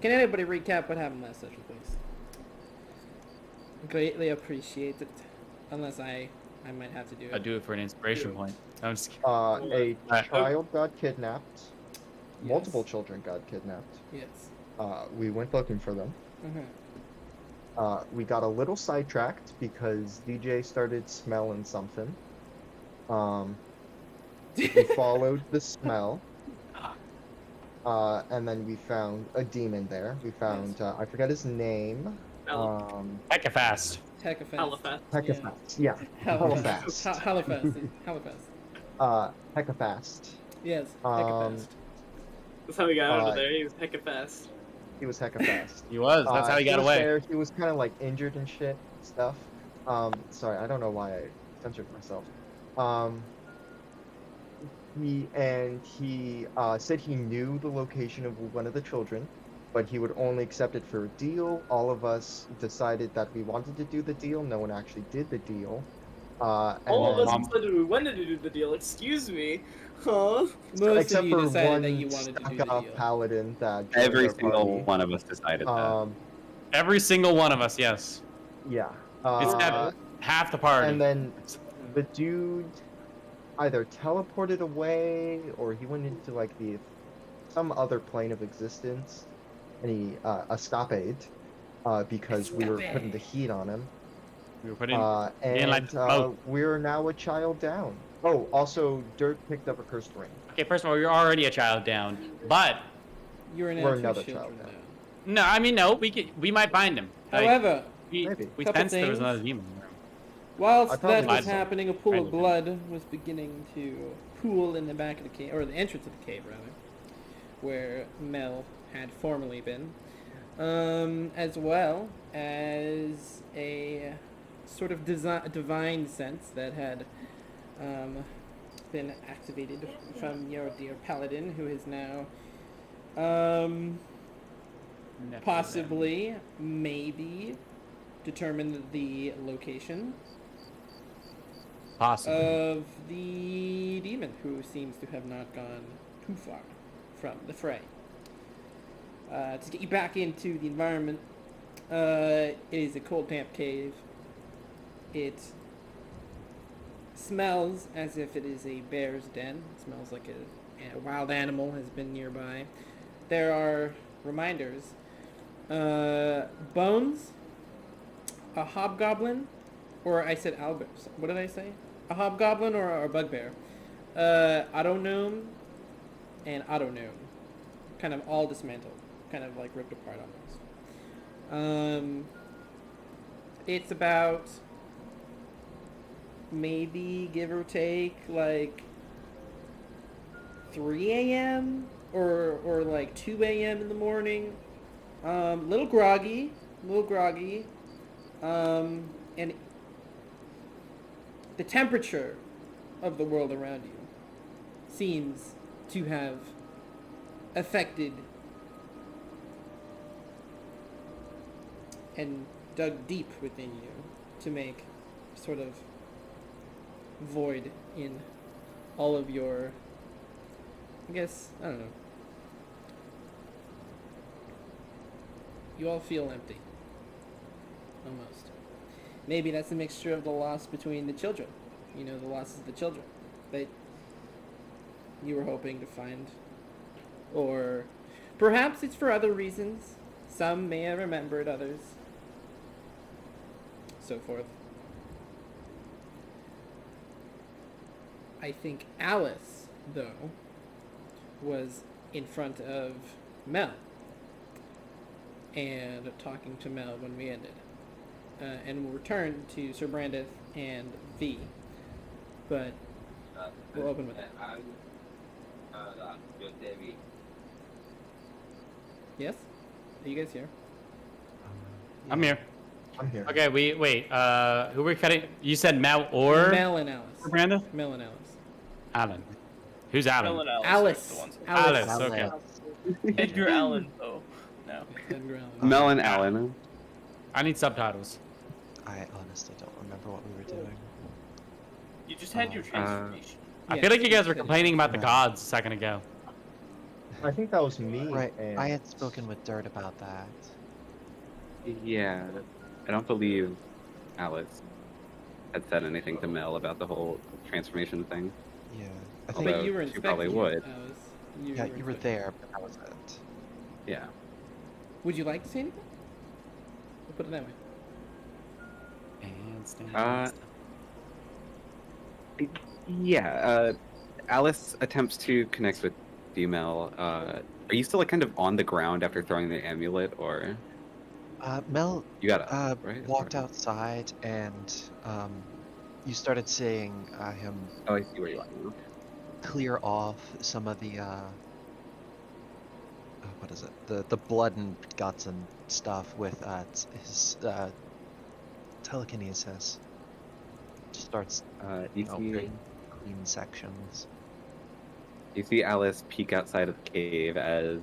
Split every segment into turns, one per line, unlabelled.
Can anybody recap what happened last session, please? Greatly appreciate it. Unless I might have to do it.
I'll do it for an inspiration point. I'm just kidding.
A
Alright.
child got kidnapped. Multiple
Yes.
children got kidnapped.
Yes.
We went looking for them. We got a little sidetracked because DJ started smelling something. We followed the smell. And then we found a demon there. We found, I forget his name.
Heckafast.
Heckafast.
Heckafast. Yeah. Hellafast.
Hellafast.
Heckafast.
Yes. Heckafast.
That's how he got out of there. He was hecka fast.
He was Heckafast.
He was. That's how he got
was
away.
There. He was kind of like injured and shit stuff. Sorry, I don't know why I censored myself. He said he knew the location of one of the children, but he would only accept it for a deal. All of us decided that we wanted to do the deal. No one actually did the deal.
All of us decided we wanted to do the deal. Excuse me, huh?
Most
except
of you
for
decided
one
that you wanted to do the
stuck-up
deal.
paladin that
Every
joined our
single
party.
one of us decided that.
Every single one of us, yes.
Yeah.
It's half the party.
And then the dude either teleported away or he went into like some other plane of existence, and he escaped because we were putting the heat on him.
We were putting
We're now a child down. Oh, also, Dirk picked up a cursed ring.
Okay, first of all, you're already a child down, but
You're
We're
now
another
two children
child
now.
no, I mean no. We might find him. Like,
However,
Maybe.
we
Couple
sensed there was
things.
another demon in the room.
whilst
I probably
that was
lied to him.
happening, a pool
I
of
lied to
blood was beginning to pool in the back of the cave, or the entrance of the cave, rather, where Mel had formerly been, as well as a sort of divine sense that had been activated from your dear paladin, who is now possibly, maybe, determined the location
Possibly.
of the demon, who seems to have not gone too far from the fray. To get you back into the environment, it is a cold, damp cave. It smells as if it is a bear's den. It smells like a wild animal has been nearby. There are reminders. Bones, a hobgoblin, or I said Albert. What did I say? A hobgoblin or a bugbear. Autognome and Autognome. Kind of all dismantled. Kind of like ripped apart almost. It's about maybe, give or take, like 3 a.m. or like 2 a.m. in the morning. Little groggy. And the temperature of the world around you seems to have affected and dug deep within you to make sort of void in all of your, I guess, I don't know. You all feel empty. Almost. Maybe that's a mixture of the loss between the children. You know, the losses of the children that you were hoping to find. Or perhaps it's for other reasons. Some may have remembered, others. So forth. I think Alice, though, was in front of Mel. And talking to Mel when we ended. And we'll return to Sir Brandith and V. But we'll open with that. Yes? Are you guys here?
I'm here.
I'm here.
Okay, wait. Who we cutting? You said Mel or
Mel and Alice.
Brandon?
Mel and Alice.
Alan. Who's Alan?
Mel and Alice.
Alice.
are the ones.
Alice. Okay.
Edgar Allan, though. No.
Edgar Allan.
Mel and Alan.
I need subtitles.
I honestly don't remember what we were doing.
You just had your transformation.
I
Yeah,
feel like you guys were
finish.
complaining about the gods a second ago.
I think that was me.
Right.
And
I had spoken with Dirt about that.
Yeah, I don't believe Alice had said anything to Mel about the whole transformation thing.
Yeah. I
But
think.
Although
you were
she probably
inspecting
would.
it, Alice.
Yeah, you were
inspecting it.
there, but that was it.
Yeah.
Would you like to see anything? We'll put it that way.
Handstand.
Yeah. Alice attempts to connect with Mel. Are you still like kind of on the ground after throwing the amulet, or
Mel
you got up, right?
walked
Or-
outside and you started seeing him
Oh, I see where you are now.
clear off some of the what is it? The blood and guts and stuff with his telekinesis. Just starts
You see,
very clean sections.
you see Alice peek outside of the cave as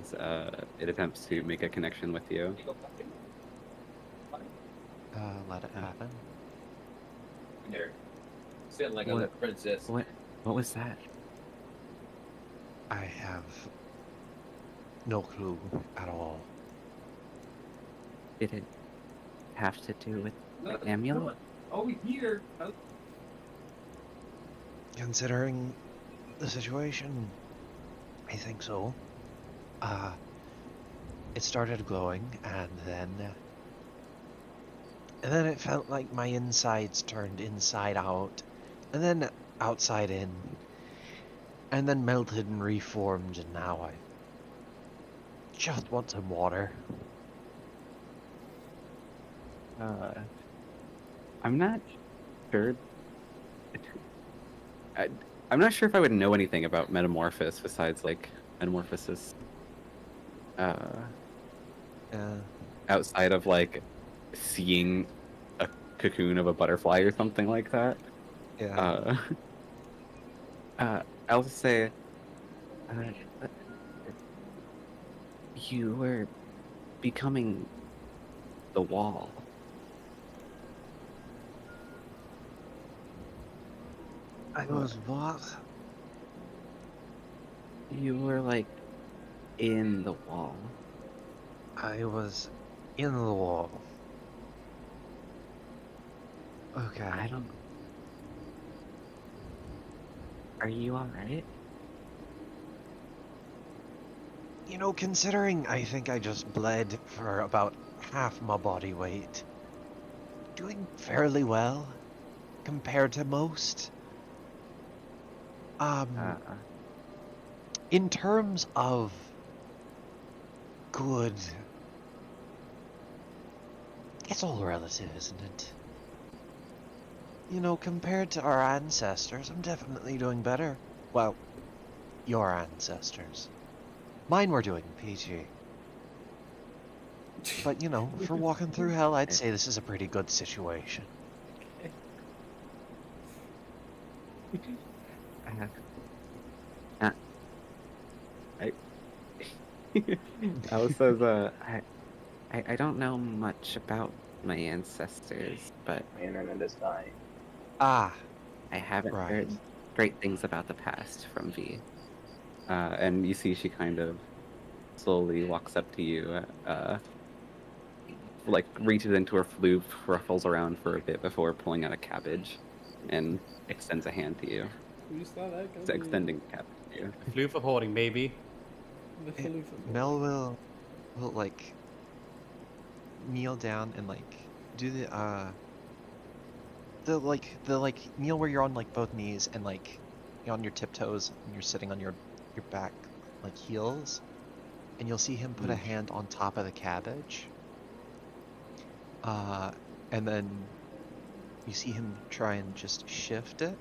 it attempts to make a connection with you.
Let it happen.
There. Sitting like
What?
a princess.
What was that?
I have no clue at all.
Did it have to do with
Look,
the amulet?
Oh, here.
Considering the situation, I think so. It started glowing, and then it felt like my insides turned inside out, and then outside in, and then melted and reformed, and now I just want some water.
I'm not sure. I'm not sure if I would know anything about Metamorphosis besides like Metamorphosis. Outside of like seeing a cocoon of a butterfly or something like that.
Yeah.
I'll just say, you were becoming the wall.
I was what?
You were like in the wall.
I was in the wall. Okay.
I don't. Are you alright?
You know, considering I think I just bled for about half my body weight, doing fairly well compared to most. In terms of good, it's all relative, isn't it? You know, compared to our ancestors, I'm definitely doing better. Well, your ancestors. Mine were doing PG. But, you know, for walking through hell, I'd say this is a pretty good situation.
Alice says, I don't know much about my ancestors, but
My internet is dying.
Ah,
I haven't
Right.
heard great things about the past from V. And you see she kind of slowly walks up to you, like reaches into her flute, ruffles around for a bit before pulling out a cabbage, and extends a hand to you.
We saw that
It's
coming.
extending the cabbage to you.
Flew for hoarding, baby.
The
Eh,
floof.
Mel will like kneel down and like do the kneel where you're on like both knees and like you're on your tiptoes and you're sitting on your back like heels, and you'll see him put a hand on top of the cabbage. And then you see him try and just shift it,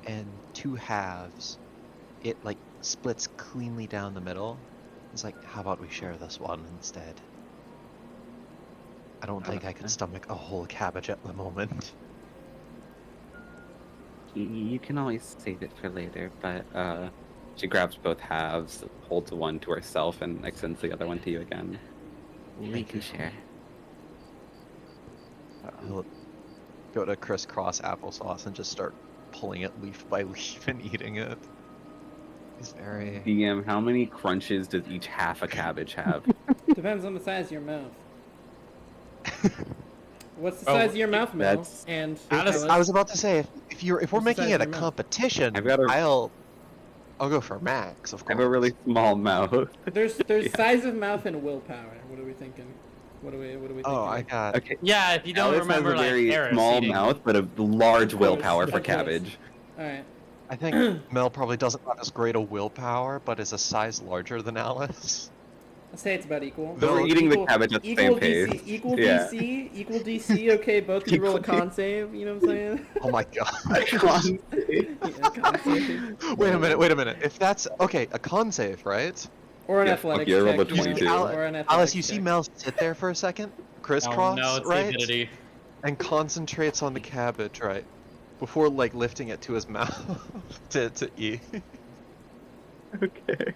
and two halves, it like splits cleanly down the middle. It's like, how about we share this one instead? I don't think I could
Okay.
stomach a whole cabbage at the moment.
You can always save it for later, but she grabs both halves, holds one to herself, and extends the other one to you again. We
Thank
can
you.
share.
He'll go to crisscross applesauce and just start pulling it leaf by leaf and eating it. He's very.
DM, how many crunches does each half a cabbage have?
Depends on the size of your mouth. What's the
Oh,
size of your mouth, Mel?
that's-
And
Alice-
Alice?
I was about to say if we're
What's the
making
size
it a
of your mouth?
competition,
I've got a-
I'll go for max, of
I
course.
have a really small mouth.
There's
Yeah.
size of mouth and willpower. What are we thinking? What are we thinking?
Oh, I got.
Okay.
Yeah, if you don't
Alice
remember,
has a
like,
very
Eris
small
eating-
mouth, but a large
Of course,
willpower for
of course.
cabbage.
All right.
I think Mel probably doesn't have as great a willpower, but is a size larger than Alice.
I'll say it's about equal.
So we're eating the
Equal-
cabbage at the
equal
same
DC,
pace.
equal
Yeah.
DC, equal DC. Okay, both can roll a con save. You know what I'm saying?
Oh my god.
Yeah, con save.
Wait a minute. If that's okay, a con save, right?
Or an
Yeah,
athletics
fuck yeah, roll a
check. you know,
22.
Or an athletics
Alice, you
check.
see Mel sit there for a second,
Oh,
crisscross,
no, it's the
right?
avidity.
And concentrates on the cabbage, right? Before like lifting it to his mouth to eat.
Okay.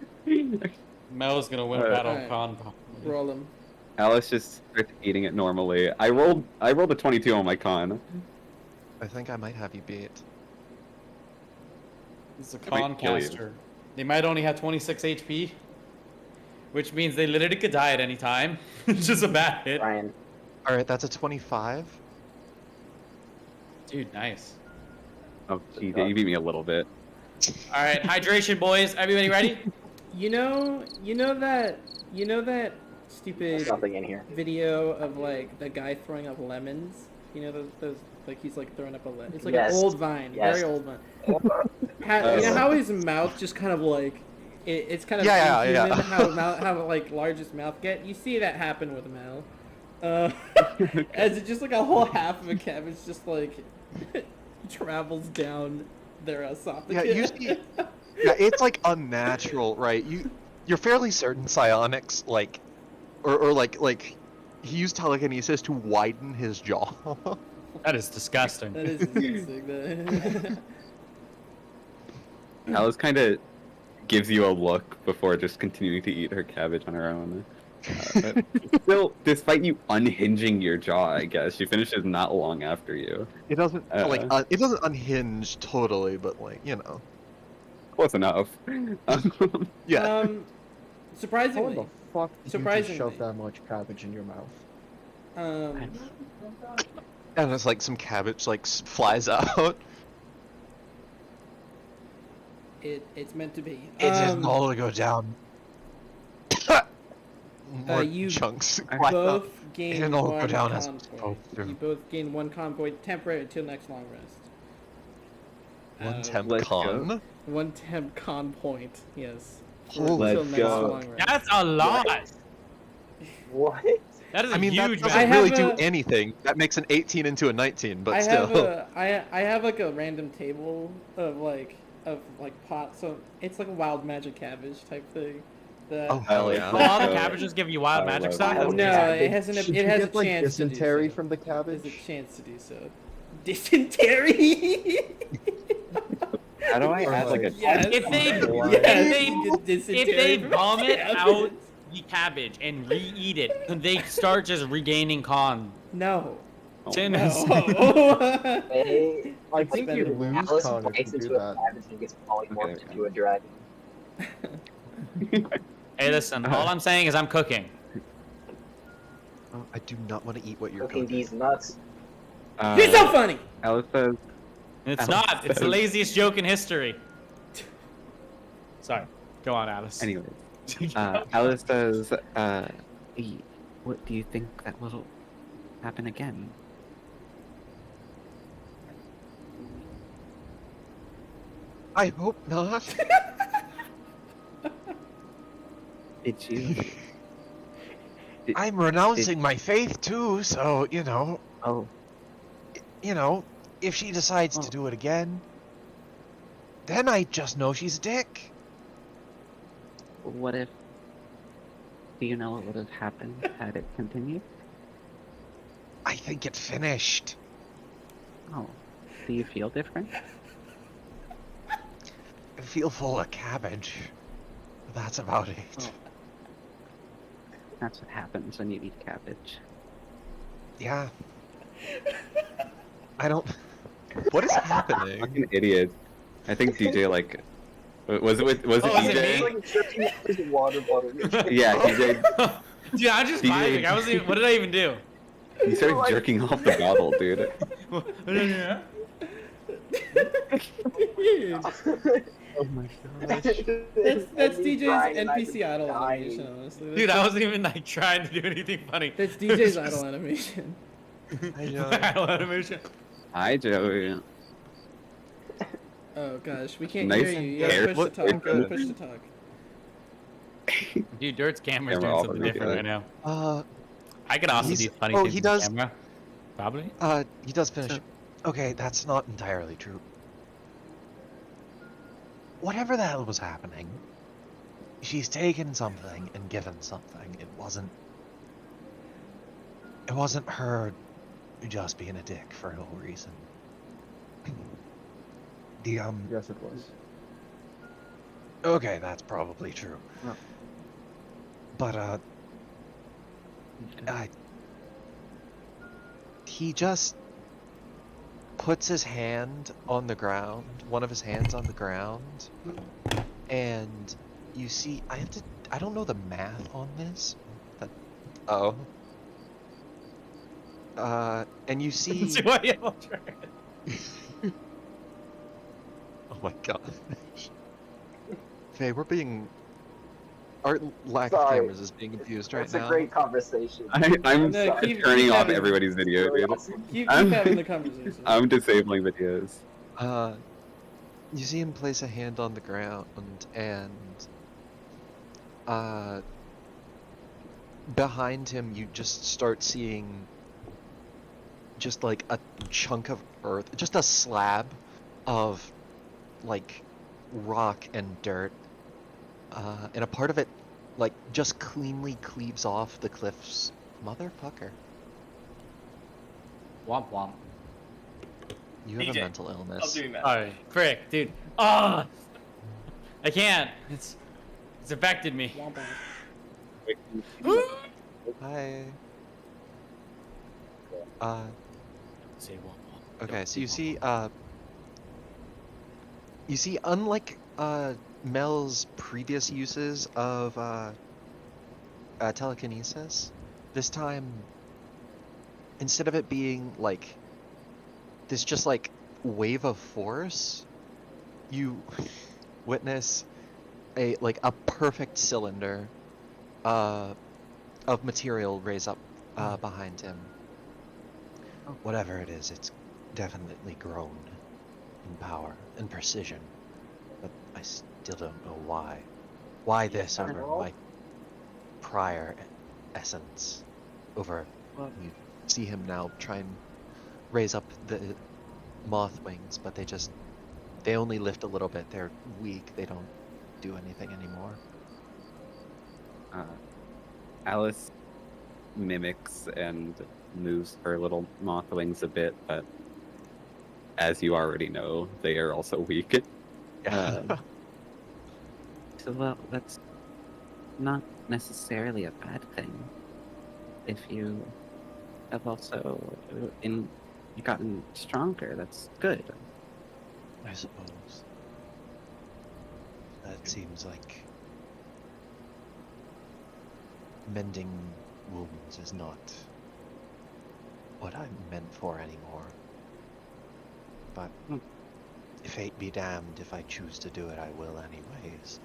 Mel's gonna win
Alright.
battle
Alright.
con.
Roll them.
Alice just starts eating it normally. I rolled a 22 on my con.
I think I might have you beat.
It's a
I might kill you.
concaster. They might only have 26 HP, which means they literally could die at any time. It's just a bad hit.
Ryan.
All right, that's a 25.
Dude, nice.
Oh, geez, you beat me a little bit.
All right, hydration, boys. Everybody ready?
You know that stupid
There's nothing in here.
video of like the guy throwing up lemons. You know those like he's like throwing up a lemon. It's like
Yes.
an old vine,
Yes.
very old vine. You know how his mouth just kind of like it's kind of
Yeah.
inhuman how like large his mouth get. You see that happen with Mel. As it just like a whole half of a cabbage just like travels down their esophagus.
Yeah, you see. Yeah, it's like unnatural, right? You're fairly certain psionics like, or like he used telekinesis to widen his jaw.
That is disgusting.
That is disgusting.
Alice kind of gives you a look before just continuing to eat her cabbage on her own. Still, despite you unhinging your jaw, I guess she finishes not long after you.
It doesn't it doesn't unhinge totally, but like
Close enough.
yeah.
How
Surprisingly,
the fuck did you
Surprisingly.
just shove that much cabbage in your mouth?
And it's like some cabbage like flies out.
it's meant to be.
It doesn't all go down. More
you
chunks.
I
fly out.
both gain
It'll all go
one
down as
con
we
point.
go through.
You both gain one con point temporary until next long rest.
One
Uh,
temp
let's
con.
go.
One temp con point, yes.
Holy
Until
Let's
next
go.
long rest.
That's a lot.
What?
That is a
I mean, that
huge
doesn't
I
battle.
have
really do
a-
anything. That makes an 18 into a 19, but
I
still.
have like a random table of like pots, so it's like a wild magic cabbage type thing. That,
Oh hell yeah!
Oh, all the cabbages give you wild
I
magic
love
stuff?
that.
no, it has an
Did
it
you
has
get,
a
like,
chance to do
dysentery
so.
from the
There's
cabbage?
a chance to do so. Dysentery.
How do I add like a?
Yes.
If they-
Yes.
If they vomit
Cabbage.
out the cabbage and re-eat it, then they start just regaining con.
No.
Tin
No.
is-
Hey,
I think
better
you
than
lose
Alice
con if
bites
you do
into a
that.
cabbage and gets polymorphed
Okay.
into a dragon.
Hey, listen, all I'm saying is I'm cooking.
Oh, I do not want to eat what you're
Cooking
cooking.
these nuts.
You're so funny.
Alice says,
It's
Alice
not. It's the
says-
laziest joke in history. Sorry. Go on, Alice.
anyway. Alice says, "Hey, what do you think that will happen again?"
I hope not.
Did you?
I'm renouncing my faith too, so
Oh,
if she decides
Oh.
to do it again, then I just know she's a dick.
what if? Do you know what would have happened had it continued?
I think it finished.
Oh, do you feel different?
I feel full of cabbage. That's about it.
Oh. That's what happens when you eat cabbage.
Yeah. I don't. What is happening?
Fucking idiot. I think DJ like Was it
Oh, was it
DJ?
He's like jerking off his water bottle.
Yeah, DJ.
Dude, I'm just
DJ.
vibing. I wasn't even, what did I even do?
You started jerking off the bottle, dude.
Yeah.
Oh my gosh.
That's DJ's NPC idol animation, honestly.
Dude, I wasn't even like trying to do anything funny.
That's DJ's idol animation.
I know.
Idle animation.
Hi, Joey.
Oh gosh, we can't
Nice
hear you. You gotta push to
hair.
talk. Push to talk.
Dude, Dirt's camera's
Camera
doing
off
something
would be
different
good.
right now. I could also
He's-
do funny
oh,
things
he
with
does-
the camera. Probably.
He does finish.
So-
Okay, that's not entirely true. Whatever the hell was happening, she's taken something and given something. It wasn't her just being a dick for no reason.
Yes, it was.
Okay, that's probably true.
Yeah.
But he just puts his hand on the ground, one of his hands on the ground, and you see, I don't know the math on this, but, and you see,
See why you all try.
oh my god. Faye, our lack of
Sorry.
cameras is being abused right
It's
now.
a great conversation.
I'm
No, keep
turning off
having-
everybody's video,
Really
dude.
awesome.
Keep
I'm-
having the conversation.
I'm disabling videos.
You see him place a hand on the ground, and behind him you just start seeing just like a chunk of earth, just a slab of like rock and dirt, and a part of it like just cleanly cleaves off the cliffs. Motherfucker,
Womp womp.
you have
DJ,
a mental
I'm
illness.
doing that.
Alright, frick, dude. Ah, I can't. It's affected me.
Womp womp.
Hi.
Say womp womp.
Okay, so you see, unlike Mel's previous uses of telekinesis, this time, instead of it being like this, just like wave of force, you witness a perfect cylinder of material raise up behind him. Whatever it is, it's definitely grown in power and precision, but I still don't know why. Why this over my prior essence? Over you see him now try and raise up the moth wings, but they only lift a little bit. They're weak. They don't do anything anymore.
Alice mimics and moves her little moth wings a bit, but as you already know, they are also weak.
So, well, that's not necessarily a bad thing. If you have also gotten stronger, that's good.
I suppose. That seems like mending wounds is not what I'm meant for anymore. But if fate be damned, if I choose to do it, I will anyways.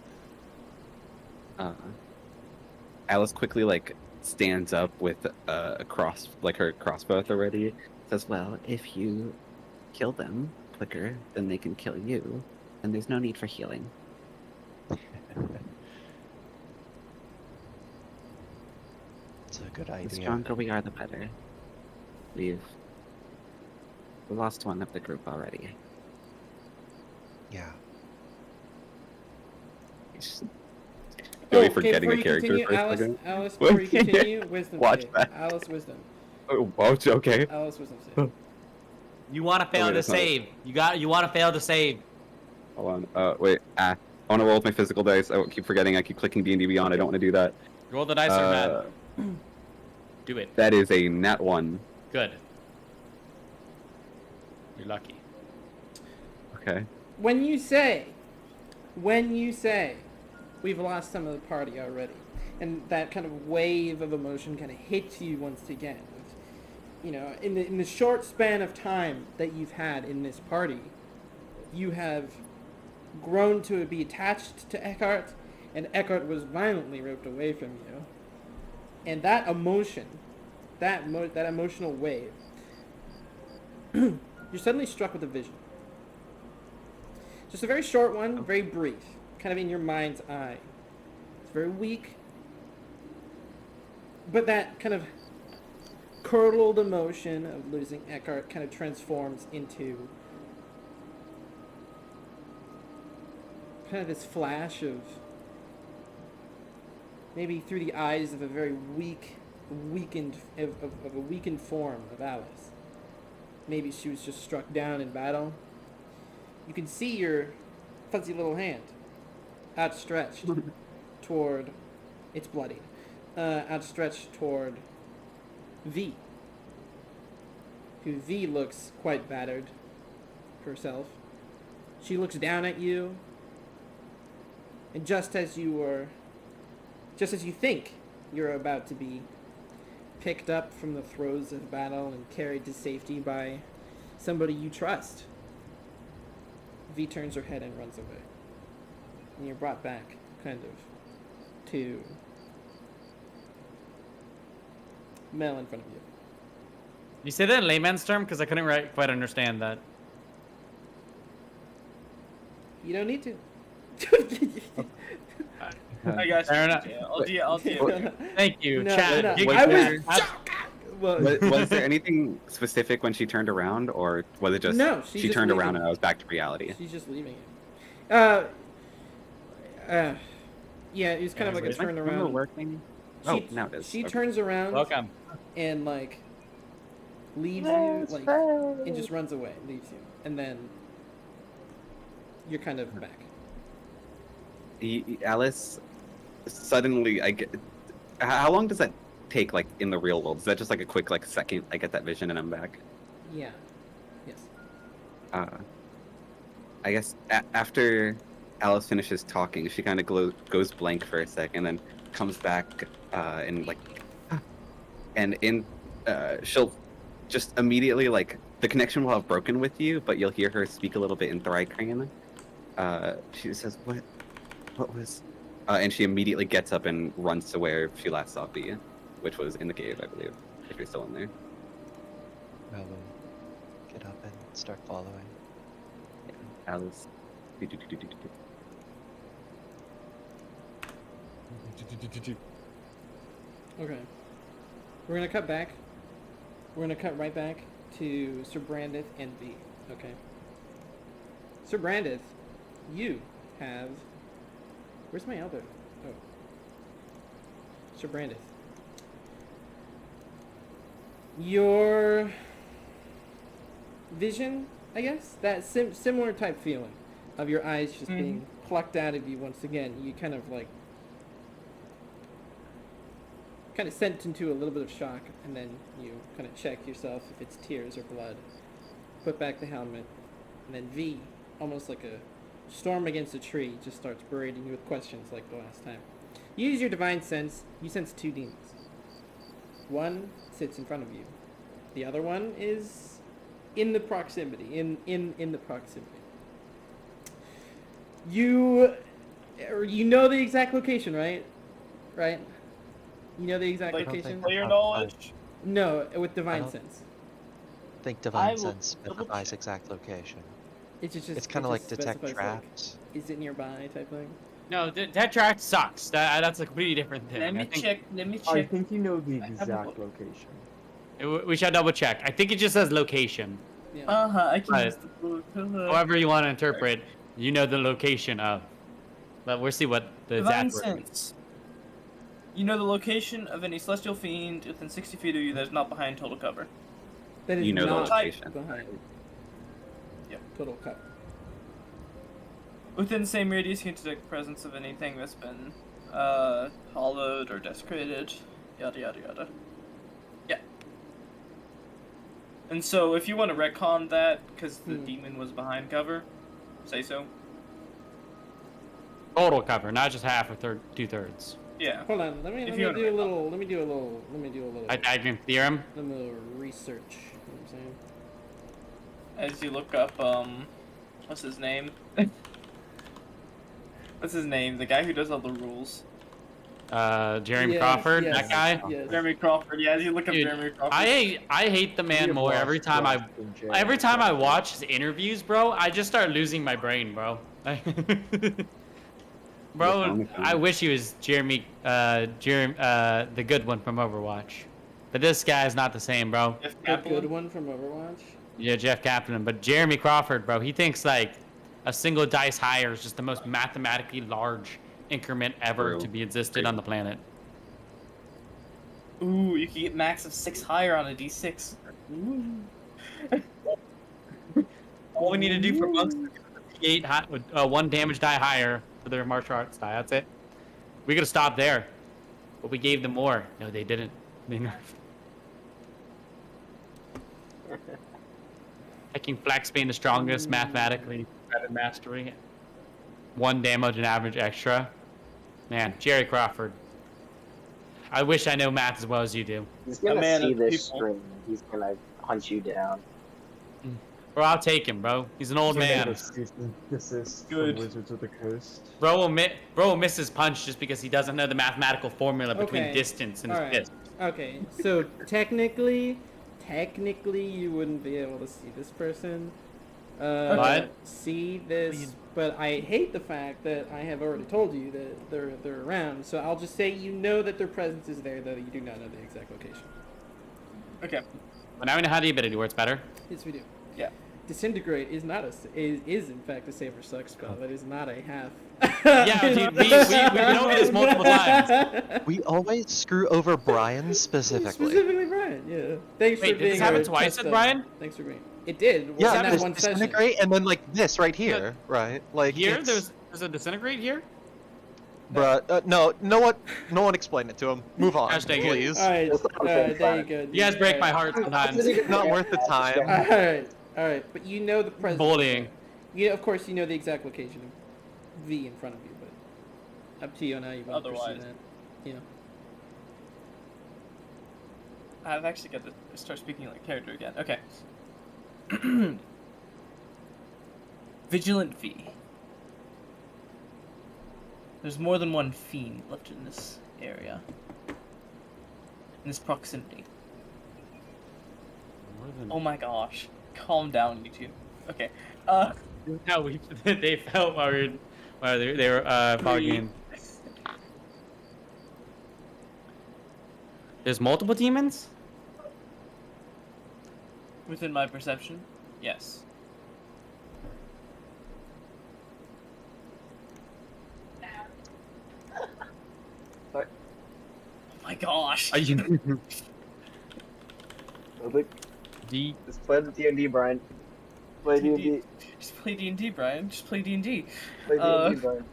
Alice quickly stands up with a her crossbow at the ready.
Says, well, if you kill them quicker, then they can kill you, and there's no need for healing.
It's a good
The
idea.
stronger we are, the better. We've lost one of the group already.
Yeah.
Joey forgetting
before
a
you
character
continue,
for a
Alice,
second.
Alice, before you continue, wisdom
Watch
save.
that.
Alice, wisdom.
Oh, okay.
Alice, wisdom save.
You want to fail
wait,
to
that's not it.
save. You want to fail to save.
Hold on. Wait. I want to roll with my physical dice. I keep forgetting. I keep clicking D&D Beyond. I don't want to do that.
Roll the dice or not. Do it.
That is a nat 1.
Good. You're lucky.
Okay.
When you say when you say, we've lost some of the party already, and that kind of wave of emotion kind of hits you once again. You know, in the short span of time that you've had in this party, you have grown to be attached to Eckhart, and Eckhart was violently ripped away from you. And that emotion, that emotional wave, you're suddenly struck with a vision. Just a very short one, very brief, kind of in your mind's eye. It's very weak, but that kind of curdled emotion of losing Eckhart kind of transforms into kind of this flash of maybe through the eyes of a very weakened form of Alice. Maybe she was just struck down in battle. You can see your fuzzy little hand outstretched toward, it's bloody, outstretched toward V, who V looks quite battered herself. She looks down at you, and just as you think you're about to be picked up from the throes of battle and carried to safety by somebody you trust, V turns her head and runs away. And you're brought back, kind of, to Mel in front of you.
You say that in layman's term? Because I couldn't quite understand that.
You don't need to.
I got
Fair
you.
enough.
Yeah, I'll deal with it.
Thank you,
No,
Chad.
no.
Give
I
me
was
your-
Was there anything specific when she turned around, or was it just
No,
she
just
turned around
leaving.
and I was back to reality?
She's just leaving it. Yeah, it was kind of like a
Is my
turn
camera
around.
working?
She,
Oh, now it is.
She
Okay.
turns around
Welcome.
and like leaves you, like, and just runs away, leaves you, and then you're kind of back.
Alice, suddenly, how long does that take, like, in the real world? Is that just like a quick, like, second? I get that vision and I'm back.
Yeah. Yes.
I guess after Alice finishes talking, she kind of goes blank for a second, and then comes back and like, and she'll just immediately, like, the connection will have broken with you, but you'll hear her speak a little bit in Thrycrane. She says, "What was?" And she immediately gets up and runs to where she last saw B, which was in the cave, I believe, if you're still in there.
Well, get up and start following.
Alice.
Okay. We're gonna cut back. We're gonna cut right back to Sir Brandith and V. Okay. Sir Brandith, you have. Where's my elder? Oh. Sir Brandith. Your vision, I guess, that similar type feeling of your eyes just being plucked out of you once again. You kind of sent into a little bit of shock, and then you kind of check yourself if it's tears or blood. Put back the helmet, and then V, almost like a storm against a tree, just starts berating you with questions like the last time. You use your divine sense. You sense two demons. One sits in front of you. The other one is in the proximity. In the proximity. You know the exact location, right? Right? You know the exact
Like,
location?
player knowledge.
No, with divine
don't-
sense.
I think
I
Divine
will
Sense
double
specifies
check.
exact location.
It's
Kind of like detect
specifies,
traps.
Is it nearby type thing?
No, that track sucks. That's a completely different thing.
Let me
I think
check. Let me
I
check.
think you know the
I haven't
exact
looked.
location.
We should double check. I think it just says location.
Yeah.
I can
Right.
use the book.
However you want to interpret, you know the location of. But we'll see what the
Divine
exact word is.
sense. You know the location of any celestial fiend within 60 feet of you that is not behind total cover.
That is
You know the
not
location.
behind.
Yep.
Total cut.
Within the same radius, you can detect the presence of anything that's been hollowed or desecrated. Yada yada yada. Yeah. And so, if you want to retcon that, because the demon was behind cover, say so.
Total cover, not just half or 2/3.
Yeah.
Hold on. Let me
If you wanna
do a
make
little. Let me do a little
Pythagorean theorem.
research. You know what I'm saying?
As you look up, what's his name? What's his name? The guy who does all the rules.
Jeremy
Yes,
Crawford,
yes,
that guy.
Yes.
Jeremy Crawford. Yeah, as you look up
Dude,
Jeremy Crawford.
I hate the man
We have
more
lost
every time I
trust in Jeremy
every time I
Crawford.
watch his interviews, bro. I just start losing my brain, bro. Bro,
wrong with him?
I wish he was Jeremy, the good one from Overwatch. But this guy is not the same, bro.
Jeff
The
Kaplan.
good one from Overwatch.
Yeah, Jeff Kaplan. But Jeremy Crawford, bro, he thinks like a single dice higher is just the most mathematically large increment ever
True.
to be existed on the planet.
Ooh, you can get max of 6 higher on a d6. Ooh. All we need to do for monks is
Eight high, 1 damage die higher for their martial arts die. That's it. We could have stopped there, but we gave them more. No, they didn't. They nerfed. Making Flex being the strongest mathematically, better mastery. 1 damage and average extra. Man, Jerry Crawford. I wish I know math as well as you do.
He's gonna
man
see
of
this
people.
stream. He's gonna hunt you down.
Bro, I'll take him, bro. He's an old man.
This is
Good.
from Wizards of the Coast.
Bro will miss his punch just because he doesn't know the mathematical formula between
Okay.
distance and his
Alright.
fist.
Okay. So technically, you wouldn't be able to see this person.
What?
See this, but I hate the fact that I have already told you that they're around. So I'll just say you know that their presence is there, though you do not know the exact location.
Okay.
But now we know how the ability works better.
Yes, we do.
Yeah.
Disintegrate is not is in fact a save or suck spell. That is not a half.
Yeah, dude, we went over this multiple times.
We always screw over Brian specifically.
Specifically, Brian. Yeah. Thanks
Wait,
for
did
being
this happen
a
twice
test
with
dummy.
Brian?
Thanks for being. It did. Well,
Yeah,
in that
there's
one session.
disintegrate, and then like this right here, right? Like
Here,
it's-
there's a disintegrate here.
Bruh, no one explain it to him. Move on,
Hashtag it.
please.
All right.
That's not
There you
fine.
go.
You guys break my heart sometimes.
Not worth the time.
All right. All right. But you know the presence.
Bullying.
Yeah, of course you know the exact location of V in front of you, but up to you on how you want to pursue
Otherwise.
that. You know.
I've actually got to start speaking like character again. Okay. Vigilant V. There's more than one fiend left in this area. In this proximity. Oh my gosh. Calm down, you two. Okay.
How we they felt while they were fogging. There's multiple demons.
Within my perception, yes.
What?
Oh my gosh.
Are you?
Look,
D.
just play the D&D, Brian. Play D&D.
Just play D&D, Brian. Just play D&D.
Play
Uh,
D&D, Brian.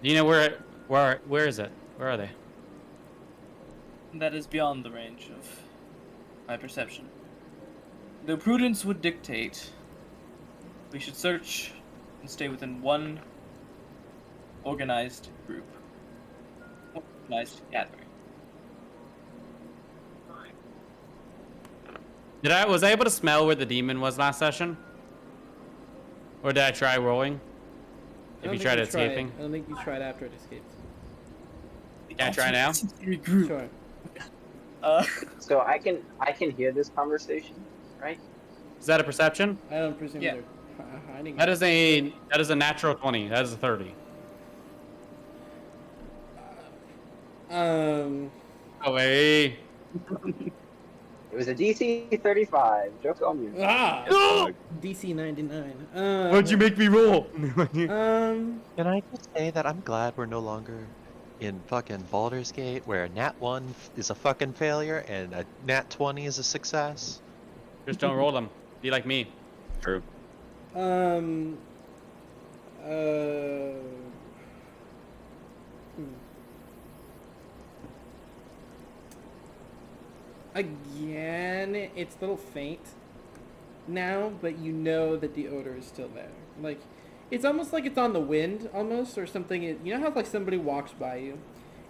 Do you know where is it? Where are they?
That is beyond the range of my perception. Though prudence would dictate, we should search and stay within one organized group. Organized gathering.
Was I able to smell where the demon was last session? Or did I try rolling?
I
If
don't
you
think
tried
you
escaping?
I don't think you tried after it escaped.
Can I try now?
Group.
Sure.
So I can hear this conversation, right?
Is that a perception?
I don't presume
Yeah.
they're hiding.
That
it.
is a natural 20. That is a 30. Oh wait.
It was a DC 35. Joke on you.
DC 99.
What'd you make me roll?
Can I just say that I'm glad we're no longer in fucking Baldur's Gate, where a Nat 1 is a fucking failure and a Nat 20 is a success?
Just don't roll them. Be like me.
True.
hmm. Again, it's a little faint. now, but you know that the odor is still there. Like, it's almost like it's on the wind, almost, or something. You know how like somebody walks by you,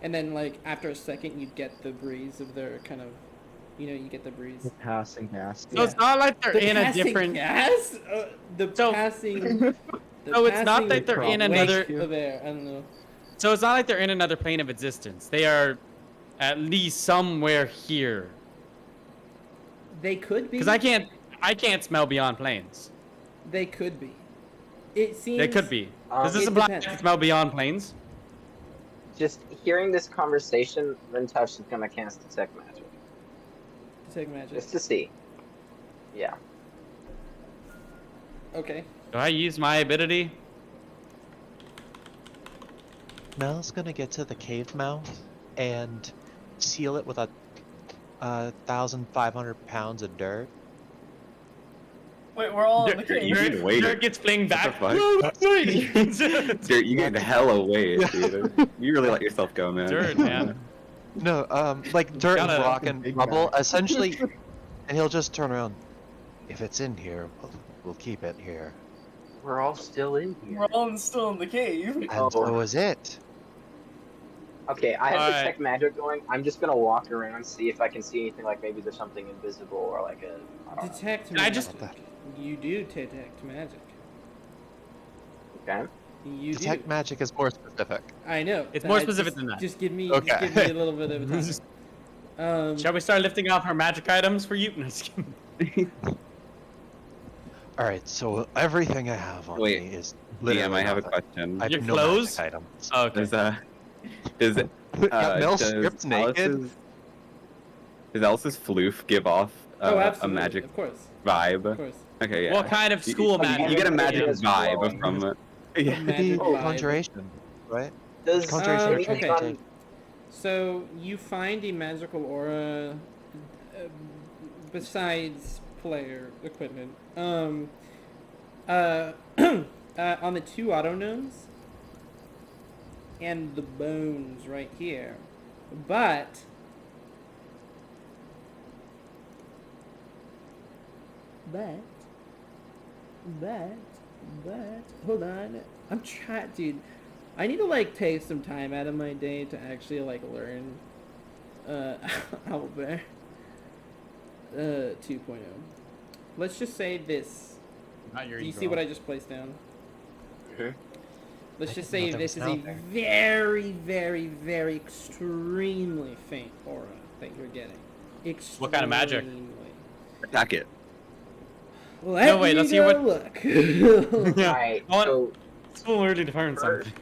and then like after a second you get the breeze of their kind of, you get the breeze.
The passing gas.
So it's not like they're
The
in a
passing
different.
gas. The
So-
passing. The
No, it's not
passing
that they're in
wake
another.
of air. I don't know.
So it's not like they're in another plane of existence. They are at least somewhere here.
They could be.
Because I can't smell beyond planes.
They could be. It seems.
They could be. Does this
It
imply I
depends.
can smell beyond planes?
Just hearing this conversation, Rintouch is gonna cast Detect Magic.
Detect magic.
Just to see. Yeah.
Okay.
Do I use my ability?
Mel's gonna get to the cave mouth and seal it with a 1,500 pounds of dirt.
Wait, we're all in the
Dirt, you
cave.
need to wait.
Dirt gets flinged back.
fuck? Dude, you get hella weight, dude. You really let yourself go, man.
Dirt, man.
No, like dirt and
Gotta-
rock and
Big
rubble,
Mac.
essentially. And he'll just turn around. If it's in here, we'll keep it here.
We're all still in here.
We're all still in the cave.
And
Oh.
so is it.
Okay, I have
Alright.
Detect Magic going. I'm just gonna walk around and see if I can see anything like maybe there's something invisible or like a. I don't know.
Detect
Can I
magic.
just-
You do detect magic.
Okay.
You
Detect
do.
magic is more specific.
I know.
It's more
I
specific
just,
than that.
Just give me.
Okay.
Just give me a little bit of time.
Shall we start lifting off our magic items for you? No, just kidding.
Alright, so everything I have on
Wait,
me is
DM,
literally
I have a
nothing.
question.
I have
Your
no
clothes?
magic items.
Oh, okay.
Does
Mel
does
stripped naked.
Does Alice's floof give off
Oh,
a
absolutely.
magic
Of course.
vibe?
Of course.
Okay, yeah.
What kind of school
you,
magic?
You get a
Yeah,
magic
it's
vibe
glowing.
from it. Yeah.
Magic
Oh,
vibe.
conjuration, right?
Does
Conjuration
okay.
anything on
So you find a magical aura besides player equipment. On the two auto gnomes and the bones right here, but hold on, I'm trying, dude. I need to like take some time out of my day to actually like learn Owlbear 2.0. Let's just say this.
Not your
Do you
ego.
see what I just placed down?
Mhm.
Let's just
didn't
say
know that
this
was
is a
out there.
very, very, very extremely faint aura that you're getting. Extremely.
What kind of magic?
Attack it.
Let
No, wait,
me
let's see
go
what-
look.
Yeah.
Alright,
Go on.
so
It's a little early to learn something.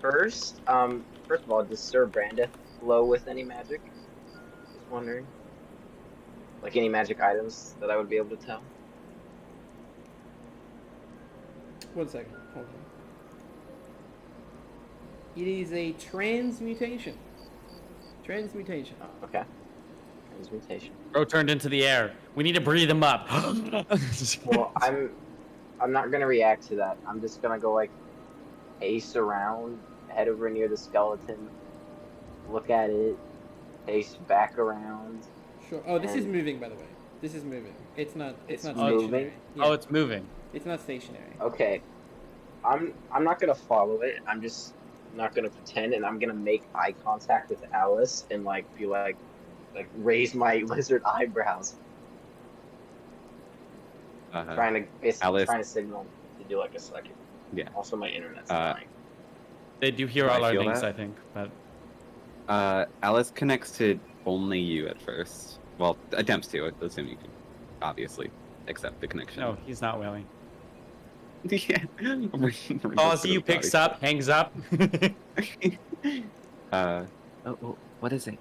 first of all, does Sir Brandeth glow with any magic? Just wondering. Like any magic items that I would be able to tell?
1 second. Hold on. It is a transmutation. Transmutation.
Oh, okay. Transmutation.
Bro turned into the air. We need to breathe him up.
Well, I'm not gonna react to that. I'm just gonna go like pace around, head over near the skeleton, look at it, pace back around.
Sure. Oh, this is
And-
moving, by the way. This is moving. It's not. It's
It's
not
moving?
stationary. Yeah,
Oh, it's moving.
it's not stationary.
Okay. I'm not gonna follow it. I'm just not gonna pretend, and I'm gonna make eye contact with Alice and like be like raise my lizard eyebrows, trying to basically
Alice-
trying to signal to do like a psychic.
Yeah.
Also, my internet's
Uh,
dying.
They do hear
Do I
all our
feel
things,
that?
I think. But
Alice connects to only you at first. Well, attempts to. Assume you can, obviously, accept the connection.
no, he's not willing.
Yeah.
Calls you, picks up, hangs up.
Uh,
Oh, what is it?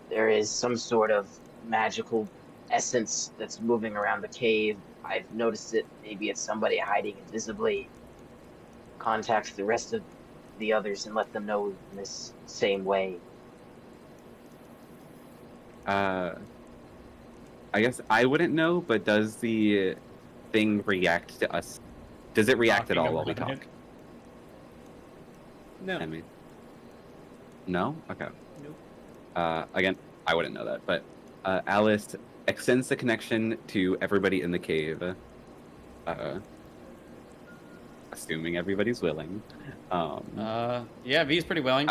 There is some sort of magical essence that's moving around the cave. I've noticed it. Maybe it's somebody hiding invisibly. Contact the rest of the others and let them know in this same way.
I guess I wouldn't know, but does the thing react to us? Does it react at
Talking
all while we
about
talk?
it?
No.
I mean, no. Okay.
Nope.
Again, I wouldn't know that, but Alice extends the connection to everybody in the cave. Assuming everybody's willing.
Yeah, V's pretty willing.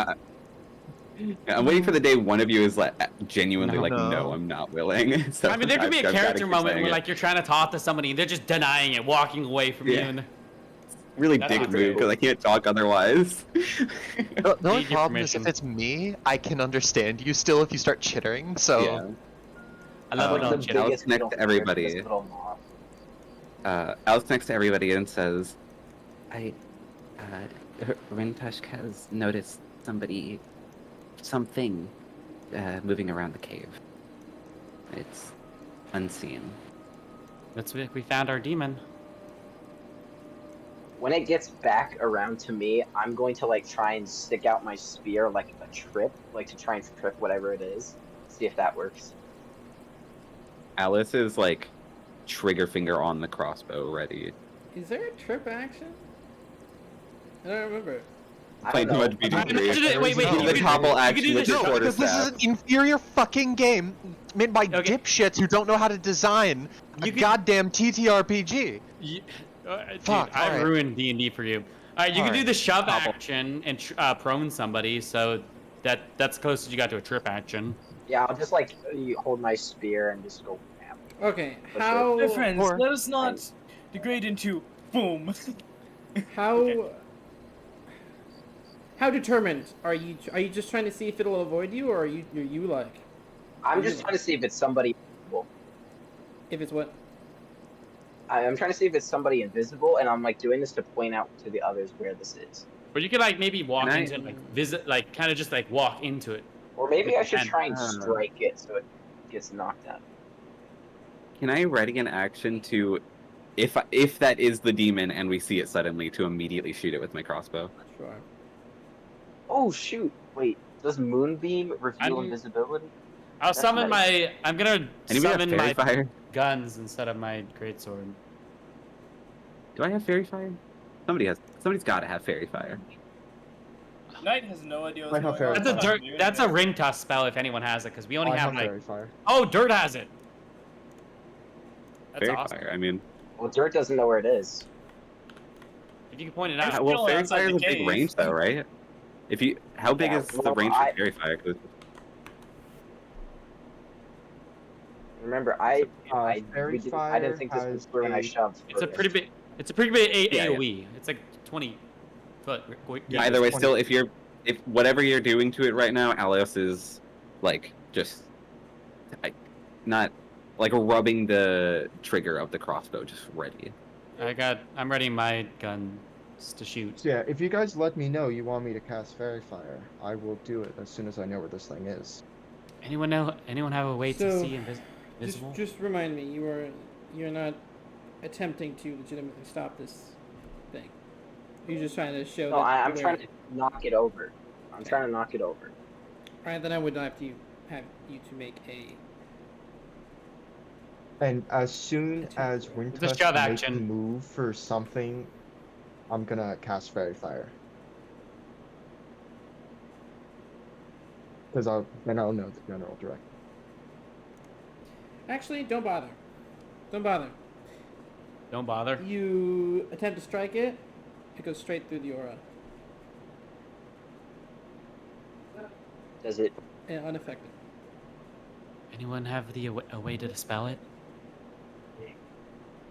I'm waiting for the day one of you is like genuinely
No,
like,
no.
no, I'm not willing. So
I mean, there could be a
I've gotta
character
keep
moment
saying
where
it.
like you're trying to talk to somebody and they're just denying it, walking away from you.
Yeah.
And
Really
That's
dick
not
move
great.
because I can't talk otherwise.
The only
Need your
problem is if
permission.
it's me, I can understand you still if you start chittering. So
Yeah.
I love it
Oh,
on
the
Jim.
Alex
biggest
next
middle
to
finger
everybody.
this little mob.
Alex next to everybody and says,
Rintushk has noticed something moving around the cave. It's unseen.
Looks like we found our demon.
When it gets back around to me, I'm going to like try and stick out my spear like a trip, like to try and trip whatever it is. See if that works.
Alice is like trigger finger on the crossbow ready.
Is there a trip action? I don't remember.
I
Playing
don't
too
know.
much BD3.
Imagine it- wait,
You do the
you
topple
could
action
do
with
this-
the
no,
quarter
because this is
staff.
an inferior fucking game made by
Okay.
dipshits who don't know how to design a
You could-
goddamn TTRPG.
Dude,
Fuck,
I
alright.
ruined D&D for you. Alright, you can do
Alright,
the shove
Hobble.
action and prone somebody, so that's close as you got to a trip action.
Yeah, I'll just like hold my spear and just go. Bam.
Okay,
That's
how
My friends,
Or-
let us not degrade into boom.
how
Okay.
how determined are you? Are you just trying to see if it'll avoid you, or are you like
I'm just trying to see if it's somebody. Well,
if it's what?
I'm trying to see if it's somebody invisible, and I'm like doing this to point out to the others where this is.
But you could like maybe walk
Can I-
into it, like visit, like kind of just like walk into it.
Or maybe I should
And-
try and strike it so it gets knocked out.
Can I ready an action to, if that is the demon and we see it suddenly, to immediately shoot it with my crossbow?
Sure.
Oh shoot! Wait, does Moonbeam reveal
I'm-
invisibility?
I'll
That's
summon
nice.
I'm gonna
Anybody have
summon
fairy
my
fire?
guns instead of my greatsword.
Do I have fairy fire? Somebody's got to have fairy fire.
Knight has no idea what's
I have
going on.
fairy
That's a
fire.
that's a ring toss spell if anyone has it, because we only
I
have
have
like
fairy fire.
oh Dirt has it. That's
Fairy
awesome.
fire. I mean,
Well, Dirt doesn't know where it is.
If you can point it
Yeah,
out.
well,
still
fairy
outside
fire is
the
a big
cave.
range, though, right? How big
Yeah,
is the
well,
range
I-
for fairy fire? 'Cause
Remember, I
Fairy
I
fire
didn't think this was
has
clear when I
a-
shoved.
It's a
first.
pretty big. It's a pretty big
Yeah, yeah.
AOE. It's like 20 foot.
Yeah,
Either way,
20.
still, if whatever you're doing to it right now, Alice is like just, not like rubbing the trigger of the crossbow, just ready.
I'm ready my guns to shoot.
So yeah, if you guys let me know you want me to cast fairy fire, I will do it as soon as I know where this thing is.
Anyone have a way to
So,
see invisible?
Just remind me, you're not attempting to legitimately stop this thing. You're just trying to show.
No,
that
I'm
you're
trying
aware.
to knock it over. I'm trying to knock it over.
Alright, then I would have you to make a.
And as soon as
a
Rintush
shove
makes a
action.
move for something, I'm gonna cast fairy fire. Because then I'll know the general direction.
Actually, don't bother. Don't bother.
Don't bother.
You attempt to strike it, it goes straight through the aura,
Does it?
unaffected.
Anyone have a way to dispel it?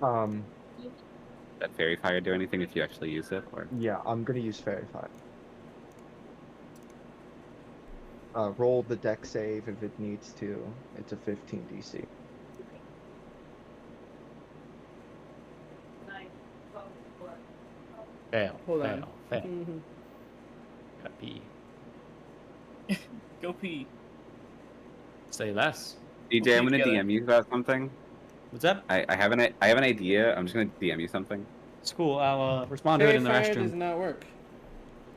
That fairy fire do anything if you actually use it, or
Yeah, I'm gonna use fairy fire. Roll the deck save if it needs to. It's a 15 DC.
Fail.
Hold on.
Fail.
Mhm.
Got P.
Go pee.
Say less.
DJ, I'm gonna
together.
DM you about something.
What's up?
I have an idea. I'm just gonna DM you something.
It's cool. I'll respond to it
Fairy
in the
fire does
restroom.
not work.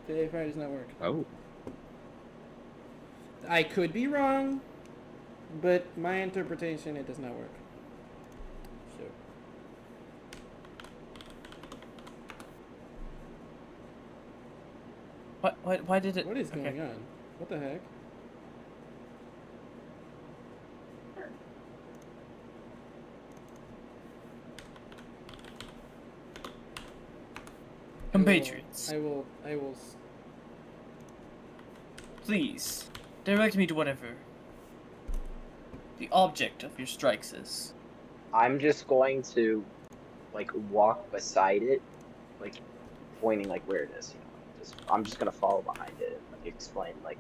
Fairy fire does not work.
Oh,
I could be wrong, but my interpretation, it does not work. So.
Why did it?
What is
okay.
going on? What the heck?
Compatriots,
I will.
please direct me to whatever the object of your strikes is.
I'm just going to, like, walk beside it, like, pointing, like, where it is. I'm just gonna follow behind it and like, explain, like,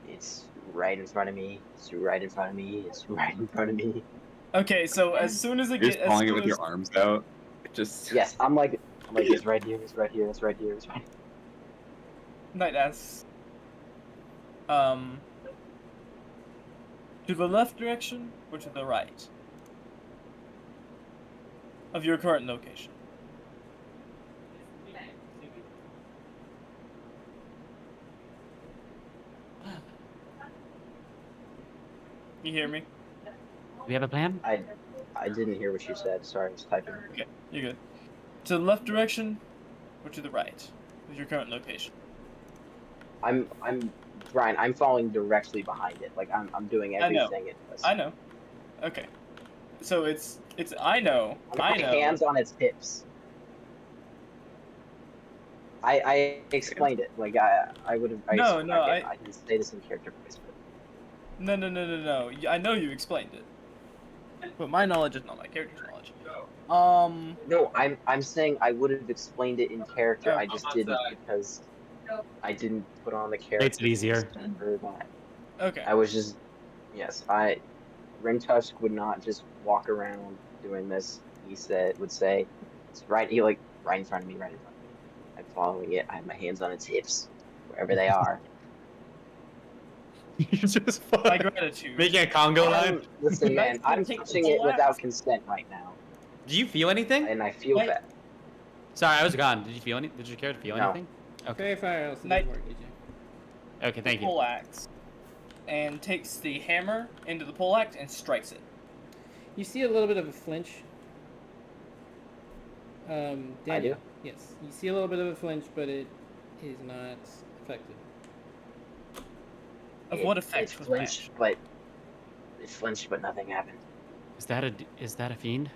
it's right in front of me. It's right in front of me. It's right in front of me.
Okay, so as soon as it
You're
gets,
just pulling it with your arms out. It just.
Yes, I'm like, it's right here. It's right here. It's right here. It's right.
Knight asks, to the left direction or to the right of your current location? You hear me?
Do we have a plan?
I didn't hear what you said. Sorry, I was typing.
Okay, you're good. To the left direction or to the right of your current location?
I'm Brian. I'm following directly behind it. Like I'm doing
I know.
everything it does.
I know. Okay. So it's I know.
My hands on its hips. I explained it. Like I would have.
No,
I didn't say this in character voice. But...
No. I know you explained it. But my knowledge is not my character's knowledge.
No, I'm saying I would have explained it in character.
Oh,
I just didn't because I didn't put on the character.
Makes it easier.
For that.
Okay.
I was just yes. Rintusk would not just walk around doing this. He would say, "It's right." He like right in front of me, right in front of me. I'm following it. I have my hands on its hips, wherever they are.
You're just
My gratitude.
making a Congo line.
Listen, man,
That's
I'm
gonna take
touching
the
it
whole
without
act.
consent right now,
Do you feel anything?
and I feel
Wait.
that.
Sorry, I was gone. Did you feel any? Did your character feel
No.
anything? Okay.
Fire else
Knight-
didn't work, AJ.
Okay, thank you.
Pole axe, and takes the hammer into the pole axe and strikes it.
You see a little bit of a flinch. Daniel.
I do.
Yes, you see a little bit of a flinch, but it is not effective.
Of what effect
It
was
flinched, but nothing happened.
Is that a fiend?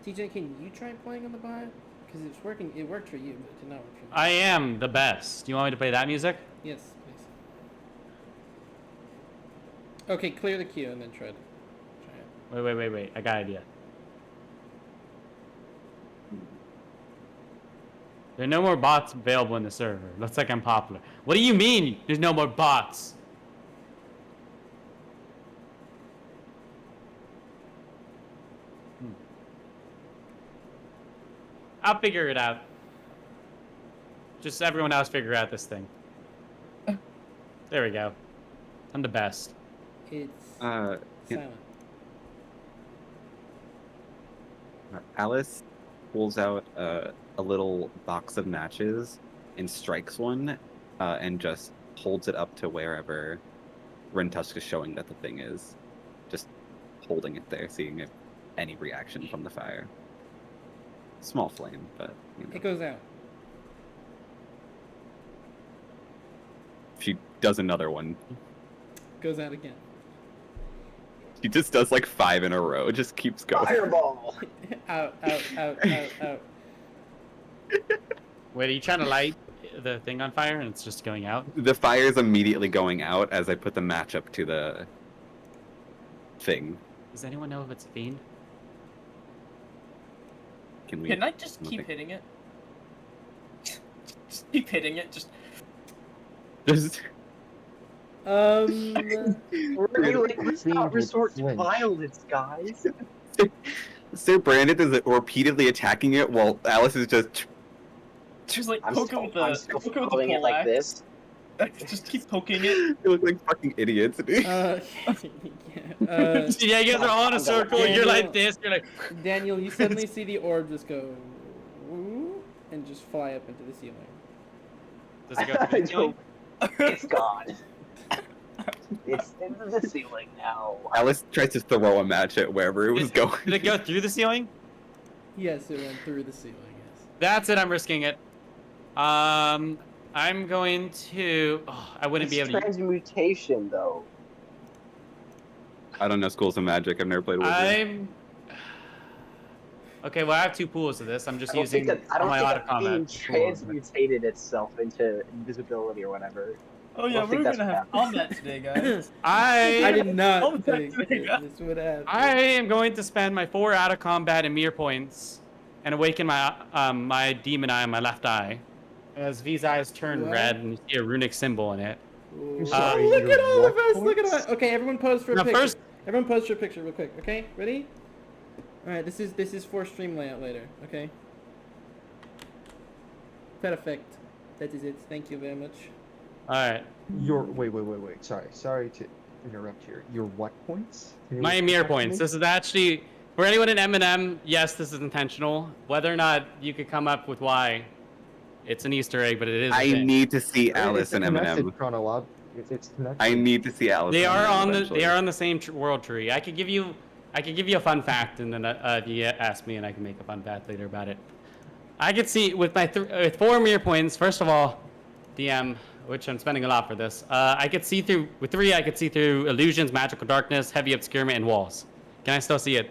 TJ, can you try playing on the bio? Because it's working. It worked for you, but it did not work for me.
I am the best. Do you want me to play that music?
Yes, please. Okay, clear the queue and then try it.
Wait. I got an idea. There are no more bots available in the server. Looks like I'm popular. What do you mean there's no more bots? I'll figure it out. Just everyone else figure out this thing. There we go. I'm the best.
It's
Yeah.
silent.
Alice pulls out a little box of matches and strikes one, and just holds it up to wherever Rintusk is showing that the thing is. Just holding it there, seeing if any reaction from the fire. Small flame, but you know.
It goes out.
She does another one.
Goes out again.
She just does like 5 in a row. It just keeps going.
Fireball.
out.
Wait, are you trying to light the thing on fire and it's just going out?
The fire is immediately going out as I put the match up to the thing.
Does anyone know if it's a fiend?
Can we?
Can I just keep
Nothing.
hitting it? Just keep hitting it. Just
Just
Let's not resort to violence, guys.
Sir Brandon is repeatedly attacking it while Alice is just.
just like
I'm
poke it with the
still
poke it with the
following it
pole
like
axe.
this.
Just keep poking it.
You look like fucking idiots.
Yeah,
Yeah, you guys are all in a circle. You're like this. You're like.
Daniel, you suddenly see the orb just go woo, and just fly up into the ceiling.
Does it go through the ceiling?
It's gone. It's into the ceiling now.
Alice tries to throw a match at wherever it was going.
Did it go through the ceiling?
Yes, it went through the ceiling. Yes.
That's it. I'm risking it. I'm going to. Oh, I wouldn't be able to.
Transmutation, though.
I don't know schools of magic. I've never played with it.
Okay, well I have 2 pools of this. I'm just
I don't
using
think that I
all
don't
my
think
auto
that
combat.
being
tools.
transmutated itself into invisibility or whatever.
Oh
I
yeah,
don't think
we're
that's
gonna
what
have
happened.
combat today, guys.
I did not
Combat
think
today,
that
guys.
this would happen.
I am going to spend my 4 out of combat and mirror points and awaken my my demon eye on my left eye. As V's eyes turn
What?
red and you see a runic symbol in it.
Ooh,
sorry,
look
your
at all of
what
us! Look at
points?
us! Okay, everyone pose for a
Now,
picture.
first-
Everyone pose for a picture real quick. Okay, ready? All right, this is for stream layout later. Okay. Perfect. That is it. Thank you very much.
Alright.
Your wait. Sorry to interrupt here. Your what points? Can you
My
repeat
mirror
that to
points.
me?
This is actually for anyone in M&M, yes, this is intentional. Whether or not you could come up with why, it's an Easter egg, but it is a
I
thing.
need to see
It's
Alice and
connected
Eminem.
It's connected.
I need to see Alice.
They
and
are
Eminem
on the
eventually.
they are on the same world tree. I could give you a fun fact, and then if you ask me, and I can make a fun fact later about it. I could see with my with 4 mirror points. First of all, DM, which I'm spending a lot for this. I could see through with 3. I could see through illusions, magical darkness, heavy obscurement, and walls. Can I still see it?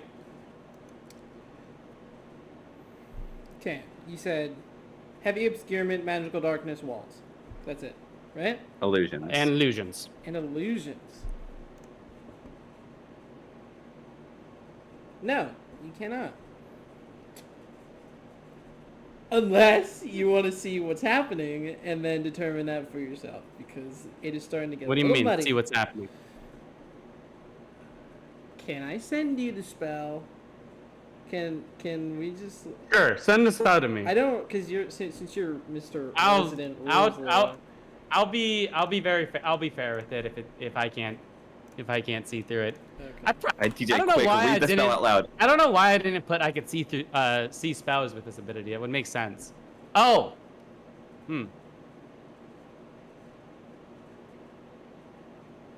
Okay, you said heavy obscurement, magical darkness, walls. That's it, right?
Illusions.
And illusions.
And illusions. No, you cannot. Unless you want to see what's happening and then determine that for yourself, because it is starting to get
What do
a
you
little
mean?
muddy.
See what's happening?
Can I send you the spell? Can we just?
Sure, send this out to me.
I don't, because you're since you're Mr.
I'll
Resident
I'll
Rules
I'll
Law.
I'll be I'll be fair with it if I can't see through it.
Okay.
DJ,
I don't know
quick,
why I
read the spell
didn't-
out loud.
I don't know why I didn't put I could see through see spells with this ability. It would make sense. Oh.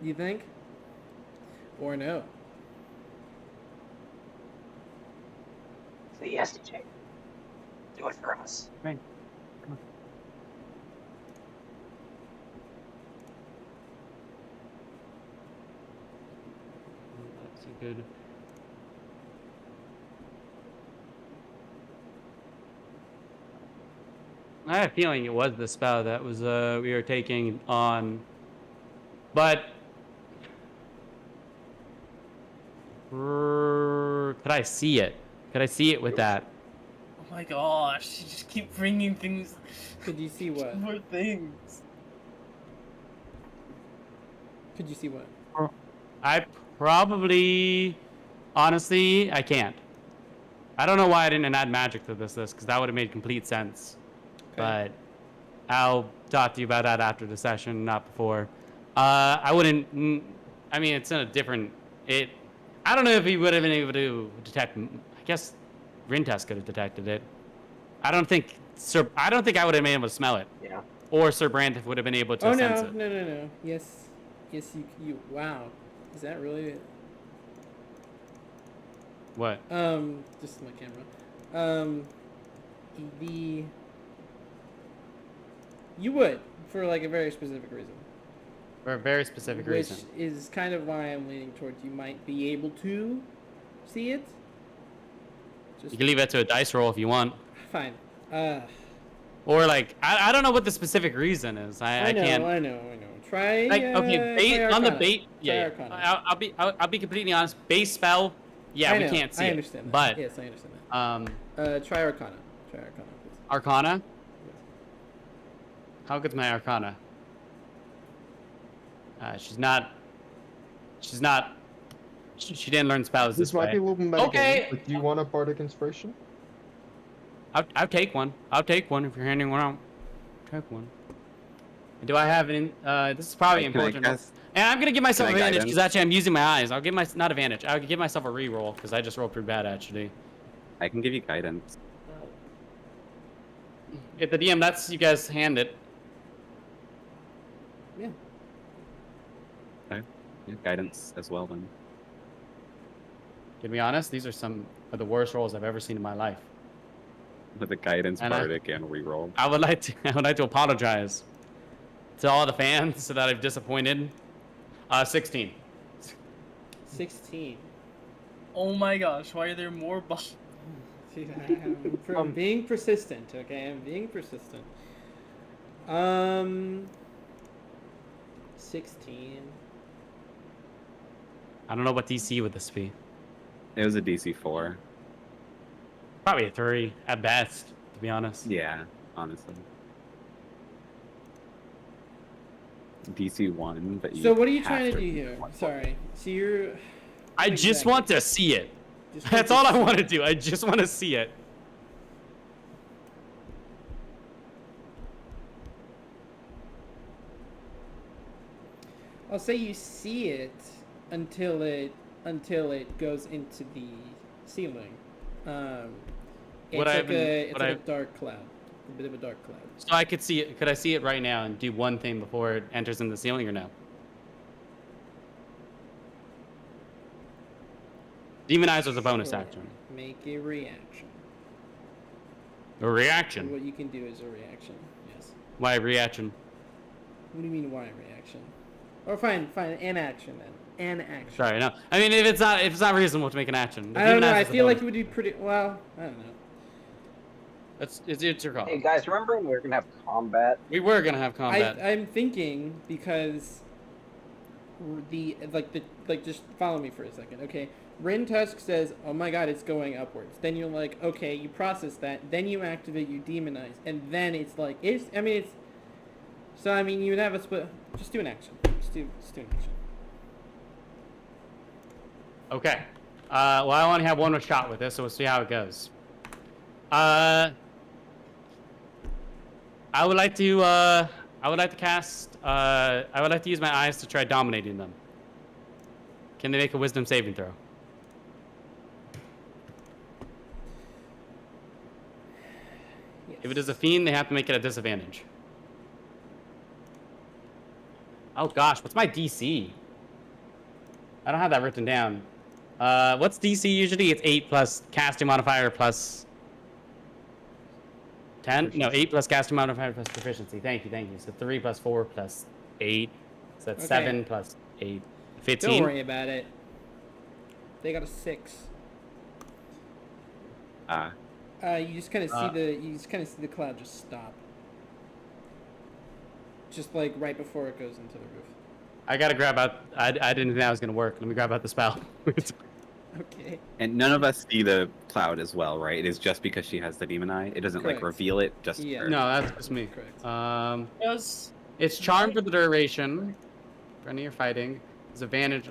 You think? Or no?
Say yes, DJ. Do it for us.
Right. That's a good. I had a feeling it was the spell that was we were taking on, but could I see it? Could I see it with that?
Oh my gosh, you just keep bringing things,
Could you see what?
more things.
Could you see what?
I probably, honestly, I can't. I don't know why I didn't add magic to this list, because that would have made complete sense. But I'll talk to you about that after the session, not before. I wouldn't. I mean, it's in a different. I don't know if he would have been able to detect. I guess Rintest could have detected it. I don't think I would have been able to smell it.
Yeah.
Or Sir Brandon would have been able to
Oh
sense
no,
it.
no. Yes, you. Wow, is that really?
What?
Just my camera. You would, for like a very specific reason.
For a very specific
Which
reason.
is kind of why I'm leaning towards you might be able to see it. Just
You can leave it to a dice roll if you want.
fine.
Or like, I don't know what the specific reason is. I
know,
can't.
I know. Try.
Like, okay, bait
try
on the
Arcana.
bait.
Try
Yeah,
Arcana.
I'll be completely honest. Base spell. Yeah,
I
we
know,
can't see
I
it.
understand that.
But
yes, I understand that. Try Arcana. Try Arcana, please.
Arcana. How good's my Arcana? She's not. She didn't learn spells
This
this
might be a
way.
little meta.
Okay.
But do you want a bardic inspiration?
I'll take one. I'll take one if you're handing one out. Take one. Do I have an? This is probably
Can I
important.
guess?
And I'm gonna give myself
Can I
advantage
guidance?
because actually I'm using my eyes. I'll give not advantage. I'll give myself a reroll because I just rolled pretty bad actually.
I can give you guidance.
If the DM lets you guys hand it,
Yeah.
Okay. Yeah, guidance as well then.
to be honest, these are some of the worst rolls I've ever seen in my life.
With the guidance,
And I-
bardic, and reroll.
I would like to apologize to all the fans that I've disappointed. 16.
16.
Oh my gosh, why are there more bombs?
I'm being persistent, okay? I'm being persistent. 16.
I don't know what DC would this be.
It was a DC 4.
Probably a 3 at best, to be honest.
Yeah, honestly. DC 1, but you
So what are you
have
trying to do
be
here?
1.
Sorry. So you're.
I just
Exactly.
want to see it.
Just
That's
want
all
to
I want to
see
do. I just want to see it.
I'll say you see it until it goes into the ceiling. It's
Would I
like
even-
a
would I-
dark cloud, a bit of a dark cloud.
So I could see it. Could I see it right now and do one thing before it enters in the ceiling, or no? Demonize was a bonus
Sure.
action.
Make a reaction.
A reaction.
What you can do is a reaction. Yes.
Why reaction?
What do you mean why reaction? Or fine, an action then. An action.
Sorry, no. I mean, if it's not reasonable to make an action.
I don't know.
Demonize
I
is a
feel like it
bonus.
would be pretty. Well, I don't know.
It's your call.
Hey guys, remember when we were gonna have combat?
We were gonna have combat.
I'm thinking because just follow me for a second, okay? Rin Tusk says, "Oh my God, it's going upwards." Then you're like, "Okay," you process that. Then you activate, you demonize, and then it's like it's. I mean, it's. So I mean, you would have a split. Just do an action. Just do an action.
Okay. Well, I only have one more shot with this, so we'll see how it goes. I would like to cast. I would like to use my eyes to try dominating them. Can they make a wisdom saving throw?
Yes.
If it is a fiend, they have to make it a disadvantage. Oh gosh, what's my DC? I don't have that written down. What's DC usually? It's 8 plus casting modifier plus 10? No, 8 plus casting modifier plus proficiency. Thank you. So 3 plus 4 plus 8. So that's
Okay.
7 plus 8. 15.
Don't worry about it. They got a 6. You just kind of see the cloud just stop. Just like right before it goes into the roof.
I gotta grab out. I didn't think that was gonna work. Let me grab out the spell.
Okay.
And none of us see the cloud as well, right? It is just because she has the demon eye. It doesn't
Correct.
like reveal it, just
Yeah.
her.
No, that's just me.
Correct.
Yes.
It's charmed for the duration. For any you're fighting, there's advantage.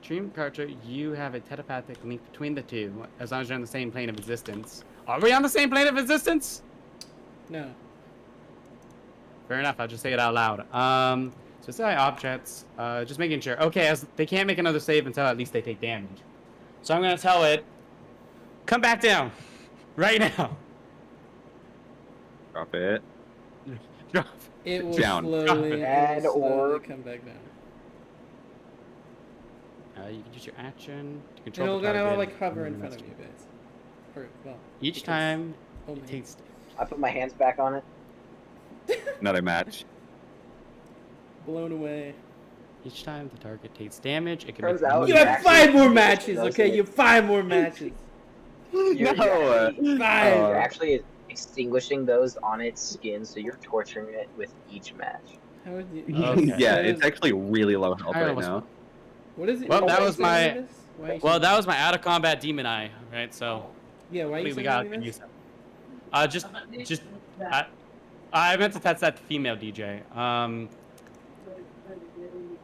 Dream Carter, you have a telepathic link between the two, as long as you're on the same plane of existence. Are we on the same plane of existence?
No.
Fair enough. I'll just say it out loud. So say objects. Just making sure. Okay, as they can't make another save until at least they take damage. So I'm gonna tell it, come back down, right now.
Drop it.
Drop.
It will
Down.
slowly,
Add or-
come back down.
You can use your action to
And
control
it'll
the
kind of
target.
like hover in
and
front of
that's-
you guys. Or, well,
Each
because
time
only
it takes.
I put my hands back on it.
Another match.
blown away.
Each time the target takes damage, it can
Turns
make
out
You
it
have
actually
5 more
does
matches,
it.
okay? You have 5 more matches.
You're,
No,
you're
5.
you're actually extinguishing those on its skin, so you're torturing it with each match.
How would you?
Okay.
Yeah,
What
it's
is-
actually really low health
I
right
almost-
now.
What is it?
Well,
why
that
you
was
saying
my-
this? Why you
Well,
saying
that was my out of combat demon eye, right? So
Yeah, why you
hopefully we
saying
got
this?
good use of it. Just I meant to test that female DJ.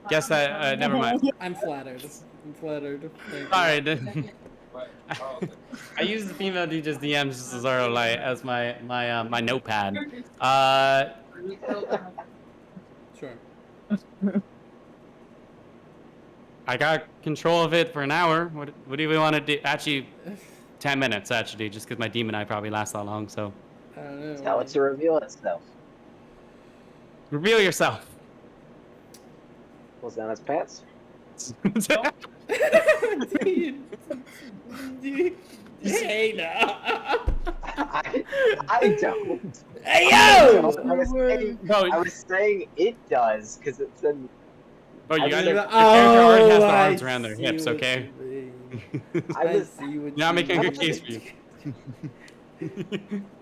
Guess that. Never mind.
I'm flattered. I'm flattered. Thank you.
Sorry. I use the female DJ's DMs just as sort of like as my notepad.
Sure.
I got control of it for an hour. What do we want to do? Actually, 10 minutes actually, just because my demon eye probably lasts that long. So
I don't know.
Tell it to reveal itself.
reveal yourself.
Pulls down its pants.
Hey, no.
I don't.
Hey,
I
yo!
was saying it does, because it's an.
Bro, you
I
got
mean,
the character already has the
I
arms around their
see
hips,
what
okay?
you
I was
see what
You're not
you
making a good
mean.
case for you.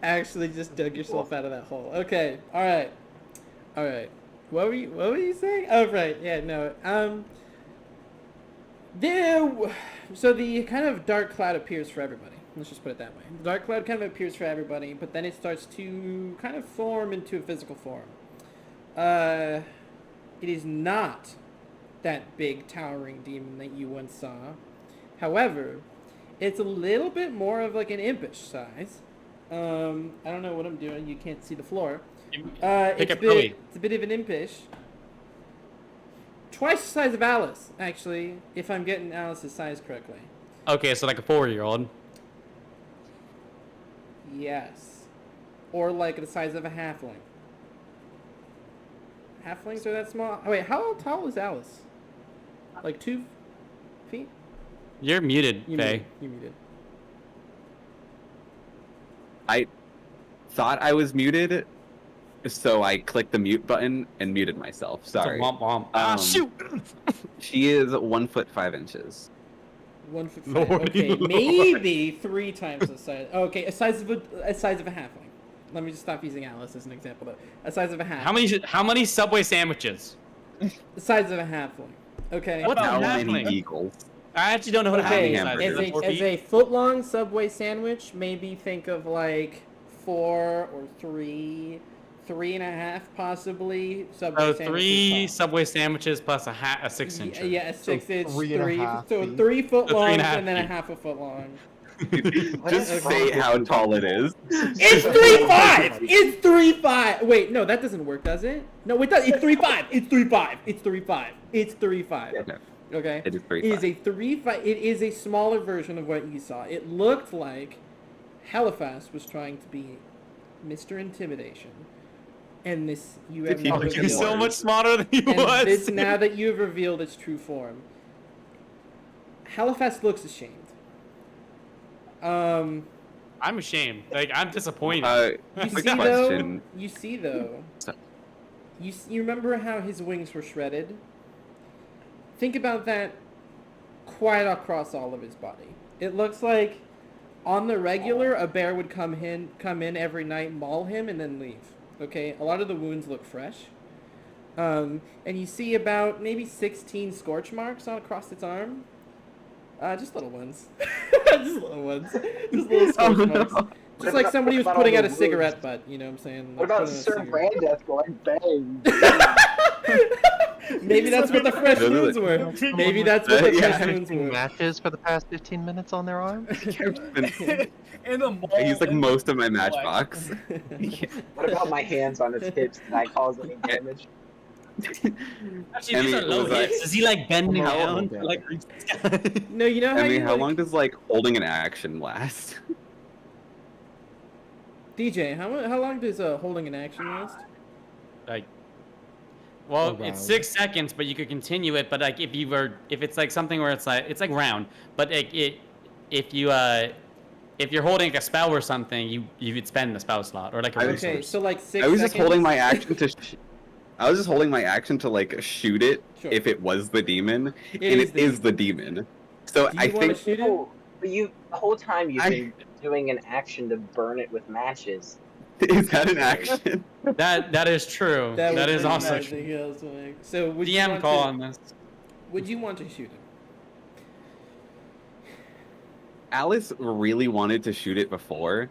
Actually, just dug yourself out of that hole. Okay, all right. What were you saying? Oh, right. Yeah, no. So the kind of dark cloud appears for everybody. Let's just put it that way. The dark cloud kind of appears for everybody, but then it starts to kind of form into a physical form. It is not that big towering demon that you once saw. However, it's a little bit more of like an impish size. I don't know what I'm doing. You can't see the floor.
Pick up
It's a bit of an impish. Twice the size of Alice, actually, if I'm getting Alice's size correctly.
Okay, so like a 4-year-old.
Yes. Or like the size of a halfling. Halflings are that small? Oh, wait, how tall is Alice? Like 2 feet?
You're muted,
You
Faye.
muted.
I thought I was muted, so I clicked the mute button and muted myself.
It's a
Sorry.
womp womp. Ah, shoot!
She is 1 foot 5 inches.
1 foot 5.
Lordy
Okay,
Lord.
maybe 3 times the size. Okay, a size of a halfling. Let me just stop using Alice as an example, though. A size of a halfling.
How many Subway sandwiches?
The size of a halfling. Okay.
What's
How
a
many
halfling?
eagles?
I actually don't know what a
Okay,
halfling size
hamburger.
is. 4
as
feet?
a foot-long Subway sandwich, maybe think of like 4 or 3, 3.5 possibly. Subway
So
sandwiches
3
tall.
Subway sandwiches plus a 6-inch.
Yeah, a 6 inch,
3.5
so
feet.
3 foot
So
long
3.5
and then a
feet.
half a foot long.
Just
Okay.
say how tall it is.
It's 3.5. It's 3.5. Wait, no, that doesn't work, does it? No, it does. It's 3.5. It's 3.5. It's 3.5. It's 3.5.
Okay.
Okay.
It is 3'5".
It is a 3.5. It is a smaller version of what you saw. It looked like Halifax was trying to be Mr. Intimidation, and this you have
He
now
was
He's
revealed.
so much smarter than he
And
was.
this, now that you have revealed its true form, Halifax looks ashamed.
I'm ashamed. Like, I'm disappointed.
You
Quick
see
question.
though.
So-
You remember how his wings were shredded? Think about that quite across all of his body. It looks like on the regular a bear would come in every night, maul him, and then leave. Okay? A lot of the wounds look fresh. And you see about maybe 16 scorch marks on across its arm. Just little ones. Just little ones. Just little scorch marks. Just like somebody was
What about
putting
all
out a
the
cigarette butt, you know what I'm saying?
What
Like
about
putting out a
Sir
cigarette.
Brandeth going bang?
Maybe that's what the fresh
Those are
wounds
the-
were. Maybe that's what the
Yeah.
fresh wounds were.
Matches for the past 15 minutes on their arms?
In the mall.
He's like
in the
most of my
mall,
matchbox.
What about my hands on his hips? Did I cause any damage?
Actually,
I
these
mean,
are low
was that-
hits. Is he like bending
How
down
long
to
was
like reach the sky?
No, you know how
I mean,
you
how
like,
long does like holding an action last?
DJ, how long does holding an action last?
Like, well,
A round.
it's 6 seconds, but you could continue it. But like, if it's like something where it's like round, but like if you're holding like a spell or something, you would spend the spell slot or like a
I-
resource.
Okay, so like 6
I was just
seconds?
holding my action to. I was just holding my action to like shoot it
Sure.
if it was the demon,
It
and
is
it
the
is the demon. So
Do
I
you want to
think
shoot it?
Oh, but the whole time you've
I-
been doing an action to burn it with matches.
is that an action?
That is true. That
would
is
be
also
magic,
true.
yes, like- So would you
DM
want
call
to,
on this.
Would you want to shoot him?
Alice really wanted to shoot it before.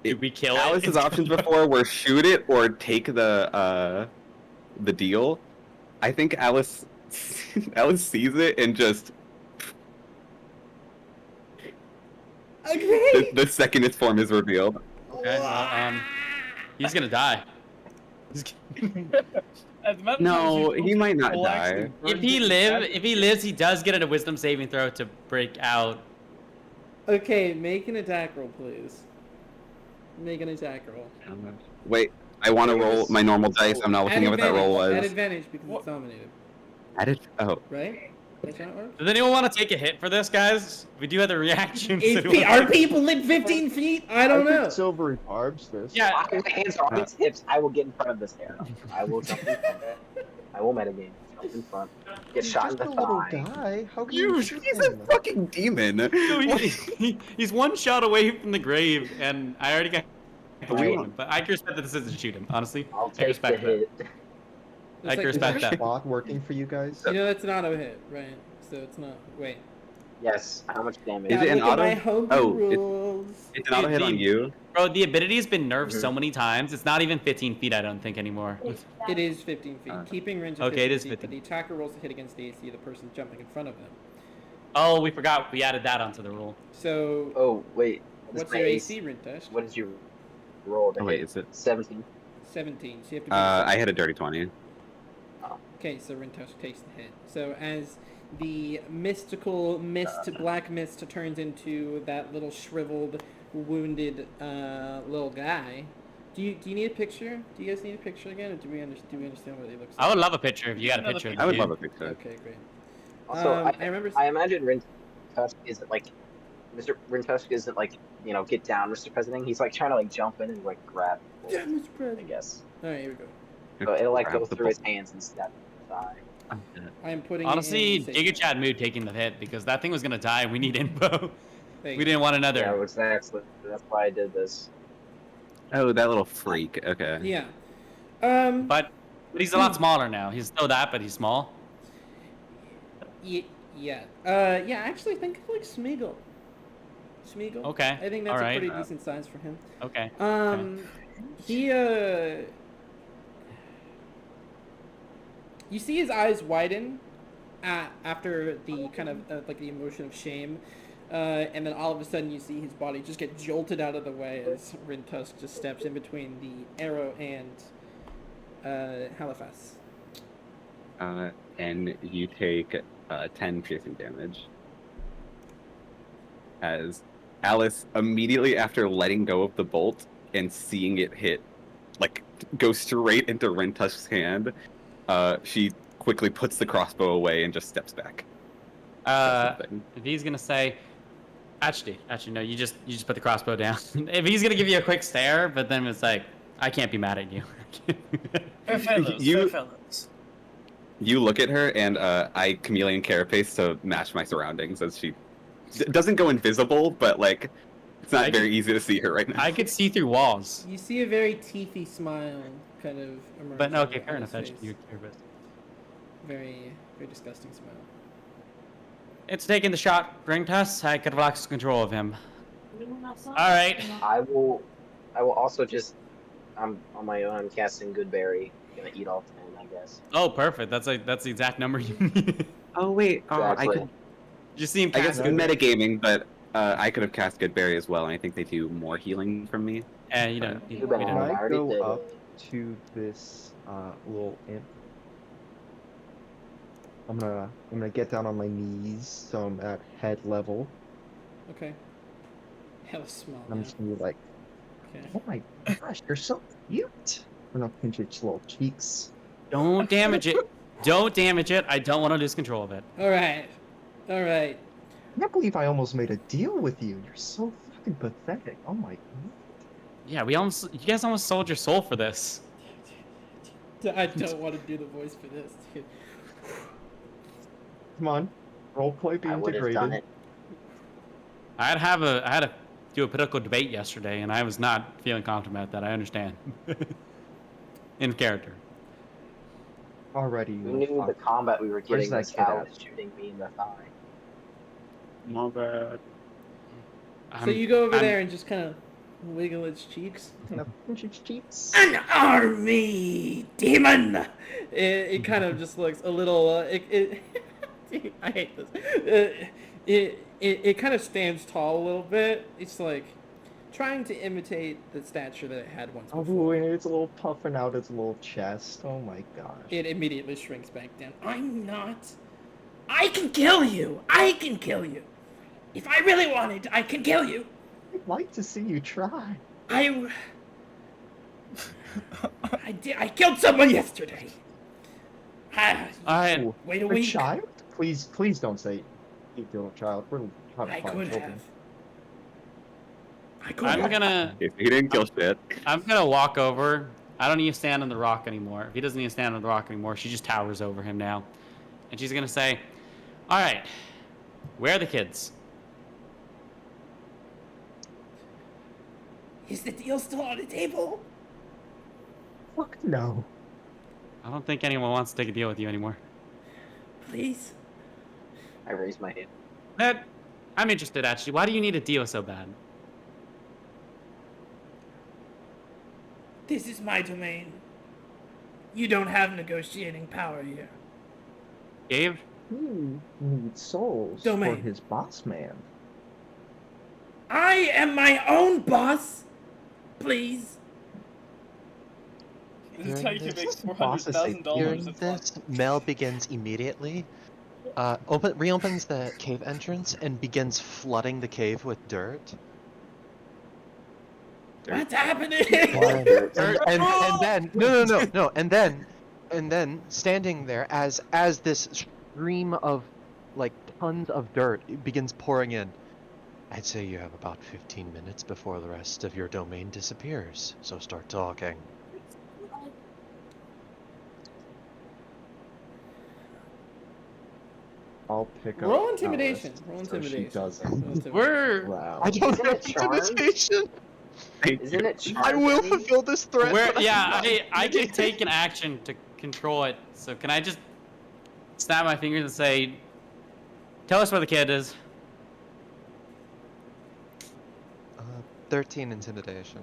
Did we kill it?
Alice's options before were shoot it or take the deal. I think Alice sees it and just
Okay.
the second its form is revealed.
Okay, well, he's gonna die.
As a matter of
No,
fact,
he might not
will actually
die.
burn
If he lives, he does get a wisdom saving throw to break out.
Okay, make an attack roll, please. Make an attack roll.
Wait, I want to roll my normal dice. I'm not looking at what that roll
At
was.
advantage because
What?
it's dominated,
Oh,
right? That's how it works.
Does anyone want to take a hit for this, guys? We do have the reactions.
Are people in 15 feet? I don't know.
Silvery barbs this.
Yeah,
My hands are on his hips. I will get in front of this arrow. I will jump in front of it. I will metagame. jump in front, get shot in
Just
the
a little
thigh.
guy. How can
You,
you
he's
shoot
a
him?
fucking demon.
No, he's one shot away from the grave, and I already got to
We
shoot
want-
him. But I can respect the decision to shoot him, honestly.
I'll
I
take the
respect that.
hit.
I
It's
can
like-
Is
respect
our
that.
spot working for you guys?
You know, it's an auto hit, right? So it's not. Wait.
Yes. How much damage?
Is
Now
it an
look at
auto?
my homebrew
Oh,
rules.
It's an auto hit on
Dude,
you.
Bro, the ability's been nerfed
Mhm.
so many times, it's not even 15 feet, I don't think, anymore.
It is 15 feet. Keeping range of
Okay, it
15
is
feet,
15.
but the attacker rolls a hit against the AC of the person jumping in front of them.
Oh, we forgot. We added that onto the rule.
So,
Oh wait.
what's
my
your AC, Rintush?
What did you roll? To
Oh wait,
hit?
is it?
17.
17. So you have to.
I had a dirty 20.
Okay, so Rintush takes the hit. So as the mystical mist, black mist, turns into that little shriveled, wounded little guy. Do you need a picture? Do you guys need a picture again, or do we understand what he looks like?
I would love a picture if you got a
Another
picture.
I would
dude.
love a picture.
Okay, great.
Also,
I remember.
I imagine Rintusk isn't like Mr. Rintusk isn't like get down, Mr. President. He's like trying to like jump in and like grab.
Yeah, Mr.
I
President.
guess.
All right, here we go.
So it'll like
Grab
go
the
through his
bolt.
hands and stab the thigh.
I'm dead.
I am putting.
Honestly,
it in
Giga Chad mood taking the hit because that thing was gonna die. We need info. We didn't want another.
Yeah, exactly. That's why I did this.
Oh, that little freak. Okay.
Yeah.
But he's a lot smaller now. He's still that, but he's small.
Yeah. Yeah. Actually, think of like Smeagol. Smeagol.
Okay,
I think that's
alright.
a pretty decent size for him.
Okay.
He you see his eyes widen after the kind of like the emotion of shame, and then all of a sudden you see his body just get jolted out of the way as Rintusk just steps in between the arrow and Halifax.
And you take 10 piercing damage. As Alice, immediately after letting go of the bolt and seeing it hit, like, go straight into Rintusk's hand, she quickly puts the crossbow away and just steps back.
If he's gonna say, actually, no, you just put the crossbow down. If he's gonna give you a quick stare, but then it's like, I can't be mad at you.
Fair fellows,
You-
fair fellows.
You look at her, and I chameleon carapace to match my surroundings as she doesn't go invisible, but like it's not
I
very
can-
easy to see her right now.
I could see through walls.
You see a very teethy smile kind of emerge.
But no, okay,
on
fair
his
enough. That's
face.
you.
Very, very disgusting smile.
It's taking the shot. Ring test. I could have lost control of him. All right.
I will also just. I'm on my own. I'm casting Goodberry. Gonna eat all 10, I guess.
Oh, perfect. That's the exact number you need.
Oh wait, I
Exactly.
could.
Just see him
I guess
cast.
metagaming, but I could have cast Goodberry as well, and I think they do more healing from me.
And you don't.
Too
We
bad.
Can
don't.
I
I
already
go
did
up
it.
to this little imp? I'm gonna get down on my knees, so I'm at head level.
Okay. Hella small.
I'm
now.
just gonna be like,
Okay.
oh my gosh, you're so cute. I'm gonna pinch its little cheeks.
Don't damage it. Don't damage it. I don't want to lose control of it.
All right. All right.
I can't believe I almost made a deal with you. You're so fucking pathetic. Oh my god.
Yeah, you guys almost sold your soul for this.
I don't want to do the voice for this, dude.
Come on, roleplay be
I would have
integrated.
done it.
I had to do a political debate yesterday, and I was not feeling confident about that. I understand. In character.
Already,
We
you
knew
little
the
fuck.
combat we were getting
that
was
kid
Al
at?
was shooting me in the thigh.
My bad.
So you go over there and just kind of wiggle its cheeks.
Gonna pinch its cheeks.
An army demon. It kind of just looks a little. I hate this. It kind of stands tall a little bit. It's like trying to imitate the stature that it had once
Oh,
before.
and it's a little puffing out its little chest. Oh my gosh.
It immediately shrinks back down. I'm not. I can kill you. I can kill you. If I really wanted, I can kill you.
I'd like to see you try.
I did. I killed someone yesterday. Ah,
Alright.
Ooh,
wait a
a
week.
child? Please don't say you killed a child. We're trying to
I
find
could
children.
have. I could
I'm
have.
gonna
If he didn't kill shit.
walk over I don't need to stand on the rock anymore. If he doesn't need to stand on the rock anymore, she just towers over him now. And she's going to say, all right, where are the kids?
Is the deal still on the table?
Fuck no.
I don't think anyone wants to take a deal with you anymore.
Please.
I raise my hand.
Ned, I'm interested, actually. Why do you need a deal so bad?
This is my domain. You don't have negotiating power here.
Dave?
He needs souls
Domain.
for his boss man.
I am my own boss. Please.
This is how you can make
Bosses say
$400,000.
Hearing
It's fun.
this, Mel begins immediately. Reopens the cave entrance and begins flooding the cave with dirt.
What's happening?
And then no, and then standing there as this stream of like tons of dirt begins pouring in. I'd say you have about 15 minutes before the rest of your domain disappears, so start talking.
I'll pick up.
Roll intimidation.
Alice
Roll
so
intimidation.
she doesn't.
Roll intimidation.
We're
Wow.
I don't
Isn't
have
it charmed?
intimidation.
Isn't it
I will
charming?
fulfill this threat.
Where,
but
yeah,
I'm not
I can
intimidated.
take an action to control it. So can I just snap my fingers and say, tell us where the kid is?
13 intimidation.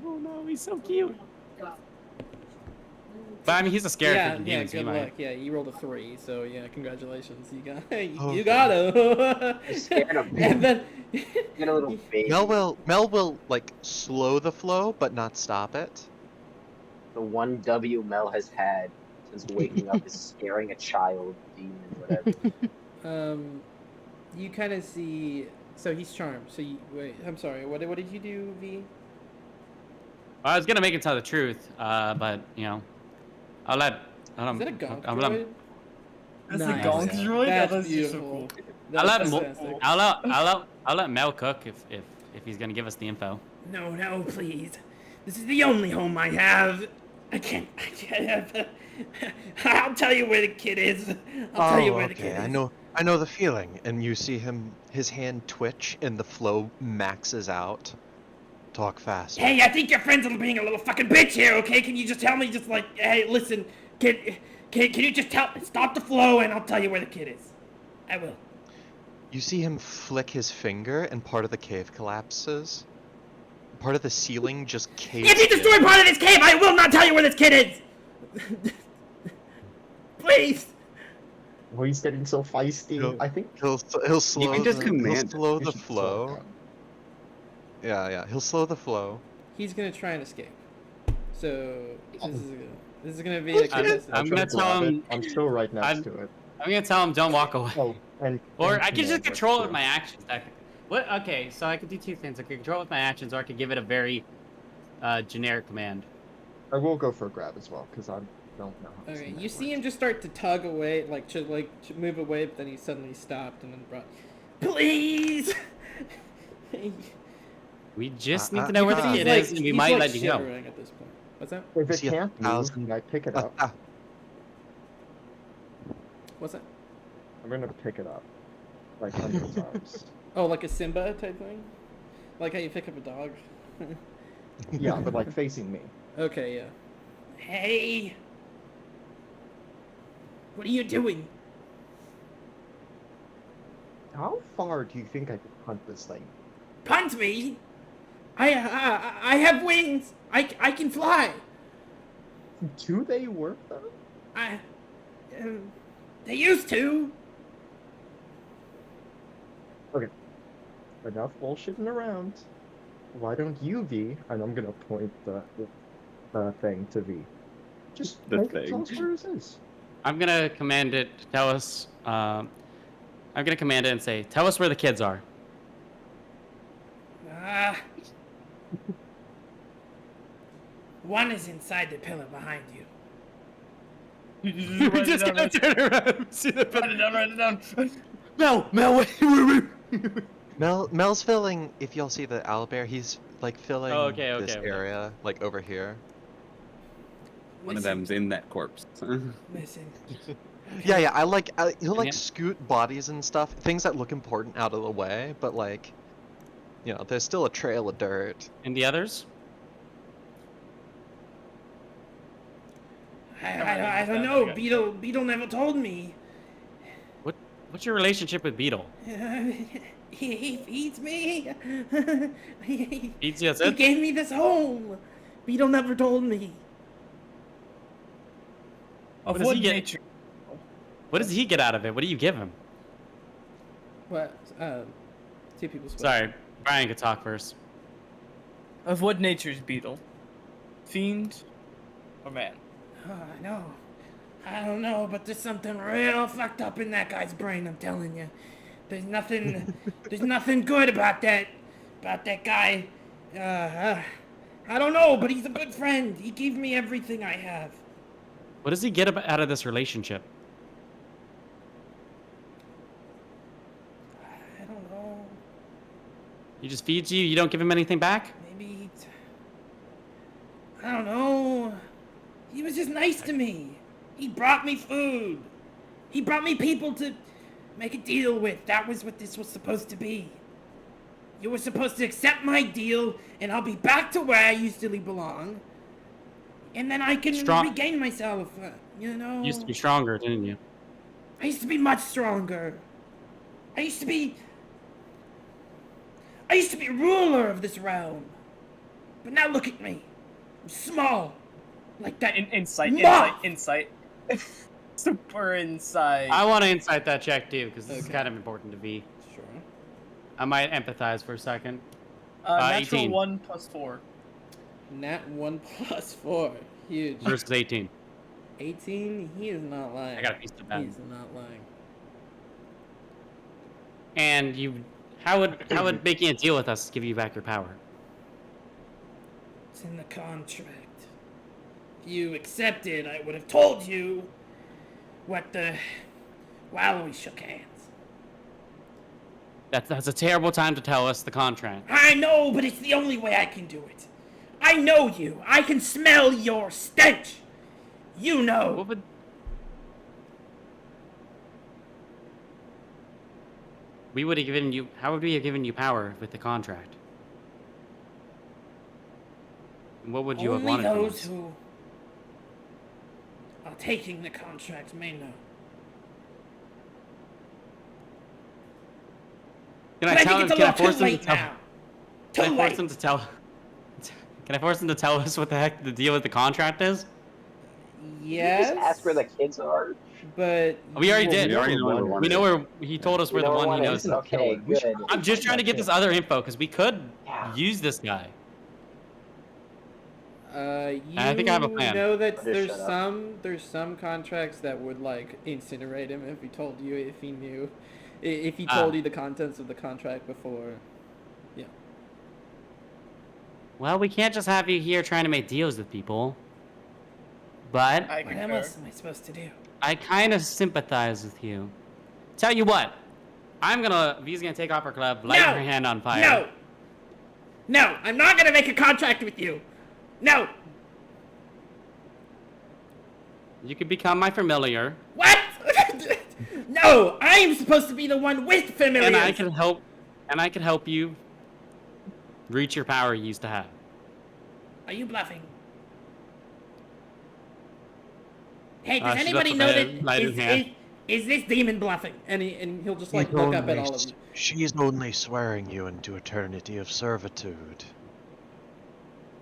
Oh no, he's so cute. But I mean, he's a scary
Yeah,
freaking
yeah,
demon, so he
good
might.
luck. Yeah, you rolled a 3, so yeah, congratulations. You got, you
Okay.
got him.
You scared him.
And then,
Get a little baby.
Mel will like slow the flow, but not stop it.
The one W Mel has had since waking up is scaring a child, demon, whatever.
you kind of see. So he's charmed. So you wait. I'm sorry. What did you do, V?
I was gonna make him tell the truth, but you know, I'll let.
Is that a gonk
I'll let,
droid?
That's
Nice.
a gonk droid?
That's
That's just so
beautiful.
cool.
That's
Mo-
fantastic.
I'll let Mel cook if he's gonna give us the info.
No, please. This is the only home I have. I can't I'll tell you where the kid is. I'll tell you where the
okay.
kid is.
I know the feeling. And you see his hand twitch, and the flow maxes out. Talk faster.
Hey, I think your friend's being a little fucking bitch here, okay? Can you just tell me, just like, hey, listen, can you just stop the flow and I'll tell you where the kid is. I will.
You see him flick his finger, and part of the cave collapses. Part of the ceiling just caves
If you destroy
in.
part of this cave, I will not tell you where this kid is! Please!
Well, he's getting so feisty.
No.
I think
He'll slow.
can just
the,
command
he'll slow
you
the
should slow
flow.
down.
Yeah. He'll slow the flow.
He's gonna try and escape. So, this is gonna be
Okay.
a contestant.
I'm
I'll try
gonna
to
tell
grab
him-
it. I'm still right next
I'm-
to it.
I'm gonna tell him don't walk away.
Oh, and
Or
and
I can just
command
control it
too.
with my actions. What? Okay, so I could do two things. I could control it with my actions, or I could give it a very generic command.
I will go for a grab as well because I don't know. How
Okay,
this
you see him just start to tug away, to move away, but then he suddenly stopped and then brought. Please!
We just
Uh,
need to know where the
uh,
kid
He's
is, and we
he's
might
like
let you know.
shivering at this point. What's that?
If it
See,
can't move,
1,000
can I pick it up?
What's that?
I'm gonna pick it up, like under his arms.
Oh, like a Simba type thing? Like how you pick up a dog?
Yeah, but like facing me.
Okay, yeah. Hey! What are you doing?
How far do you think I could hunt this thing?
Punt me! I have wings! I can fly!
Do they work though?
They used to!
Enough bullshitting around. Why don't you, V? And I'm gonna point the thing to V. Just
The
make it tell
thing.
us where it is.
I'm gonna command it to tell us. I'm gonna command it and say, "Tell us where the kids are."
One is inside the pillar behind you.
You just write it down,
turn around, see the
write it down.
Mel, wait.
Mel's filling. If y'all see the owlbear, he's like filling
Oh, okay,
this
okay.
area, like over here.
One of
Listen.
them's in that corpse.
Listen.
Yeah, he'll like
Yeah.
scoot bodies and stuff, things that look important out of the way, but like, you know, there's still a trail of dirt.
And the others?
I don't know. Beetle never told me.
What's your relationship with Beetle?
He feeds me.
Feeds you, that's
He
it?
gave me this home. Beetle never told me.
Of
does
what
he get?
nature?
What does he get out of it? What do you give him?
What? Two people spoke.
Sorry, Brian could talk first.
Of what nature is Beetle? Fiend or man?
I know. I don't know, but there's something real fucked up in that guy's brain. I'm telling you. There's nothing. There's nothing good about that guy. I don't know, but he's a good friend. He gave me everything I have.
What does he get out of this relationship?
I don't know.
He just feeds you. You don't give him anything back.
Maybe. I don't know. He was just nice to me. He brought me food. He brought me people to make a deal with. That was what this was supposed to be. You were supposed to accept my deal, and I'll be back to where I usually belong. And then I can regain myself, you know?
You used to be stronger, didn't you?
I used to be much stronger. I used to be ruler of this realm. But now look at me. I'm small. Like that.
Insight.
Moth!
Super insight.
I want to insight that check too, because this is
Okay.
kind of important to V.
Sure.
I might empathize for a second.
Natural
18.
1 + 4.
Nat 1 + 4. Huge.
Versus 18.
18? He is not lying.
I got a piece of that.
He's not lying.
And how would making a deal with us give you back your power?
It's in the contract. If you accepted, I would have told you while we shook hands.
That's a terrible time to tell us the contract.
I know, but it's the only way I can do it. I know you. I can smell your stench. You know.
What would we would have given you? How would we have given you power with the contract? And what would you have
Only
wanted from
those
us?
who are taking the contract may know.
Can I
But I
tell
think
him?
it's a
Can I
little
force
too
him to
late
tell?
now.
Can
Too
I force
late.
him to tell? Can I force him to tell us what the heck the deal with the contract is?
Yes.
Just ask where the kids are.
But
We already did.
We already know where one
We
is.
know where he told us
You
we're the
know
one
what
he
it
knows.
is? Okay, good.
I'm just trying to get this other info because we could
Yeah.
use this guy.
You
I think I have a plan.
know that
Better
there's
shut up.
there's some contracts that would like incinerate him if he told you if he knew if he told you the contents of the contract before. Yeah.
Well, we can't just have you here trying to make deals with people. But
I
What
concur.
else am I supposed to do?
I kind of sympathize with you. Tell you what, V's gonna take off her glove, light
No!
her hand on fire.
No. No, I'm not gonna make a contract with you. No.
You could become my familiar,
What? No, I am supposed to be the one with familiars.
and I can help you reach your power you used to have.
Are you bluffing? Hey,
She
does anybody know
left
that
a lighted hand.
is this demon bluffing? And he'll just like look up at all of you.
She's only swearing you into eternity of servitude.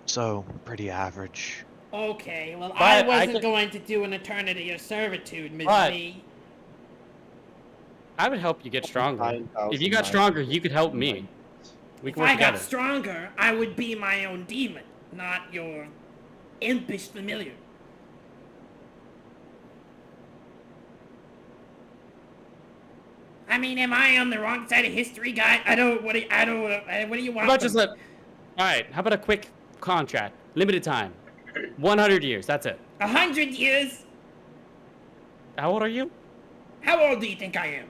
So, pretty average.
Okay, well
But
I
I
wasn't
could-
going to do an eternity of servitude, Miss
But-
V.
I would help you get stronger.
9,000
If you got stronger, you could help me. We
If
can work
I
together.
got stronger, I would be my own demon, not your impish familiar. I mean, am I on the wrong side of history, guy? I don't. What do you
How
want?
about just
from
let? All right. How about a quick contract, limited time, 100 years. That's it.
100 years?
How old are you?
How old do you think I am?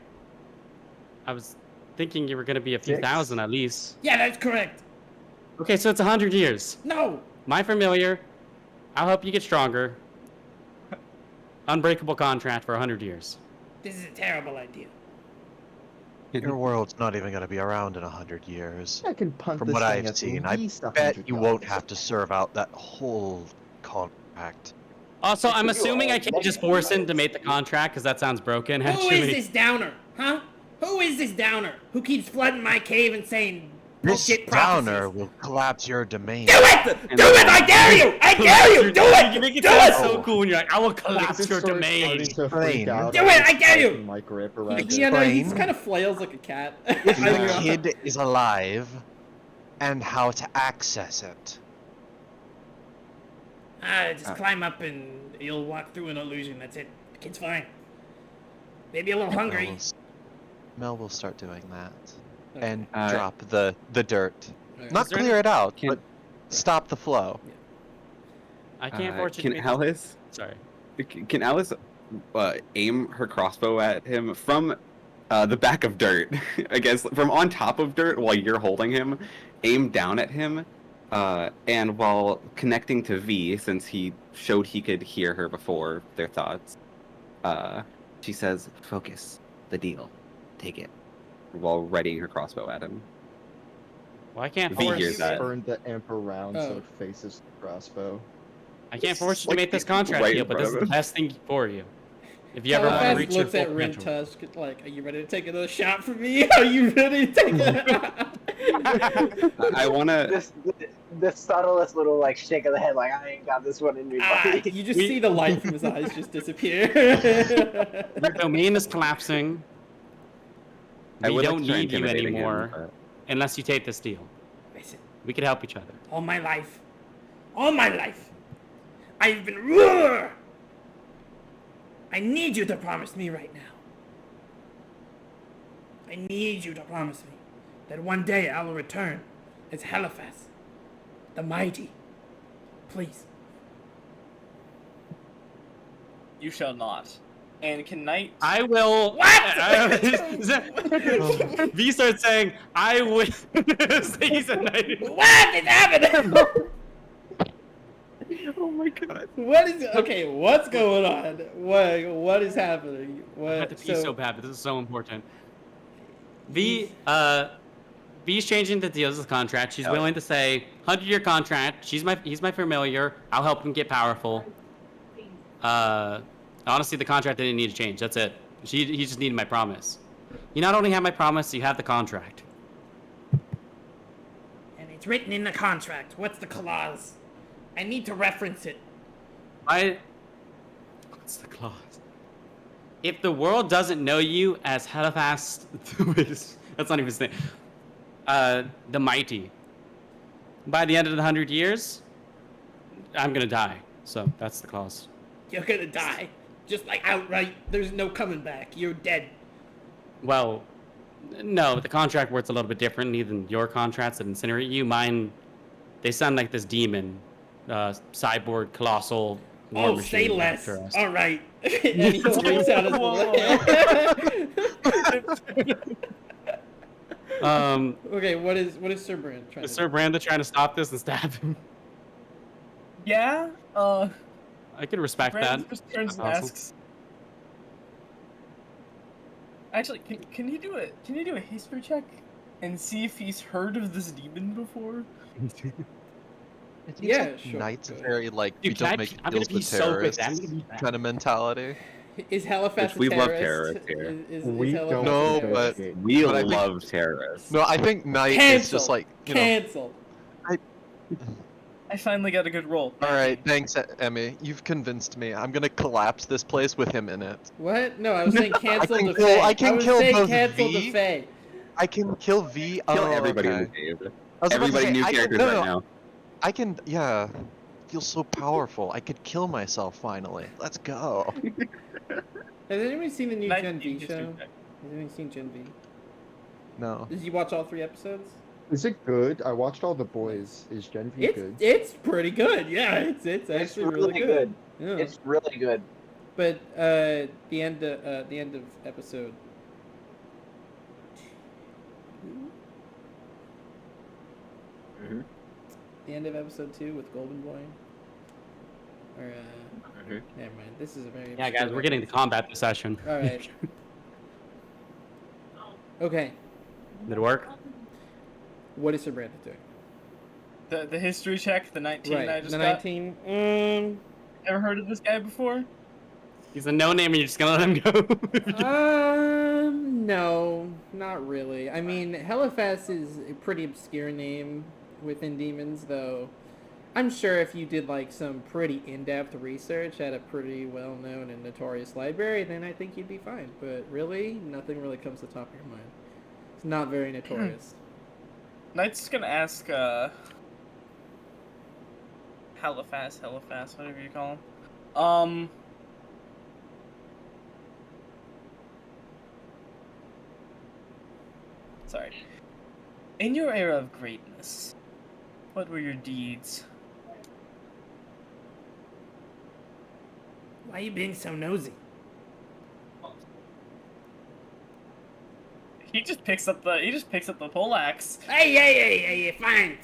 I was thinking you were gonna be a few
6.
thousand at least.
Yeah, that's correct.
Okay, so it's 100 years.
No,
My familiar. I'll help you get stronger. unbreakable contract for 100 years.
This is a terrible idea.
Your world's not even going to be around in 100 years.
I can punt
From
this
what
thing
I've
at
seen, I
least
bet you won't
$100.
have to serve out that whole contract.
Also, I'm
You
assuming
are
I can't
next
just force him to
years.
make the contract because that sounds broken.
Who
Actually,
is this downer? Huh? Who is this downer who keeps flooding my cave and saying
This
bullshit
downer
prophecies?
will collapse your domain.
Do it! Do it! I dare you! I dare you! Do it!
You make it
Do
sound
it!
so cool, and you're like, I will collapse
This
your
sword
domain.
starting to
Plain.
freak out,
Do it, I
just
dare you!
tighten My grip around
Yeah,
it.
no, he
Explain.
kind of flails like a cat.
If
I
the
know.
kid is alive, and how to access it.
Just climb up and you'll walk through an illusion. That's it. The kid's fine. Maybe a little hungry.
Mel will start doing that.
Okay.
And
Uh,
drop the dirt.
Alright.
Not
Is there
clear
any-
it out,
Can-
but stop the flow.
I can't force you to
Can
make
Alice?
Sorry.
Can Alice aim her crossbow at him from the back of dirt? I guess from on top of dirt while you're holding him. Aim down at him, and while connecting to V, since he showed he could hear her before their thoughts, she says, "Focus. The deal. Take it." While readying her crossbow at him.
Well, I can't
V
force.
hears that.
Burn the amp around so
Oh.
it faces the crossbow.
I can't force you to
Like,
make this contract
right in
deal, but this is
front
the
of him.
best thing for you. If you ever want to
Halifax
reach your
looks
full
at Rin
potential.
Tusk like, are you ready to take another shot from me? Are you ready to take it?
I wanna.
The subtlest little like shake of the head, like I ain't got this one in me, buddy.
You just
We-
see the light from his eyes just disappear.
Your domain is collapsing.
I
We
would like
don't
to try
need you
intimidating him,
anymore
but-
unless you take this deal.
Listen,
We could help each other.
all my life, I've been. I need you to promise me right now. I need you to promise me that one day I will return as Halifax, the mighty. Please.
You shall not. And can Knight?
I will.
What?
V starts saying, "I will." He's a knight.
What is happening?
Oh my god.
What is okay? What's going on? What is happening? What?
I had to pee so bad, but this is so important. V's changing the deals with the contract. She's willing to say 100-year contract. He's my familiar. I'll help him get powerful. Honestly, the contract didn't need to change. That's it. He just needed my promise. You not only have my promise, you have the contract.
And it's written in the contract. What's the clause? I need to reference it.
What's the clause? If the world doesn't know you as Halifax, that's not even his name. The mighty. By the end of the 100 years, I'm gonna die. So that's the clause.
You're gonna die. Just like outright. There's no coming back. You're dead.
Well, no, the contract works a little bit differently than your contracts that incinerate you. Mine, they sound like this demon, cyborg, colossal war
Oh,
machine.
say less.
after us.
All right. And he freaks out Okay, what is Sir Brand trying
Is
to
Sir Branda trying to stop this and stab him?
Yeah.
I could respect
Brandon
that.
just turns and
Awesome.
asks. Actually, can you do a history check and see if he's heard of this demon before?
It seems
Yeah,
like
sure,
Knight's
go ahead.
very like
Dude,
we
can I
don't
be-
make
I'm gonna
deals
be
with
so busy.
terrorists
I'm gonna be back.
kind of mentality.
Is Halifax
Which we
a
love
terrorist?
terrorists here.
We
Halifax
don't
a
No,
terrorist?
but-
We
But I think-
love terrorists.
No, I think Knight is
Cancel.
just like you know.
Cancel.
I finally got a good roll.
All right, thanks, Emmy. You've convinced me. I'm gonna collapse this place with him in it.
What? No, I was saying cancel
can
the
kill-
Fae.
I can
was
kill
saying
both
cancel
V.
the Fae.
I can kill V.
Kill
oh,
everybody
okay.
in the cave.
I was about to
Everybody
say,
new
I can-
characters
no,
right
no,
now.
I can, yeah. Feel so powerful. I could kill myself finally. Let's go.
Has anybody seen the new
Knight,
Gen
you
V
can
show?
history check.
Has anybody seen Gen V?
No.
Did you watch all 3 episodes?
Is it good? I watched all the boys. Is Gen V good?
It's pretty good. Yeah, it's
It's
actually
really good.
Yeah.
It's really good.
But the end of episode 2?
Mhm.
The end of episode 2 with Golden Boy. Or
whatever.
Never mind. This is a very.
Yeah,
obscure
guys, we're getting to combat this session.
All right. Okay.
Did it work?
What is Sir Brandon doing?
The history check, the 19 I
Right.
just
The
got.
19.
Ever heard of this guy before?
He's a no name, and you're just gonna let him go.
No, not really. I mean, Heliphas is a pretty obscure name within demons, though. I'm sure if you did like some pretty in-depth research at a pretty well-known and notorious library, then I think you'd be fine. But really, nothing really comes to the top of your mind. It's not very notorious.
Knight's just gonna ask, Halifax, whatever you call him. Sorry. In your era of greatness, what were your deeds?
Why are you being so nosy?
He just picks up the poleaxe.
Hey, fine.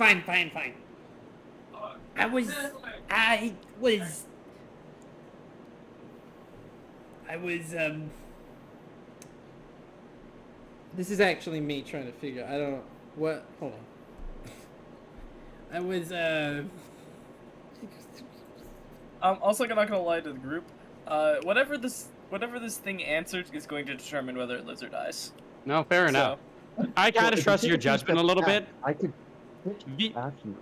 I was, this is actually me trying to figure, hold on. I was,
I'm also not gonna lie to the group. Whatever this thing answers is going to determine whether it lives or dies.
No, fair enough. I kind of trust your judgment a little bit.
I could.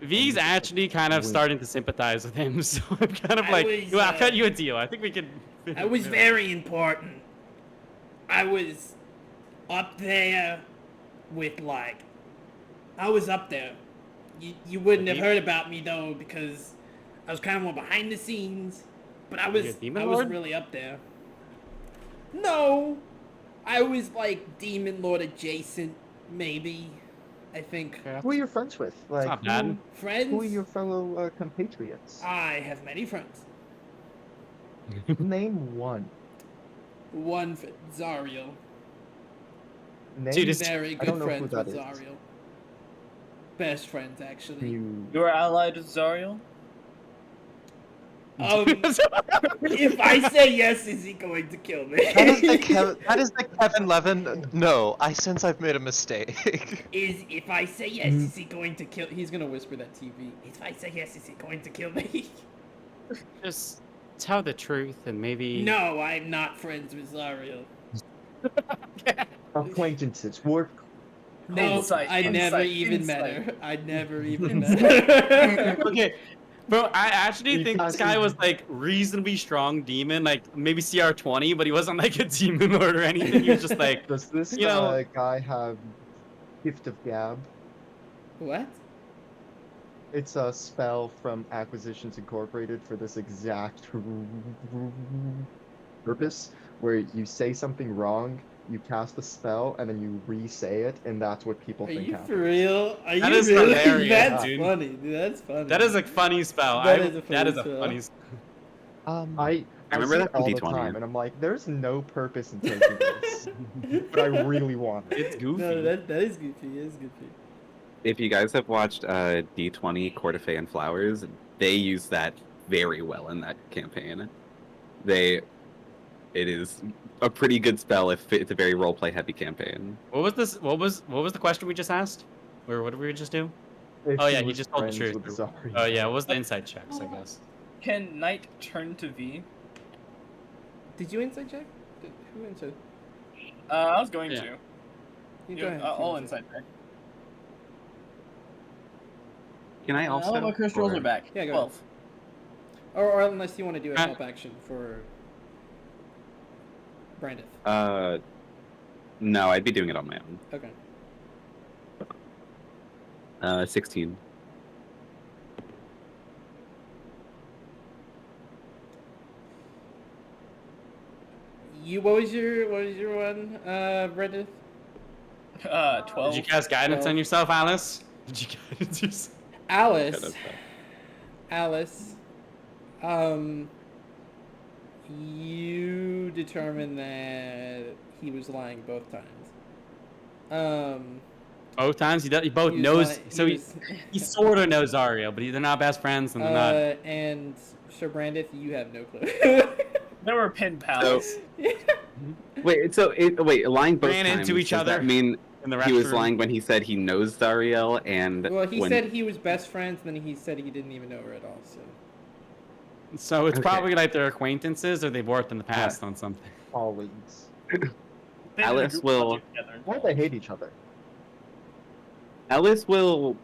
V's actually kind of starting to sympathize with him, so I'm kind of like,
was,
well, I'll cut you a deal. I think we could.
I was very important. I was up there with I was up there. You wouldn't have heard about me though because I was kind of more behind the scenes, but I was really up there. No, I was like Demon Lord adjacent, maybe. I think.
Yeah.
Who are you friends with? Like,
not bad.
Friends?
Who are your fellow compatriots?
I have many friends.
Name one.
One Zariel.
Name.
Dude, it's-
Very
I
good
don't know who
friends
that
with
is.
Zariel. Best friends, actually.
You.
You are allied with Zariel?
If I say yes, is he going to kill me?
That is the Kevin Levin. No, I sense I've made a mistake.
If I say yes, is he going to kill? He's gonna whisper that TV. If I say yes, is he going to kill me?
Just tell the truth and maybe.
No, I'm not friends with Zariel.
Acquaintances. Work.
No,
Insight,
I never
insight,
even met
insight.
her. I never even met her.
Okay. Bro, I actually
You
think
can't
this guy
even-
was like reasonably strong demon, like maybe CR20, but he wasn't like a demon lord or anything. He was just like,
Does this
you know-
guy have Gift of Gab?
What?
It's a spell from Acquisitions Incorporated for this exact purpose, where you say something wrong, you cast the spell, and then you re-say it, and that's what people
Are
think
you
happens.
for real? Are
That
you
is
really?
hilarious,
That's
dude.
funny, dude. That's funny.
that is a funny spell.
That is a
that is
funny
a
spell.
funny spell.
I
remember
see
that
it
from
all the
D20.
time, and I'm like, there's no purpose in taking this, but I really want it.
It's goofy.
No, that is goofy. It is goofy.
If you guys have watched D20, Court of Fey and Flowers, they use that very well in that campaign. It is a pretty good spell if it's a very roleplay heavy campaign.
What was this? What was the question we just asked? Or what did we just do?
If
Oh, yeah, he
was
just told the
friends
truth.
with Zari.
Oh yeah, what was the inside checks? I guess.
Can Knight turn to V?
Did you insight check? Who insight?
I was going
Yeah.
to.
You
Yeah,
go ahead.
all inside check.
Can I also?
All of my crystal rolls
or-
are back.
Yeah, go
12.
Or unless you want to do a
Uh,
help action for Brandon.
No, I'd be doing it on my own.
Okay.
16.
What was your one, Brandon?
12.
Did you cast guidance on yourself, Alice? Did you guidance yourself?
Alice.
Yeah,
Alice. You determined that he was lying both times.
Both times he both
He was
knows.
li-
So he sort of knows Zariel, but they're not best friends, and they're not.
And Sir Brandith, you have no clue.
They were pen pals.
Wait, wait, lying both
Ran
times.
into each
does
other
that mean
in the
he was
restroom.
lying when he said he knows Zariel, and
Well, he
when...
said he was best friends, and then he said he didn't even know her at all. So
So it's
Okay.
probably like they're acquaintances, or they've worked in the past on something.
Colleagues.
They did a
Alice
group
will-
project together in
Why they
college.
hate each other?
Alice will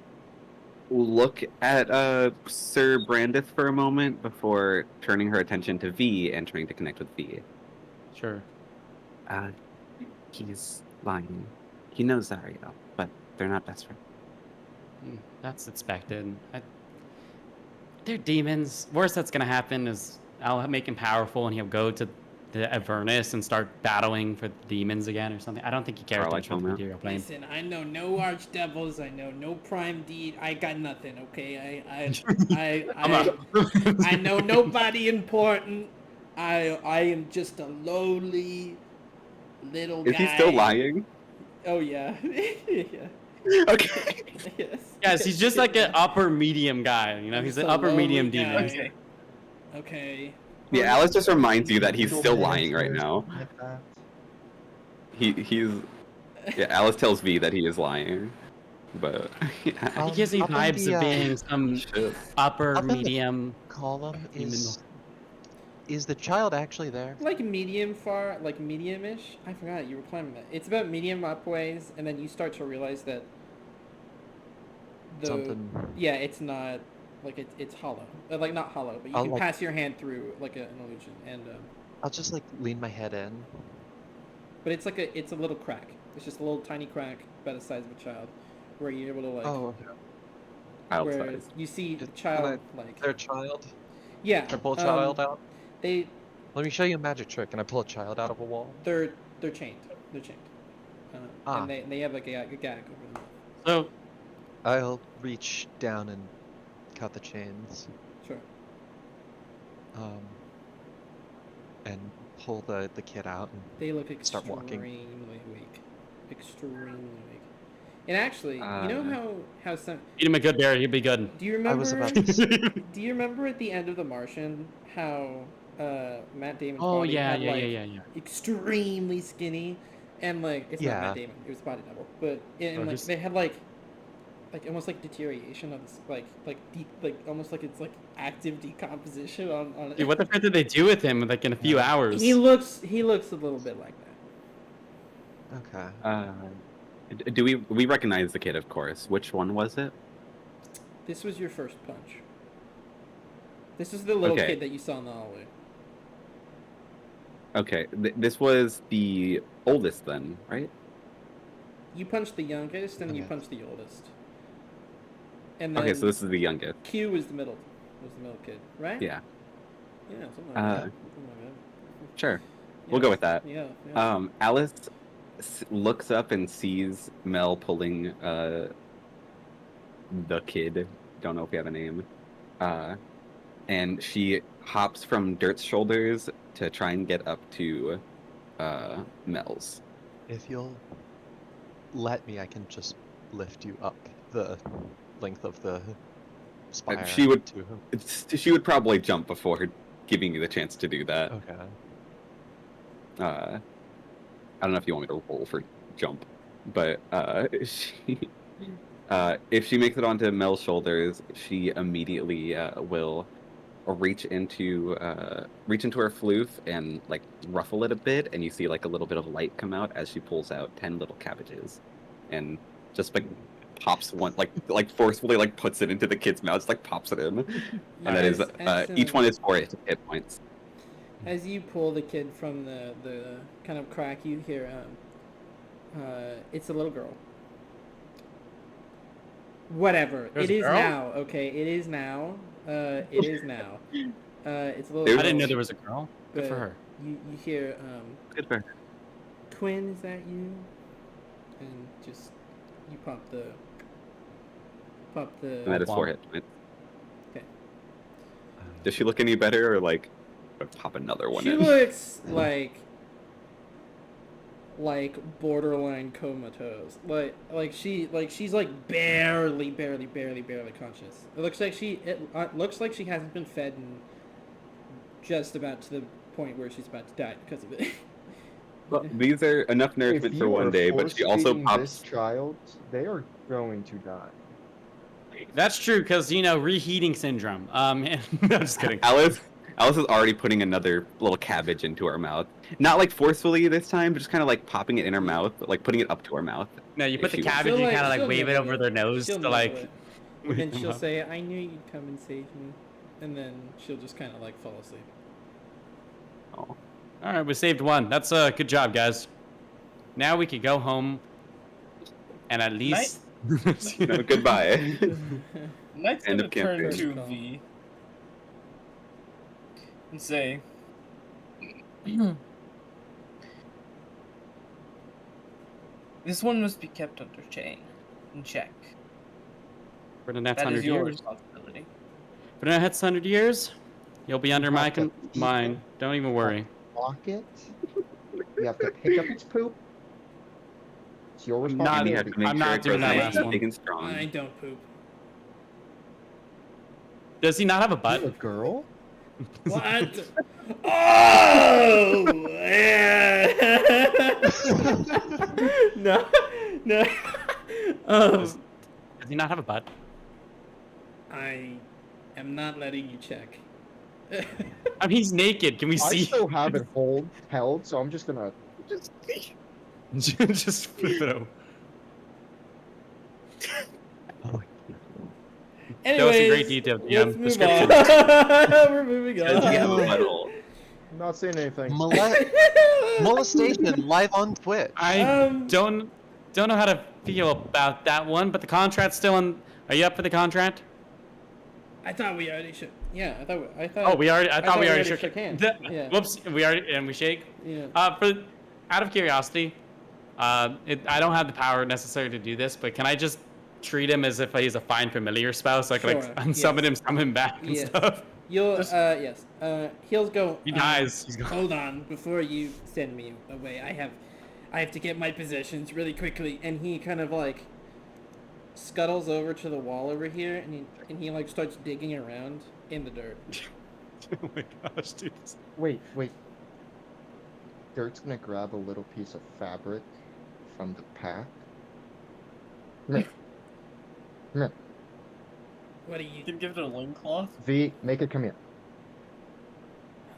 look at Sir Brandith for a moment before turning her attention to V and trying to connect with V.
Sure.
He's lying. He knows Zariel, but they're not best friends.
That's expected. They're demons. Worst that's gonna happen is I'll make him powerful, and he'll go to the Avernus and start battling for demons again or something. I don't think he cares
Or like
much about the
Homer.
material plane.
listen, I know no archdevils. I know no prime deed. I got nothing. Okay, I know nobody important. I am just a lowly little guy.
Is he still lying?
Oh yeah. Yeah.
Okay.
Yes.
Yes, he's just like an upper medium guy. You know, he's
Just
an
a
upper medium
lowly
demon.
guy.
Okay.
Okay.
Yeah, Alice just reminds you that he's
Little
still
man
lying right
says
now.
like that.
He's... Yeah, Alice tells V that he is lying. But...
He gives me
Up in
vibes
the,
of being some
Shit.
upper
up in the-
medium.
column
Demon.
is the child actually there?
Like medium far, like medium-ish. I forgot you were climbing that. It's about medium upways, and then you start to realize that
Something.
Yeah, it's not like it's hollow. Like not hollow, but you
I'll,
can
like-
pass your hand through like an illusion, and
I'll just like lean my head in.
but it's like it's a little crack. It's just a little tiny crack about the size of a child, where you're able to like.
Oh,
Child
where
size.
you see the
Did-
child like.
their child.
Yeah.
Can I pull a child out?
They
Let me show you a magic trick. Can I pull a child out of a wall?
they're chained. They're chained.
Ah.
And they have like a gag over them.
So
I'll reach down and cut the chains.
Sure.
And pull the kid out. And
They look
Start
extremely
walking.
weak. Extremely weak. And actually, you know how some.
feed him a good berry, he'll be good.
Do you
I
remember?
was about to say,
Do you remember at the end of The Martian how Matt Damon's
Oh
body
yeah,
had
yeah,
like
yeah, yeah.
extremely skinny, and like it's not
Yeah.
Matt Damon, it was body double, but and
Oh,
like
just-
they had like almost like deterioration of this, like almost like it's like active decomposition on.
Dude, what the frick did they do with him like in a few hours?
He looks a little bit like that.
okay.
Do we recognize the kid, of course. Which one was it?
This was your first punch. This is the little
Okay.
kid that you saw in the hallway.
Okay, this was the oldest then, right?
You punched the youngest, and you
Okay.
punched the oldest. And then
Okay, so this is the youngest.
Q was the middle kid, right?
Yeah,
Yeah, something like
Uh,
that. Something like that.
sure. We'll go with that.
Yeah, yeah.
Alice looks up and sees Mel pulling the kid. Don't know if we have a name. And she hops from Dirt's shoulders to try and get up to Mel's.
If you'll let me, I can just lift you up the length of the spire.
she would-
To him.
She would probably jump before giving you the chance to do that.
Okay.
I don't know if you want me to roll for jump, but she, if she makes it onto Mel's shoulders, she immediately will reach into her floof and like ruffle it a bit, and you see like a little bit of light come out as she pulls out 10 little cabbages, and just like pops one like forcefully like puts it into the kid's mouth, just like pops it in, and that is each one is 4 hit points.
As you pull the kid from the kind of crack, you hear, it's a little girl. Whatever.
There's
It
a
is
girl?
now, okay? It is now. It is now. It's a little
I
I didn't know
girl,
there was a girl. Good for
but
her.
You hear,
Good for her.
twin, is that you? And just, you pop the...
And that is
Wow.
4 hit points.
Okay.
Does she look any better, or like pop another one
She
in?
looks like like borderline comatose. She's like barely conscious. It looks like she hasn't been fed and just about to the point where she's about to die because of it.
Well, these are enough
If
nourishment for
you
one
are
day, but she also
force-feeding
pops.
this child, they are going to die.
That's true, because, you know, reheating syndrome. I'm just kidding.
Alice is already putting another little cabbage into her mouth. Not like forcefully this time, but just kind of like popping it in her mouth, but like putting it up to her mouth.
No, you put
If
the
she wants.
cabbage,
She'll,
you
like-
kind of like
she'll
wave it
nibble
over
it.
their nose
She'll
to
nibble
like.
it. And then she'll say, "I knew you'd come and save me," and then she'll just kind of like fall asleep.
Oh.
All right, we saved one. That's a good job, guys. Now we can go home, and at least.
No, goodbye.
Knight's
End
gonna
of
turn
campaign.
to V and say, "This one must be kept under in check.
For the next
That
100
is your
years.
responsibility."
For the next 100 years, you'll be under my
have to
mine. Don't even worry.
Lock it. You have to pick up its poop. It's your
Not-
And you have
responsibility.
to make
I'm
sure
not
it
doing
grows
that
nice
last
and
one.
big and strong.
I don't poop.
Does he not have a butt?
You're a girl?
What? Oh! Yeah. No, no.
Does he not have a butt?
I am not letting you check.
I mean, he's naked. Can we
I
see?
still have it held, so I'm just gonna.
Just flip it over.
Anyways,
That was a great detailed
let's move
description.
on. We're moving
Does he have a
on.
butthole?
I'm not saying anything.
Molestation live on Twitch.
I
Um,
don't know how to feel about that one, but the contract's still in. Are you up for the contract?
I thought we already should. Yeah, I thought.
Oh, we already. I thought we already shook
hands.
The-
Yeah.
Whoops, we already and we shake.
Yeah.
Out of curiosity, I don't have the power necessary to do this, but can I just treat him as if he's a fine familiar spouse? So I can
Sure,
like unsummon him, summon him back and
Yes.
stuff.
You'll.
Just-
Yes. He'll go.
He dies. He's gone.
Hold on, before you send me away, I have to get my possessions really quickly. And he kind of like scuttles over to the wall over here, and he like starts digging around in the dirt.
Oh my gosh, dude.
Wait. Dirt's gonna grab a little piece of fabric from the pack. Come here.
What are you?
You can give it a loincloth.
V, make it come here.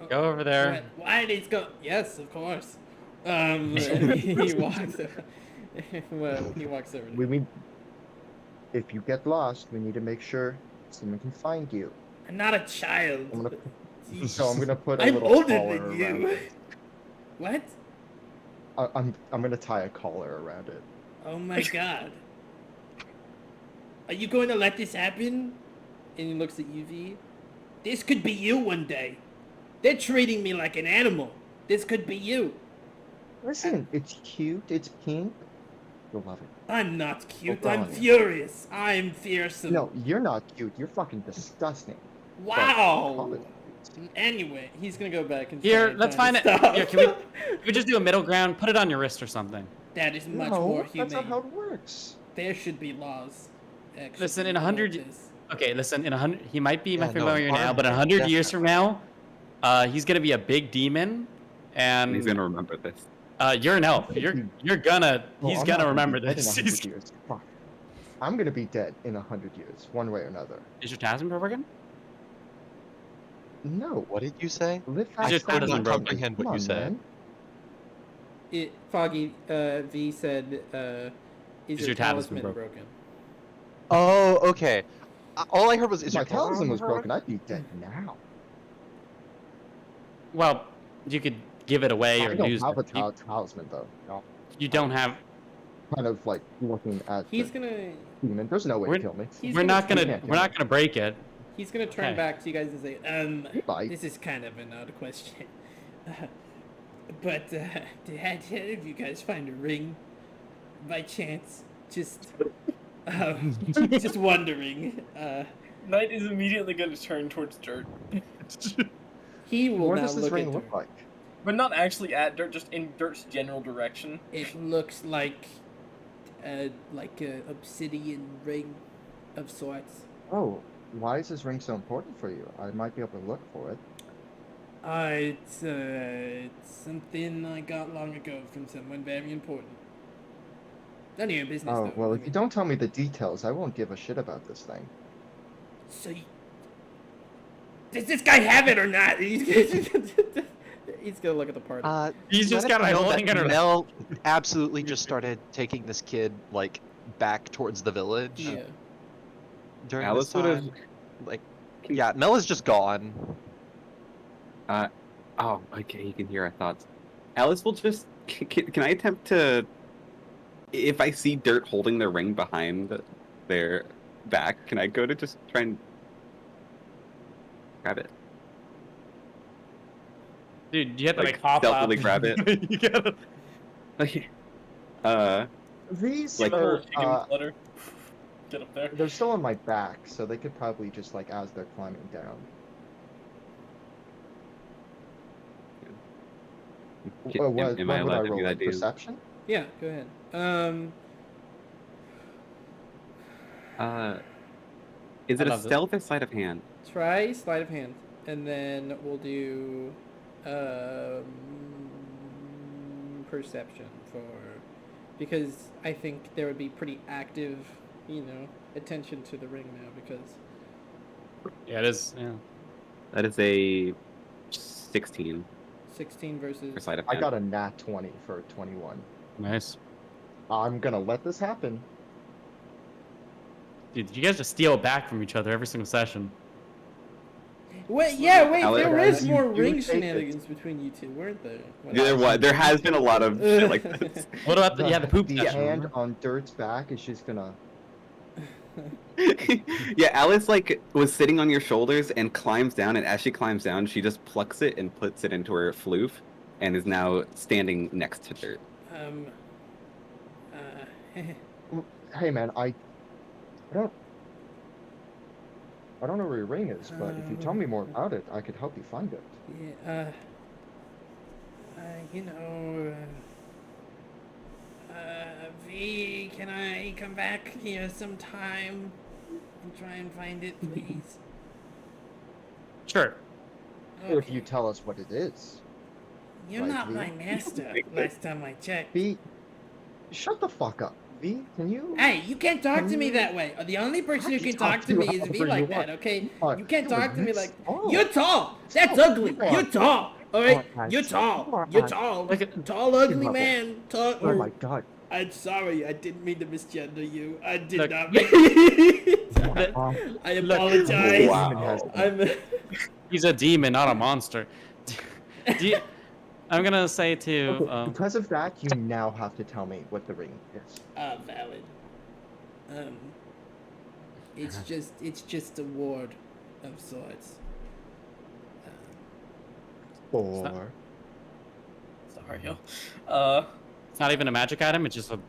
Go over there.
Why did he go? Yes, of course. He walks. Well, he walks over.
We need. If you get lost, we need to make sure someone can find you.
I'm not a child.
I'm gonna put a
I'm
little
older
collar
than
around
you.
it.
What?
I'm gonna tie a collar around it.
Oh my god. Are you going to let this happen? And he looks at you, V. This could be you one day. They're treating me like an animal. This could be you.
Listen, it's cute. It's pink. You'll love it.
I'm not cute.
Oh,
I'm
God.
furious. I'm fearsome.
No, you're not cute. You're fucking disgusting. But
Wow.
call it.
Anyway, he's gonna go back and
Here,
try
let's
find
find it.
stuff.
Here, can we just do a middle ground? Put it on your wrist or something.
That is much
No,
more
that's
humane.
not how it works.
There should be laws. Actually,
Listen, in
about
100
this.
Okay, listen. In 100, he might be my
Yeah, no,
familiar now,
arm
but in
him,
100 years from now, he's gonna be a big demon,
And he's
and
gonna remember this.
you're an elf. He's
Well,
gonna
I'm not
remember
be dead in
this.
100 years. Fuck. I'm gonna be dead in 100 years, one way or another.
Is your Tasman broken?
No.
What did you say?
Live
Is
fast.
your
I could
Tasman
not
broken?
comprehend what
Come
you
on,
said.
man.
Foggy V said, "Is your talisman broken?"
Oh, okay. All I heard was,
If
"Is
my
your
talisman was
broken?"
broken, I'd be dead now.
Well, you could give it away or
I don't
use
have a
it. You,
talisman though. No.
you don't have.
Kind of like looking at
He's
the
gonna
demon. There's no way
We're-
to kill me.
He's
We're not
gonna-
gonna. We're not gonna break it.
he's gonna turn
Okay.
back to you guys and say,
He might.
this is kind of an odd question, but did any of you guys find a ring by chance? Just just wondering.
Knight is immediately going to turn towards dirt.
He will
What
now
does this
look
ring
at
look
her.
like?
But not actually at Dirt, just in Dirt's general direction.
It looks like a obsidian ring of sorts.
Oh, why is this ring so important for you? I might be able to look for it.
It's something I got long ago from someone very important. None of your business,
Oh,
though.
well,
I
if you
mean,
don't tell me the details, I won't give a shit about this thing.
So, does this guy have it or not? He's gonna look at the party.
He's just
let
got
it
a
know
holding
that
it around.
Mel absolutely just started taking this kid like back towards the village
Yeah.
during
Alice
this
would've-
time. Like, yeah, Mel is just gone.
Oh, okay, you can hear our thoughts. Alice will just. Can I attempt to. If I see Dirt holding the ring behind their back, can I go to just try and grab it?
Dude, you have to
Like,
like hop
stealthily
up.
grab it.
You gotta.
Like,
These
Like-
are,
Chicken flutter. Get up there.
they're still on my back, so they could probably just, like, as they're climbing down.
am
What
I
would
allowed
I
to
roll?
do that?
Perception?
Yeah, go ahead.
Is
I
it a
love it.
stealth or sleight of hand?
Try sleight of hand, and then we'll do perception because I think there would be pretty active, attention to the ring now because
Yeah, it is. Yeah.
That is a 16
16 versus.
for sleight of
I
hand.
got a nat 20 for 21.
Nice.
I'm gonna let this happen.
Dude, you guys just steal it back from each other every single session.
Wait,
Alex,
there is
you
more
do
ring
take it.
shenanigans between you two, weren't there?
There has been a lot of shit like this.
What about the poop
The
session?
hand
remember?
on Dirt's back is just gonna.
Yeah, Alice like was sitting on your shoulders and climbs down, and as she climbs down, she just plucks it and puts it into her floof, and is now standing next to Dirt.
Hey man, I don't know where your ring is, but if you tell me more about it, I could help you find it.
Yeah, V, can I come back here sometime and try and find it, please?
Sure.
If you tell us what it is.
You're
Like
not
V?
my master, last time I checked.
V, shut the fuck up. V, can you?
Hey, you can't talk to me that way. The only person who can talk to me is V like that, okay? You can't talk to me like... You're tall! That's ugly! You're tall! Alright? You're tall! You're tall! Tall, ugly man! Tall...
Oh my god.
I'm sorry, I didn't mean to misgender you. I did
Look.
not mean it. I apologize.
Wow.
I'm...
He's a demon, not a monster. I'm gonna say to
Okay, because of that, you now have to tell me what the ring is.
valid. It's just a ward of sorts.
Or
Sorry, yo.
it's not even a magic item. It's just a.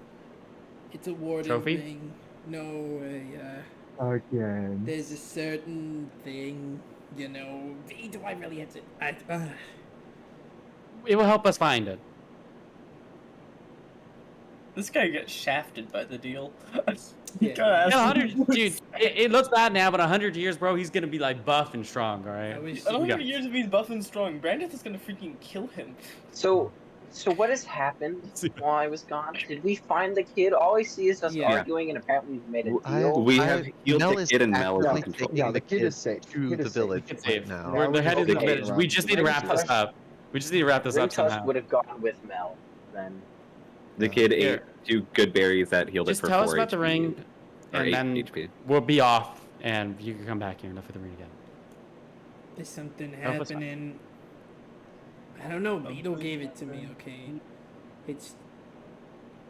It's a ward
Trophy?
ring. No,
again.
there's a certain thing, do I really have to...
It will help us find it.
This guy gets shafted by the deal.
Yeah.
God,
Yeah, 100, dude. It looks bad now, but 100 years, bro, he's gonna be like buff and strong. All right.
I wish...
I don't
Yeah.
know years if he's buff and strong. Brandith is gonna freaking kill him.
So what has happened while I was gone? Did we find the kid? All I see is us
Yeah.
arguing, and apparently we've made a
I-
deal.
We have healed
Mel
the
is
kid and Mel is
actively
in control.
taking
Yeah,
the
the kid
kid
is safe.
to
Kid
the
is safe.
village
It's
right
safe.
now.
Now
We're
we're
headed to
just
the
going
village.
around
We just need to wrap this
Rintusk-
up. We just need to wrap this up
Rintusk
somehow.
would have gone with Mel then.
The kid ate
Here.
2 good berries that healed
Just
it for
tell
4
us about the
HP,
ring,
or
and
8
then
HP.
we'll be off, and you can come back here and look for the ring again.
There's something
Help us out.
happening. I don't know. Beetle gave it to me. Okay,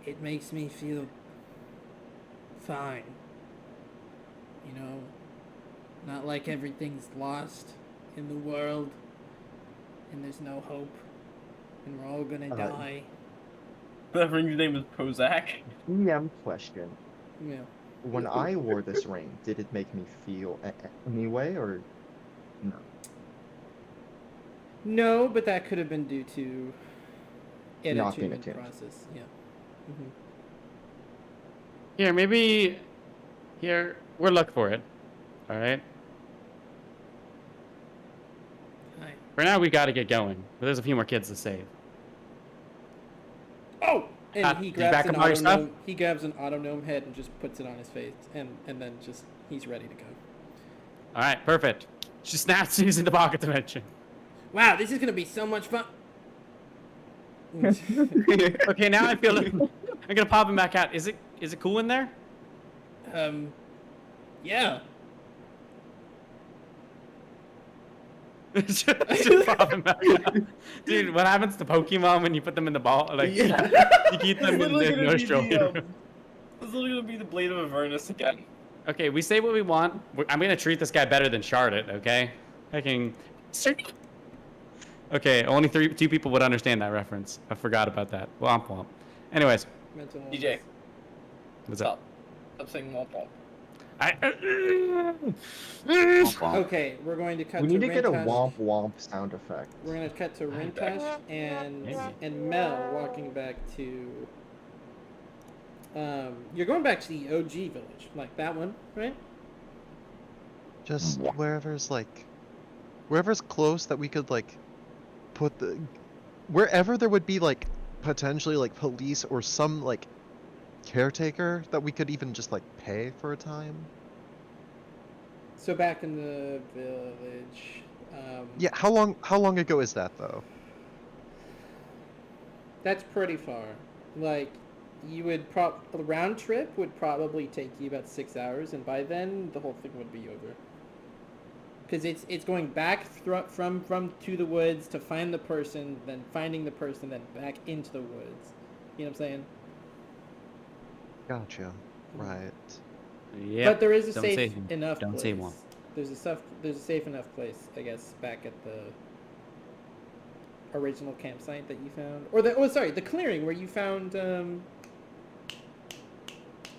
it makes me feel fine. Not like everything's lost in the world, and there's no hope, and we're all gonna die.
That ring's name is Prozac.
EM question.
Yeah.
When I wore this ring, did it make me feel any way or no?
No, but that could have been due to an
Not being
attunement
attuned.
process. Yeah. Hmm.
Here, maybe. Here, we'll look for it. All right.
Hi.
For now, we got to get going. But there's a few more kids to save.
Oh! And he
Did you
grabs
back
an
up all your stuff?
autonome. He grabs an autonome head and just puts it on his face, and then just he's ready to go.
All right, perfect. She snaps using the pocket dimension.
Wow, this is gonna be so much fun.
Okay, now I feel I'm gonna pop him back out. Is it cool in there?
Yeah.
Just pop him back out. Dude, what happens to Pokemon when you put them in the ball? Like, you keep them in the nostril.
It's literally gonna be the Blade of Avernus again.
Okay, we say what we want. I'm gonna treat this guy better than Charlotte, okay? Okay, only two people would understand that reference. I forgot about that. Womp womp. Anyways,
Mental
DJ,
illness.
what's up?
stop saying womp womp.
Okay, we're going to cut
We
to
need to get a
Rintosh.
womp womp sound effect.
We're gonna cut to Rintosh
Maybe.
and Mel walking back to. You're going back to the OG village, like that one, right?
Just wherever's close that we could like put the wherever there would be like potentially like police or some like caretaker that we could even just like pay for a time.
So back in the village.
Yeah, how long ago is that though?
That's pretty far. Like, you would a round trip would probably take you about 6 hours, and by then the whole thing would be over. Because it's going back from to the woods to find the person, then finding the person, then back into the woods. You know what I'm saying?
Gotcha. Right.
Yeah.
But there is a
Don't
safe
say-
enough
don't
place.
say one.
There's a safe enough place, I guess, back at the original campsite that you found, or the clearing where you found the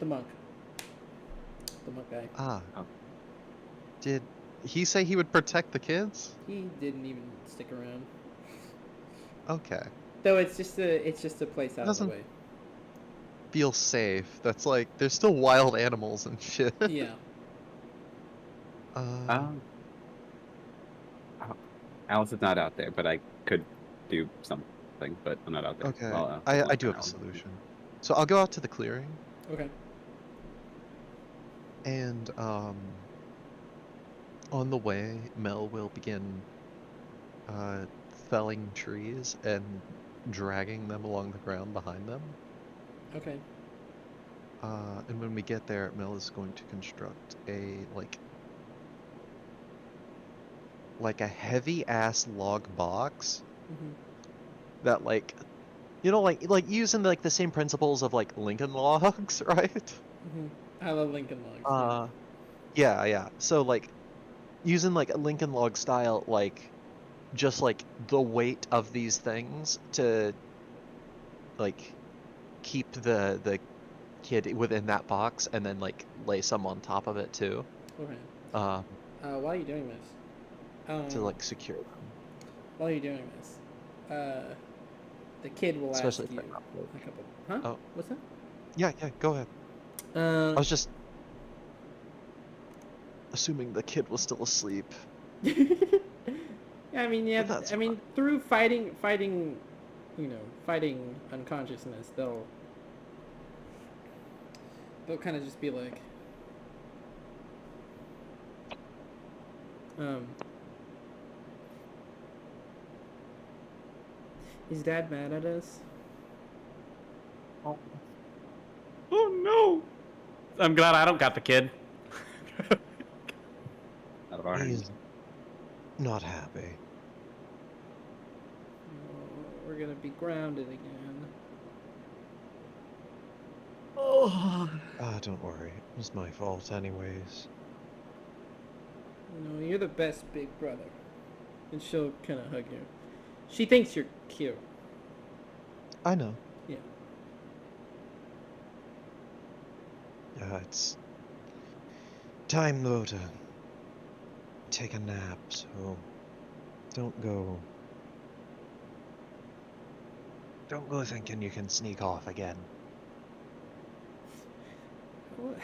monk guy.
Ah.
Oh.
Did he say he would protect the kids?
He didn't even stick around.
Okay.
Though it's just a place out of the
Doesn't-
way.
Feel safe. That's like there's still wild animals and shit.
Yeah.
Alice is not out there, but I could do something, but I'm not out there.
Okay.
Well,
I do have a
around.
solution. So I'll go out to the clearing
Okay.
and on the way Mel will begin felling trees and dragging them along the ground behind them.
Okay.
And when we get there, Mel is going to construct a like a heavy ass log box
Mhm.
that like using like the same principles of like Lincoln logs, right?
Mhm. I love Lincoln Logs.
Yeah. So like using like a Lincoln log style, like just like the weight of these things to like keep the kid within that box, and then like lay some on top of it too,
Okay.
uh,
While you're doing this,
to like secure them.
while you're doing this, the kid will
Especially
ask
if
you
they're not woke.
a couple. Huh?
Oh.
What's that?
Yeah, go ahead. I was just assuming the kid was still asleep.
I mean, yeah.
But that's
I mean, through fighting, fighting unconsciousness, they'll kind of just be like, is Dad mad at us?
Oh no! I'm glad I don't got the kid.
Out of our hands.
He's not happy.
Oh, we're gonna be grounded again.
Don't worry. It was my fault anyways.
You're the best big brother. And she'll kind of hug you. She thinks you're cute.
I know.
Yeah.
Yeah, it's time though to take a nap, so don't go Don't go thinking you can sneak off again.
What?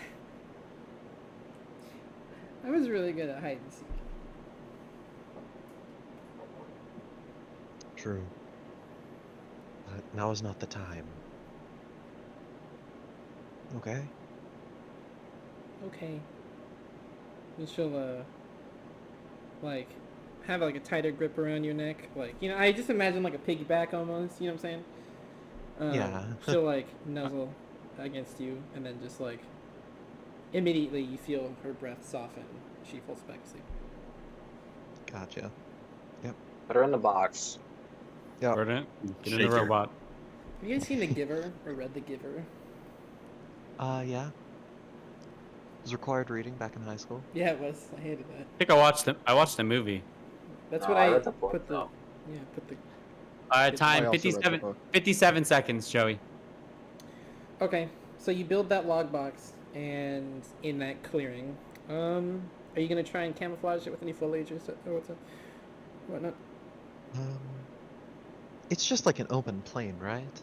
I was really good at hide and seek.
True. But now is not the time. Okay?
Okay. And she'll like have like a tighter grip around your neck. Like, you know, I just imagine like a piggyback almost, you know what I'm saying?
Yeah.
She'll like nuzzle against you and then just like immediately you feel her breath soften. She falls back asleep.
Gotcha.
Put her in the box.
Yeah.
Get in the
Shake her.
robot.
Have you guys seen The Giver or read The Giver?
Yeah. It was required reading back in high school.
Yeah, it was. I hated that.
I think I watched the movie.
That's
No,
what
I
I
read the book,
put the
though.
yeah, put the
Time
I also read the
57,
book.
57 seconds, Joey.
Okay, so you build that log box, and in that clearing, are you gonna try and camouflage it with any foliage or whatnot?
It's just like an open plain, right?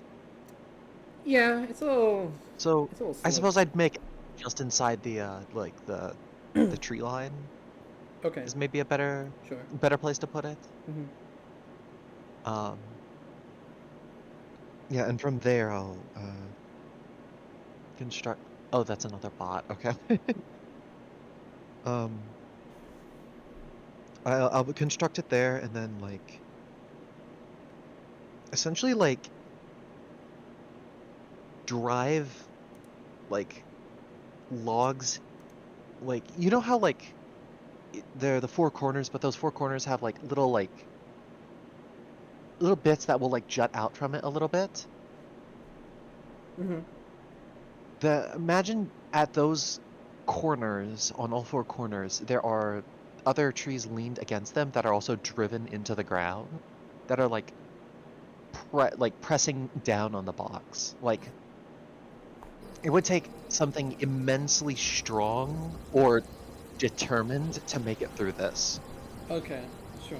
Yeah, it's a little.
So
It's a little.
I
slow.
suppose I'd make it just inside the like the tree line
Okay,
is maybe a better
sure.
place to put it.
Hmm.
Yeah, and from there I'll construct. Oh, that's another bot. Okay. um, I'll construct it there, and then like essentially like drive like logs, like you know how like they're the four corners, but those four corners have like little bits that will like jut out from it a little bit.
Hmm.
Imagine at those corners, on all four corners, there are other trees leaned against them that are also driven into the ground, that are like pressing down on the box. Like it would take something immensely strong or determined to make it through this,
Okay, sure.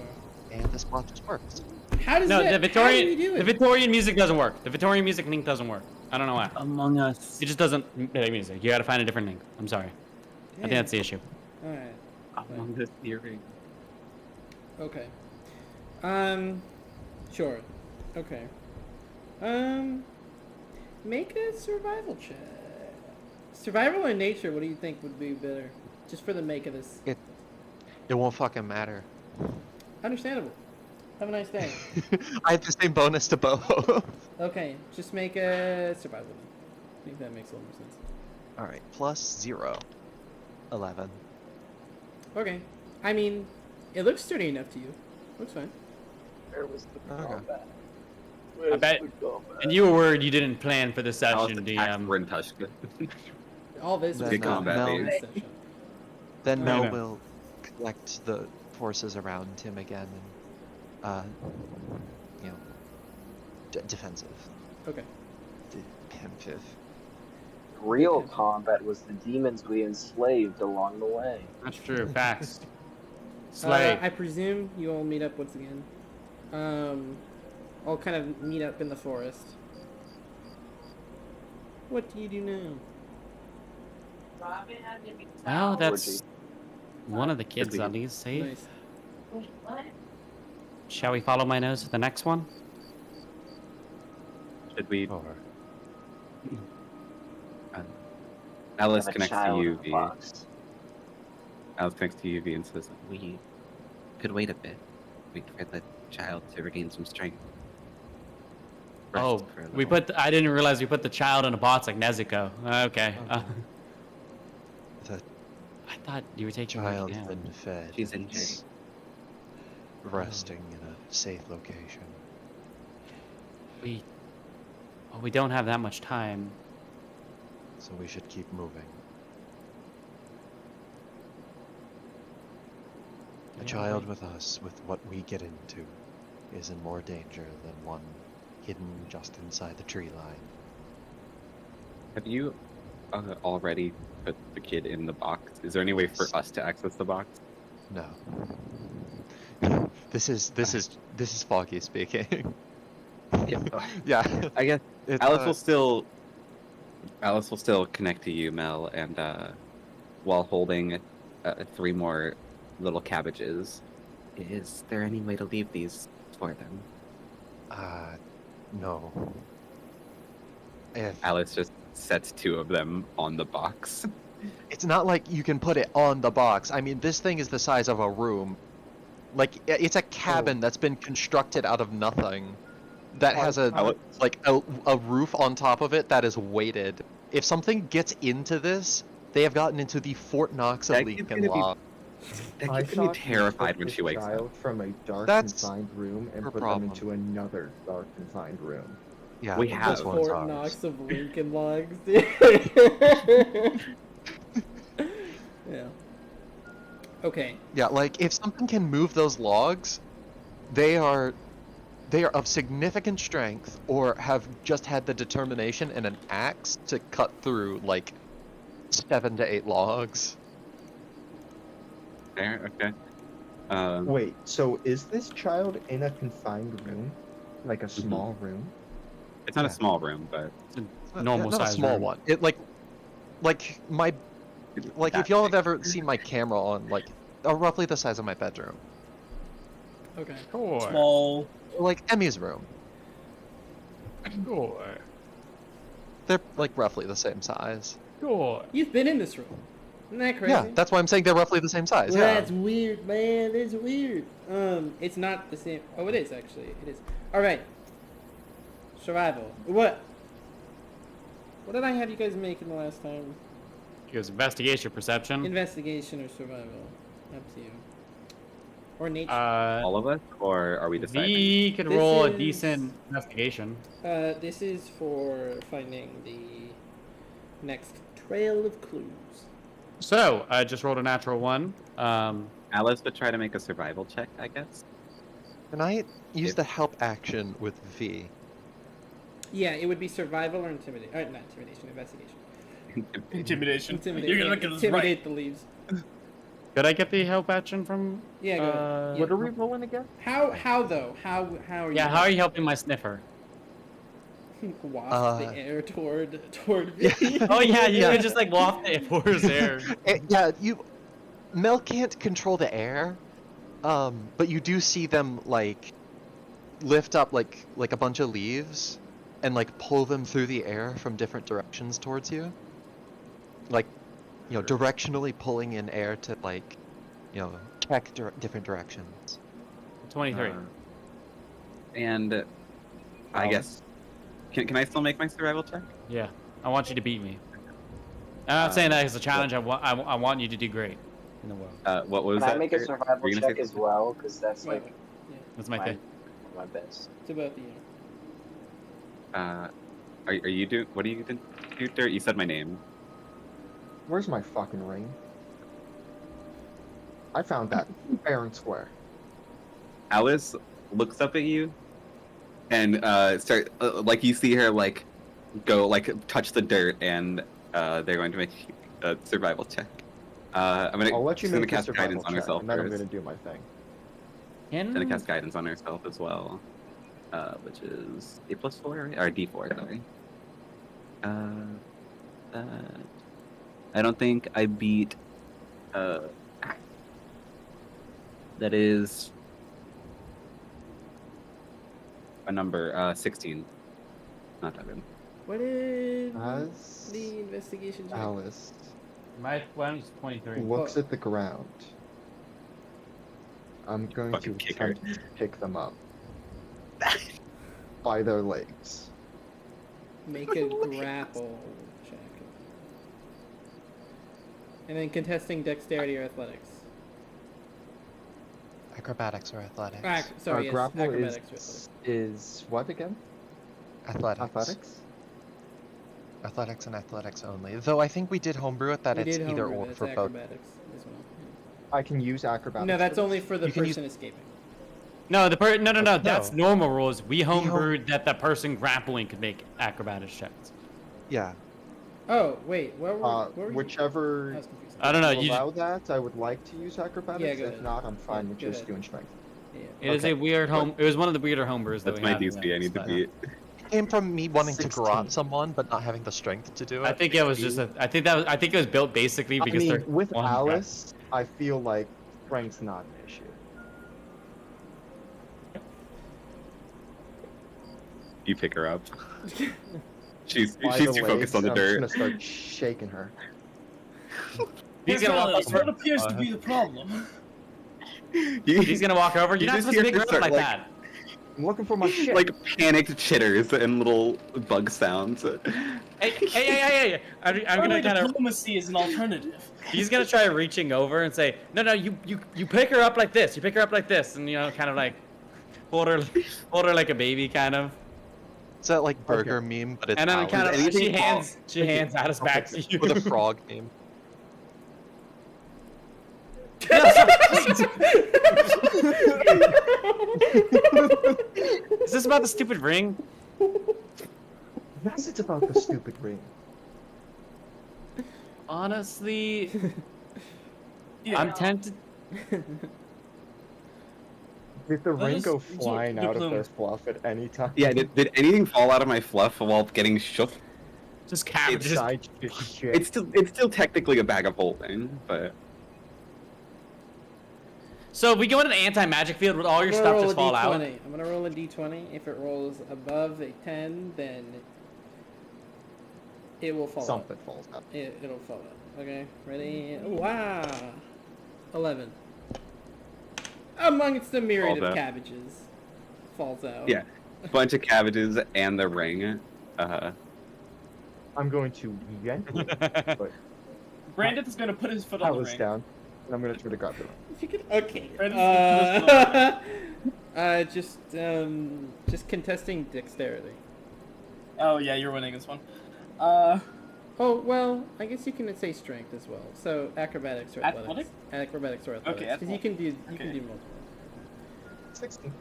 and this bot just works.
How does
No,
that?
the
How do you do
Victorian
it?
the Victorian music doesn't work. The Victorian music link doesn't work. I don't know why.
Among Us.
It just doesn't play music. You gotta find a different link. I'm sorry. I think that's the issue.
All right.
Among Us theory.
Okay. Sure. Okay. Make a survival check. Survival or nature? What do you think would be better? Just for the make of this.
It won't fucking matter.
Understandable. Have a nice day.
I have the same bonus to both.
Okay, just make a survival then. I think that makes a little more sense.
All right, plus 0. 11.
Okay. I mean, it looks sturdy enough to you. Looks fine.
Where was the
Okay.
combat?
I bet. And you were worried you didn't plan for this
Alice
session,
attacked
DM.
Rintushka.
All this was
Good
not
combat,
in
baby.
this session.
Then
I
Mel
know.
will collect the forces around him again and, you know, defensive.
Okay.
Defensive.
Real combat was the demons we enslaved along the way.
That's true. Facts. Slay.
I presume you all meet up once again. All kind of meet up in the forest. What do you do now?
Well, that's one of the kids
we-
at least safe.
Nice.
Shall we follow my nose to the next one?
Should we?
Or
Alice
Have a
connects to
child in
you,
the
V.
box.
Alice connects to you, V, and says,
We could wait a bit. Wait for the child to regain some strength. Rest
Oh,
for a
we
little.
put. I didn't realize we put the child in a box like Nezuko. Okay.
the
I thought you were taking her
child's
down.
been fed.
She's
and
injured.
is resting in a safe location.
We don't have that much time.
So we should keep moving. A
Yeah,
child
we-
with us, with what we get into, is in more danger than one hidden just inside the tree line.
"Have you already put the kid in the box? Is there any way for
Yes.
us to access the box?"
No. This is Foggy speaking.
Yeah,
Yeah.
I guess
It's,
Alice will still connect to you, Mel, and while holding 3 more little cabbages.
Is there any way to leave these for them?
No. If
Alice just sets 2 of them on the box.
it's not like you can put it on the box. I mean, this thing is the size of a room. Like it's a cabin that's been constructed out of nothing. That has a roof on top of it that is weighted. If something gets into this, they have gotten into the Fort Knox of
That kid's
Lincoln
gonna be-
Law.
That
I
kid's gonna
thought
be
you
terrified
took
when
this
she wakes
child
up.
from a dark
That's
confined room and
her
put
problem.
them into another dark confined room.
Yeah,
We
this
have-
The
one's
Fort
ours.
Knox of Lincoln Logs. Yeah. Okay.
Yeah, like if something can move those logs, they are of significant strength or have just had the determination and an axe to cut through like 7 to 8 logs.
There, okay.
Wait, so is this child in a confined room? Like a small room?
It's not a
yeah.
small room, but
Normal
not a
size
small
room.
one. It like my if
that
y'all have
big.
ever seen my camera on like roughly the size of my bedroom.
Okay.
Sure.
Small.
Like Emmy's room.
Sure.
They're like roughly the same size.
Sure.
You've been in this room. Isn't that crazy?
Yeah, that's why I'm saying they're roughly the same size.
Well,
Yeah.
that's weird, man. That's weird. It's not the same. Oh, it is actually. It is. All right. Survival. What? What did I have you guys make in the last time?
It was investigation, perception.
Investigation or survival? Up to you. Or nature.
all of us, or are we deciding?
V could
This
roll a
is-
decent investigation.
This is for finding the next trail of clues.
So I just rolled a natural 1.
Alice would try to make a survival check, I guess.
Can I use
If-
the help action with V?
Yeah, it would be survival or intimidate. Not intimidation. Investigation.
Intimidation.
Intimidate.
You're gonna get this right.
Intimidate the leaves.
Could I get the help action from?
Yeah. Go ahead.
What are we rolling again?
How though? How are you?
Yeah, how are you helping my sniffer?
Waft the air toward me.
Oh yeah, you
Yeah.
could just like waft it for his air.
Yeah, Mel can't control the air, but you do see them like lift up like a bunch of leaves and like pull them through the air from different directions towards you. Like, directionally pulling in air to like, check different directions.
23.
And I guess can I still make my survival check?
Yeah, I want you to beat me. I'm not saying that as a challenge. I want you to do great in the world.
What was
Can
that?
I make a
Kurt?
survival
Were you gonna
check
say
as well? Because that's
Well,
like
That's my
my,
thing.
my best.
It's about the year.
Are you doing? What are you doing? Dirt? You said my name.
Where's my fucking ring? I found that fair and square.
Alice looks up at you, and start like you see her like go like touch the dirt, and they're going to make a survival check. I'm gonna,
I'll let you
she's
know
gonna
the
cast
survival
guidance on
check,
herself
and then I'm
first.
gonna do my thing.
Gonna cast guidance on herself as well, which is a +4 right? Or D4, sorry. I don't think I beat. That is a number 16. Not that good.
What is
As
the investigation check?
Alice
My one's 23.
looks at the ground, I'm going to
Fucking kick her.
attempt to pick them up by their legs.
Make a grapple check. And then contesting dexterity or athletics.
Acrobatics or athletics?
Sorry, yes,
grapple
acrobatics or athletics.
is what again?
Athletics.
Athletics?
Athletics and athletics only. Though I think we did homebrew it that
We
it's
did
either
homebrew,
or
that's
for both.
acrobatics as well.
I can use acrobatics.
No, that's
for
only
this?
for the
You can
person escaping.
No, no.
No.
That's normal rules. We
home-
homebrewed that the person grappling could make acrobatics checks.
Yeah.
Oh, wait, where were you?
Whichever
I was confused.
I don't know.
will
You
allow that, I would like to use acrobatics.
Yeah, go
If
ahead.
not, I'm fine with
go
just
ahead.
doing strength.
Yeah.
It is a weird home. It was one of the weirder homebrews that
That's
we
my
have.
DC. I need to
But-
beat.
It came from me wanting to
16.
garrote someone, but not having the strength to do it.
I think it was just a. I think it was built basically
I
because
mean,
they're
with
one guy.
Alice, I feel like strength's not an issue.
You pick her up. She's
By
she's
the
too focused on the
legs,
dirt.
I'm just gonna start shaking her.
He's gonna walk
Fellas,
over.
what appears to be the problem?
He's gonna walk over. You're
You
not
just
supposed to
hear
pick
her
her up
start,
like
like-
that.
I'm looking for my shit.
Like panicked chitters and little bug sounds.
Hey! I'm gonna
Apparently
kind of.
diplomacy is an alternative.
He's gonna try reaching over and say, no, you pick her up like this. You pick her up like this, and kind of like hold her like a baby, kind of.
It's that like burger meme, but it's
And then
Alice.
kind of
anything
she hands Alice back to you.
with a frog meme.
Is this about the stupid ring?
Yes, it's about the stupid ring.
Honestly,
Yeah.
I'm tempted.
Did the ring
us
go
do
flying out of their
diplomacy.
fluff at any time?
Yeah, did anything fall out of my fluff while getting shook?
Just cabbages.
Besides just shit.
It's still technically a bag of holding, but
So if we go in an anti-magic field, would all your
I'm gonna
stuff
roll
just
a
fall out?
D20. I'm gonna roll a d20. If it rolls above a 10, then it will fall
Something falls out.
out. It'll fall out. Okay, ready? Wow! 11. Amongst the myriad
Falls
of
out.
cabbages, falls out.
yeah, bunch of cabbages and the ring.
I'm going to gently put
Brandon is gonna put his foot on the
Alice
ring.
down, and I'm going to try to grab her.
If you could, okay.
Brandon's
Just contesting dexterity.
Oh yeah, you're winning this one.
Oh well, I guess you can say strength as well. So acrobatics or athletics.
Athletics?
Acrobatics or athletics.
Okay,
Because you can do
Okay.
multiple.
16.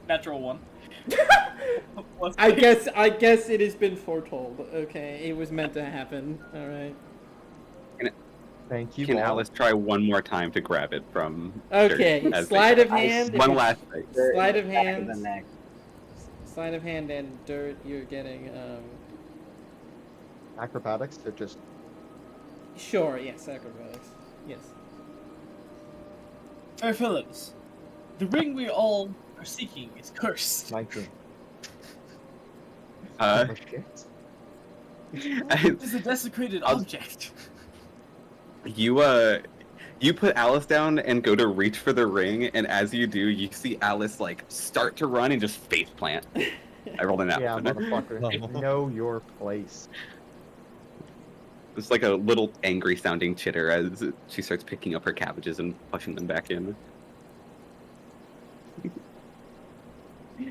Natural one. Let's
I
see.
guess it has been foretold. Okay, it was meant to happen. All right.
Thank you.
Can
Bob.
Alice try one more time to grab it from?
Okay.
Dirt as they
Sleight
go?
of hand.
One last thing.
Sleight of
Back
hand.
the neck.
Sleight of hand and dirt. You're getting.
Acrobatics to just
Sure. Yes. Acrobatics. Yes.
Fair fellows, the ring we all are seeking is cursed.
19.
Uh,
Oh, shit.
It is a desecrated
I'll-
object.
you put Alice down and go to reach for the ring, and as you do, you see Alice like start to run and just face plant. I rolled an
Yeah,
apple.
motherfucker. Know your place.
It's like a little angry sounding chitter as she starts picking up her cabbages and pushing them back in.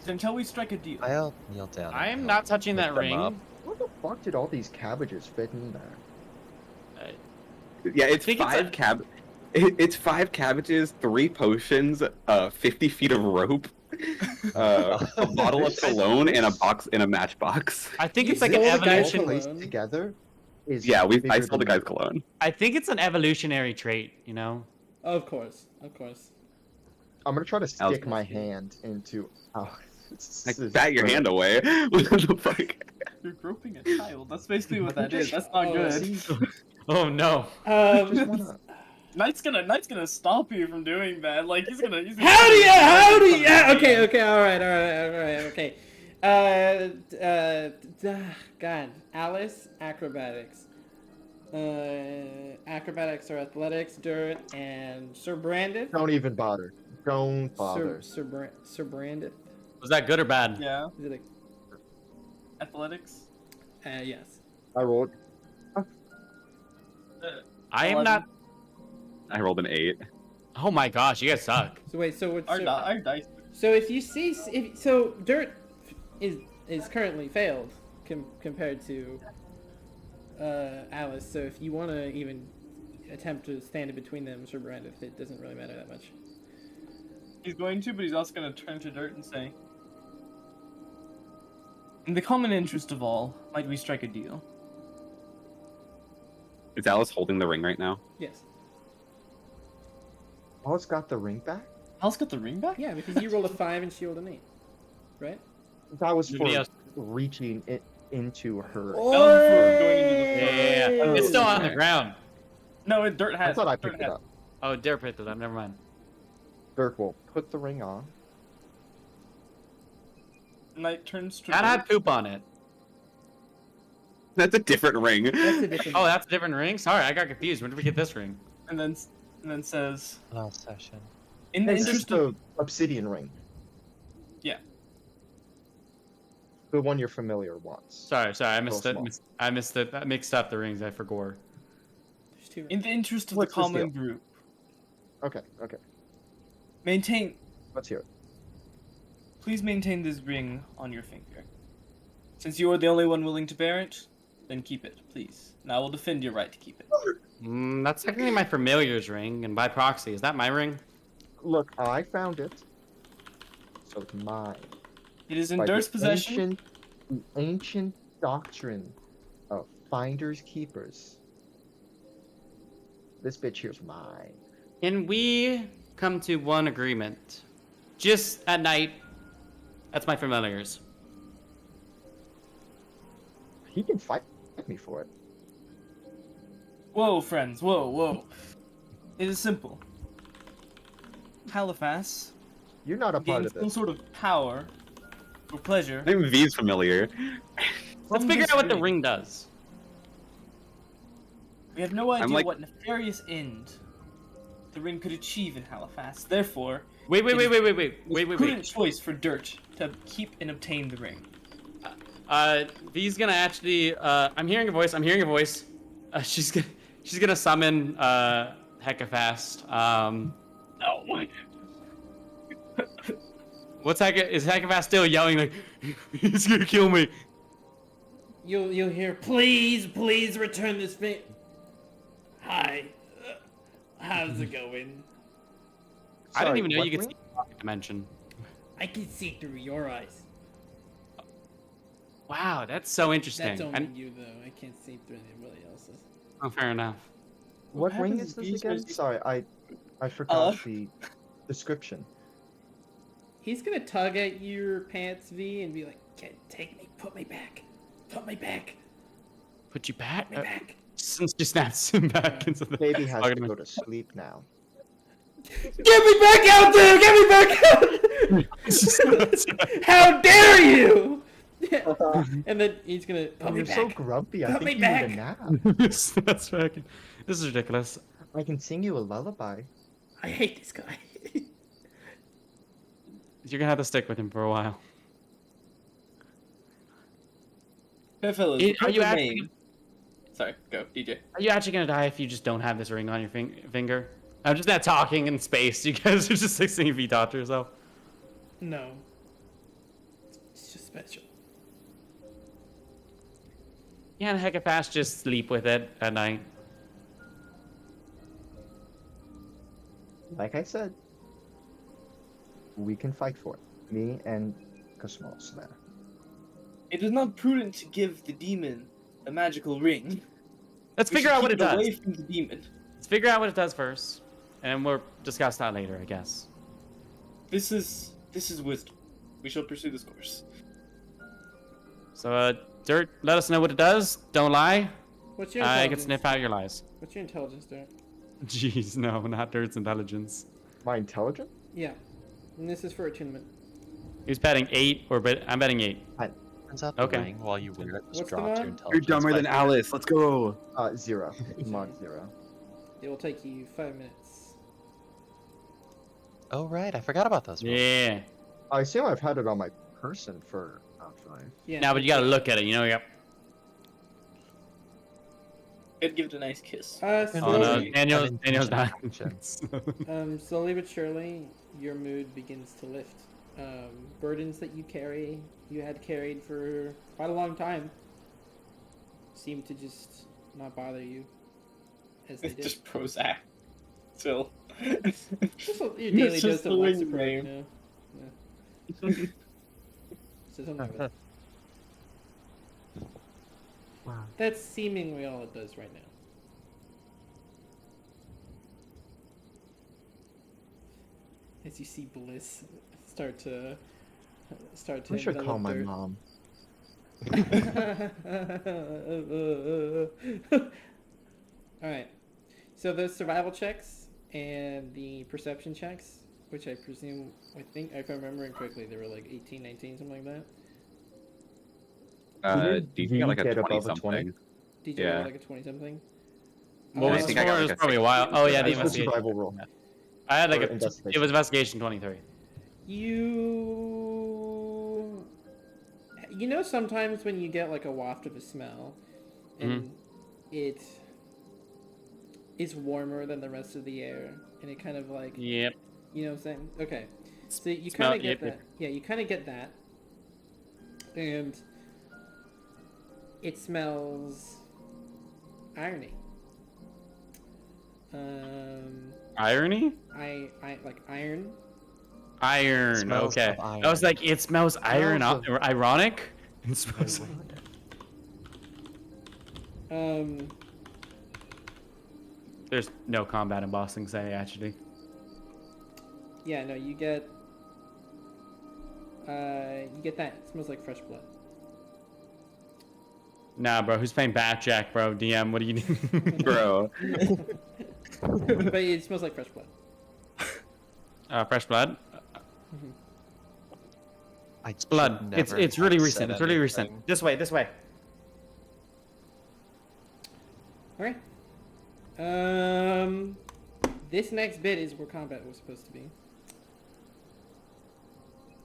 Until we strike a deal.
I'll kneel down.
I am
and
not touching
lift
that
them
ring.
up.
What the fuck did all these cabbages fit in there?
Yeah, it's
think it's
five it's 5 cabbages, 3 potions, 50 feet of rope, a bottle of cologne, and a matchbox.
I think
You
it's like an
stole the guy's
evolution.
cologne.
Placed together is
Yeah, I
bigger
stole the
than
guy's cologne.
I think it's an evolutionary trait. You know.
Of course. Of course.
I'm gonna try to
Alice
stick my
must be-
hand into. Oh,
Like, bat your hand away. What the fuck?
You're groping a child. That's basically what that is. That's not
Oh,
good.
See,
Oh no.
just wanna.
Knight's gonna stop you from doing that. Like he's gonna.
How do you? Yeah. Okay. All right. Okay. God. Alice, acrobatics. Acrobatics or athletics, dirt, and Sir Brandon.
Don't even bother. Don't bother.
Sir Brandon.
Was that good or bad?
Yeah.
Is it like?
Athletics.
Yes.
I rolled.
I am
11.
not.
I rolled an 8.
Oh my gosh, you guys suck.
So wait. So what's?
Our dice.
So if you see, so dirt is currently failed compared to Alice. So if you want to even attempt to stand in between them, Sir Brandon, it doesn't really matter that much.
He's going to, but he's also gonna turn to Dirt and say, "In the common interest of all, might we strike a deal?"
Is Alice holding the ring right now?
Yes.
Alice got the ring back.
Alice got the ring back?
Yeah, because you rolled a 5 and she rolled an 8, right?
That was
Nobody
for
else-
reaching it into her.
for going into the
Yeah, it's still on the ground.
No, Dirt
I
has
thought I
Dirt
picked it
has
up.
Oh, Dirk picked it up. Never mind.
Dirk will put the ring on.
Knight turns to
That had
Dirt.
poop on it.
That's a different ring.
That's a different.
Oh, that's a different ring? Sorry, I got confused. When did we get this ring?
and then says,
Last session.
in the
It's
interest
just
of
the obsidian ring.
Yeah.
The one you're familiar once.
Sorry, I missed
Real
it.
small.
I missed it. I mixed up the rings. I forgot.
There's 2
in the interest of
What's
the
this
common
deal?
group,
Okay. Let's hear it.
please maintain this ring on your finger. Since you are the only one willing to bear it, then keep it, please. And I will defend your right to keep it.
That's technically my familiar's ring, and by proxy, is that my ring?
Look, I found it. So it's mine.
It is in
By
Dirt's possession.
The ancient doctrine of finders keepers. This bitch here's mine.
Can we come to one agreement? Just at night, that's my familiar's.
He can fight me for it.
Whoa, friends, whoa. It is simple. Halifax
You're not a part
gains
of
some
this.
sort of power or pleasure.
Name V's familiar.
Let's
from
figure
this
out what the ring does.
We have no idea
like-
what nefarious end the ring could achieve in Halifax. Therefore,
Wait.
it's a prudent choice for Dirt to keep and obtain the ring.
V's gonna actually. I'm hearing a voice. She's gonna summon Heckafast.
No.
What's is Heckafast still yelling like he's gonna kill me?
You'll hear, please return this thing. Hi, how's it going?
I didn't
Sorry,
even know
what
you could
ring?
see the pocket dimension.
I can see through your eyes.
Wow, that's so interesting.
That's only
And,
you though. I can't see through anybody else's.
oh, fair enough.
What ring
happens
is this
these
again?
days-
Sorry, I forgot
Uh.
the description.
He's gonna tug at your pants, V, and be like, take me, put me back.
Put you back.
Put me back.
Since just snaps him back into the
Baby has
pocket
to go
dimension.
to sleep now.
Get me back out there! Get me back out! How dare you! And then he's gonna put
Oh,
me
you're
back.
so grumpy. I
Put
think
me
you need a
back.
nap.
That's fucking. This is ridiculous.
I can sing you a lullaby.
I hate this guy.
You're gonna have to stick with him for a while.
Fair fellas,
Are you
the
actually?
name- Sorry, go, DJ.
Are you actually gonna die if you just don't have this ring on your finger? I'm just not talking in space. You guys are just like singing V talk to yourself.
No. It's just special.
Yeah, and Heckafast just sleep with it at night.
Like I said, we can fight for it. Me and Cosmos there.
It is not prudent to give the demon a magical ring.
Let's
We
figure
should
out what it
keep
does.
Away from the demon.
Let's figure out what it does first, and we'll discuss that later, I guess.
This is wisdom. We shall pursue this course.
So, Dirt, let us know what it does. Don't lie.
What's your
I
intelligence?
can sniff out your lies.
What's your intelligence, Derek?
Jeez, no, not Dirt's intelligence.
My intelligent?
Yeah. And this is for attunement.
He's betting 8, I'm betting 8.
Turns out the
Okay.
ring while you wear it just
What's the
drops your
mod?
intelligence.
You're dumber
by
than Alice. Let's go.
0. Mod 0.
It will take you 5 minutes.
Oh right, I forgot about those. rules.
Yeah.
I assume I've had it on my person for 5.
Yeah.
Now, but you gotta look at it, you know, yep.
I'd give it a nice kiss.
Oh no,
Slowly,
Daniel's not.
slowly but surely, your mood begins to lift. Burdens that you had carried for quite a long time, seem to just not bother you as they
It's
did.
just Prozac. Still.
Just your daily
It's just
dose of
the ring
Lexapro,
name.
you know? Yeah. So something like that.
Wow.
That's seemingly all it does right now. as you see Bliss start to
We should
envelop
call my
Dirt.
mom.
Alright. So those survival checks and the perception checks, which I presume, I think, if I'm remembering correctly, they were like 18, 19, something like that.
DJ got like a
get
20
above a 20?
something.
DJ
Yeah.
got like a 20 something.
What was
I
the
think I got
score?
like
It was
a
probably a
16.
while. Oh yeah, the
That's the
investigation.
survival roll.
I had like
Or
a. It
investigation.
was investigation 23.
You know, sometimes when you get like a waft of a smell, and it is warmer than the rest of the air, and it kind of like,
Yep.
you know what I'm saying? Okay, so you
Smell-
kind of get
yep,
that. Yeah, you kind of get that, and it smells irony.
Irony?
I like iron.
Iron.
Smells
Okay.
of iron.
I was like, it smells iron.
Smells of-
Or ironic. It smells. There's no combat in Boston Say actually.
Yeah, no, you get that. It smells like fresh blood.
Nah, bro. Who's playing Batjack, bro? DM. What do you need?
Bro.
But it smells like fresh blood.
Fresh blood.
I
It's blood.
should never
It's really
have
recent.
said
It's really recent.
anything.
This way. This way.
Alright. This next bit is where combat was supposed to be.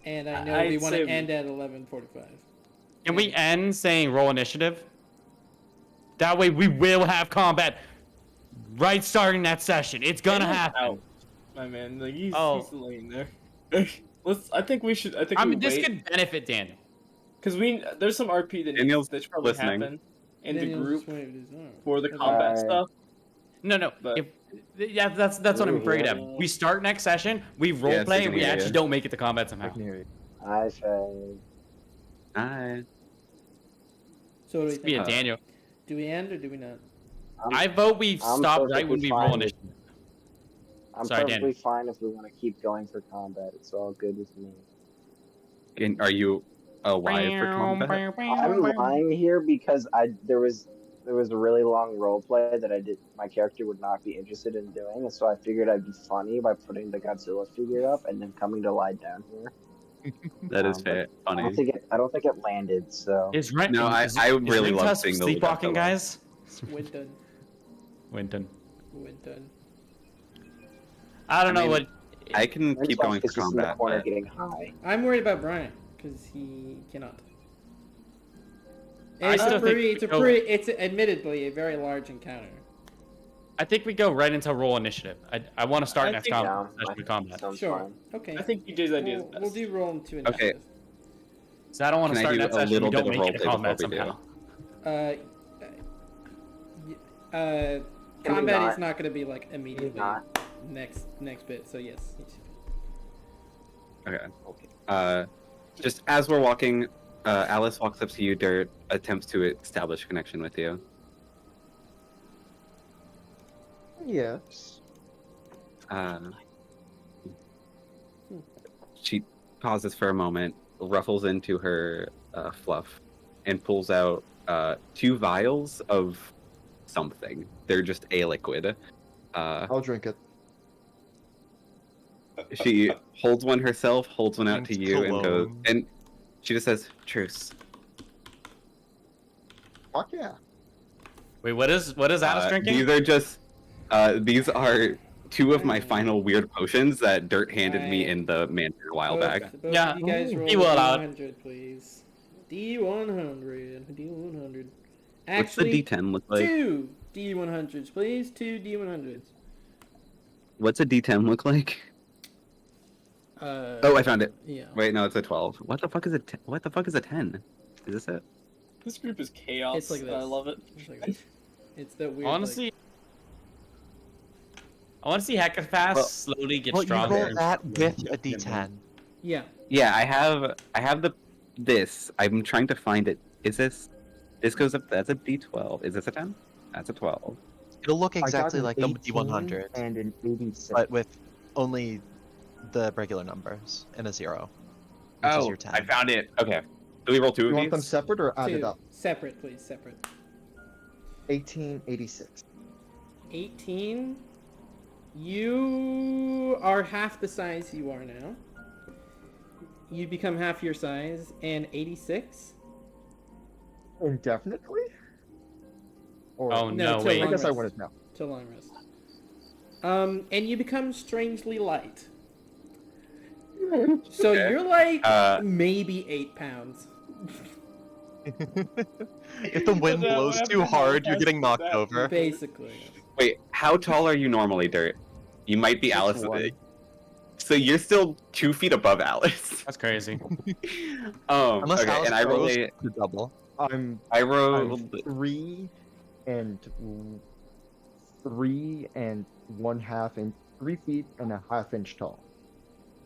And I know we
I'd
want to
say-
end at 11:45.
Can we end saying roll initiative? That way we will have combat right starting that session. It's gonna happen.
Out, my man. Like he's laying there. I think we should. I think
I
we
mean, this
wait
could benefit Daniel.
because there's some RP that
Daniel's
that should probably
listening.
happen in the
Daniel's
group
just waved his arm.
for the
Okay.
combat stuff.
No.
But-
Yeah, that's what I'm afraid of. We start next session, we
Yeah,
role
it's
play,
like
and
an
we
idiot.
actually don't make it to combat somehow.
I can hear you.
I say.
Hi.
So what do we
Be
think?
a Daniel.
Do we end or do we not?
I vote we
I'm
stop right when
perfectly
we roll
fine.
initiative.
I'm
Sorry,
perfectly
Dan.
fine if we want to keep going for combat. It's all good with me.
And are you alive for combat?
I'm lying here because there was a really long role play that my character would not be interested in doing, and so I figured I'd be funny by putting the Godzilla figure up and then coming to lie down here.
That is
But I
funny.
don't think it landed. So
Is Rent?
No, I really love
Rentus
seeing the
sleepwalking,
Godzilla.
guys.
Winton.
Winton.
Winton.
I don't
I
know
mean,
what.
I can keep going for
It's just in the
combat.
corner
But
getting high.
I'm worried about Brian because he cannot.
I still think
It's admittedly a very large encounter.
I think we go right into roll initiative. I want to start
I
next
think-
session with combat.
Sounds
Sure.
fine.
Okay.
I think DJ's idea is
we'll,
best.
we'll do roll into
Okay.
initiative.
So I don't want to
Can I
start
do
that
a
session. We
little
don't
bit of
make it to
roleplay
combat
before we do?
somehow.
Combat
not?
is not going to be like immediately
not?
next bit. So yes.
Okay. Just as we're walking, Alice walks up to you, Dirt, attempts to establish a connection with you.
Yes.
She pauses for a moment, ruffles into her fluff, and pulls out 2 vials of something. They're just a liquid.
I'll drink it.
She holds one herself, holds one out to
Means
you, and goes,
cologne.
and she just says, "Truce."
Fuck yeah.
Wait, what is Alice drinking?
These are just these are 2 of my final weird potions that Dirt handed me
Right.
in the mansion a while back.
Both
Yeah.
of you guys roll
He will allow it.
D100, please. D100. D100.
What's the
Actually,
D10 look like?
2 D100s, please. 2 D100s.
What's a D10 look like?
Oh,
Oh, I found it.
Yeah.
Wait, no, it's a 12. What the fuck is a what the fuck is a 10? Is this it?
This group is chaos.
It's like
and I
this.
love it.
It's like this. It's that weird.
Honestly, I want to see Hecapass
Well-
slowly get
Well, you
stronger.
roll that with a D10.
yeah.
Yeah, I have this. I'm trying to find it. Is this goes up? That's a D12. Is this a 10? That's a 12.
It'll look
I got
exactly
an
like the
18
D100,
and an 86.
but with only the regular numbers and a 0. Which is
Oh,
your 10.
I found it. Okay. Do we roll two
You
of
want them
these?
separate or added
Two.
up?
Separate, please. Separate.
1886.
18. You are half the size you are now. You become half your size, and 86.
Indefinitely? Or
Oh
No,
no,
till
wait.
I guess I
rest.
wanted to know.
Till long rest. And you become strangely light. So
Okay.
you're like
maybe
maybe 8 pounds.
If the wind blows too hard, you're getting knocked over.
Basically.
Wait, how tall are you normally, Dirt? You might be Alice.
6'1".
So you're still 2 feet above Alice.
That's crazy.
Unless
okay,
Alice
and I rolled
grows
a,
to double.
I'm
I rolled
3 and 3 and 1/2 and 3 feet and a half inch tall.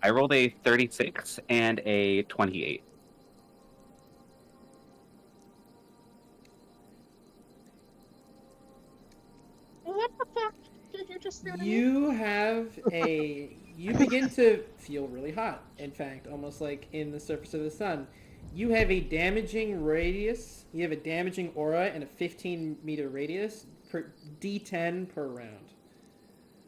I rolled a 36 and a 28.
What the fuck did you just do to me?
You have a. You begin to feel really hot. In fact, almost like in the surface of the sun. You have a damaging radius. You have a damaging aura and a 15-meter radius per D10 per round.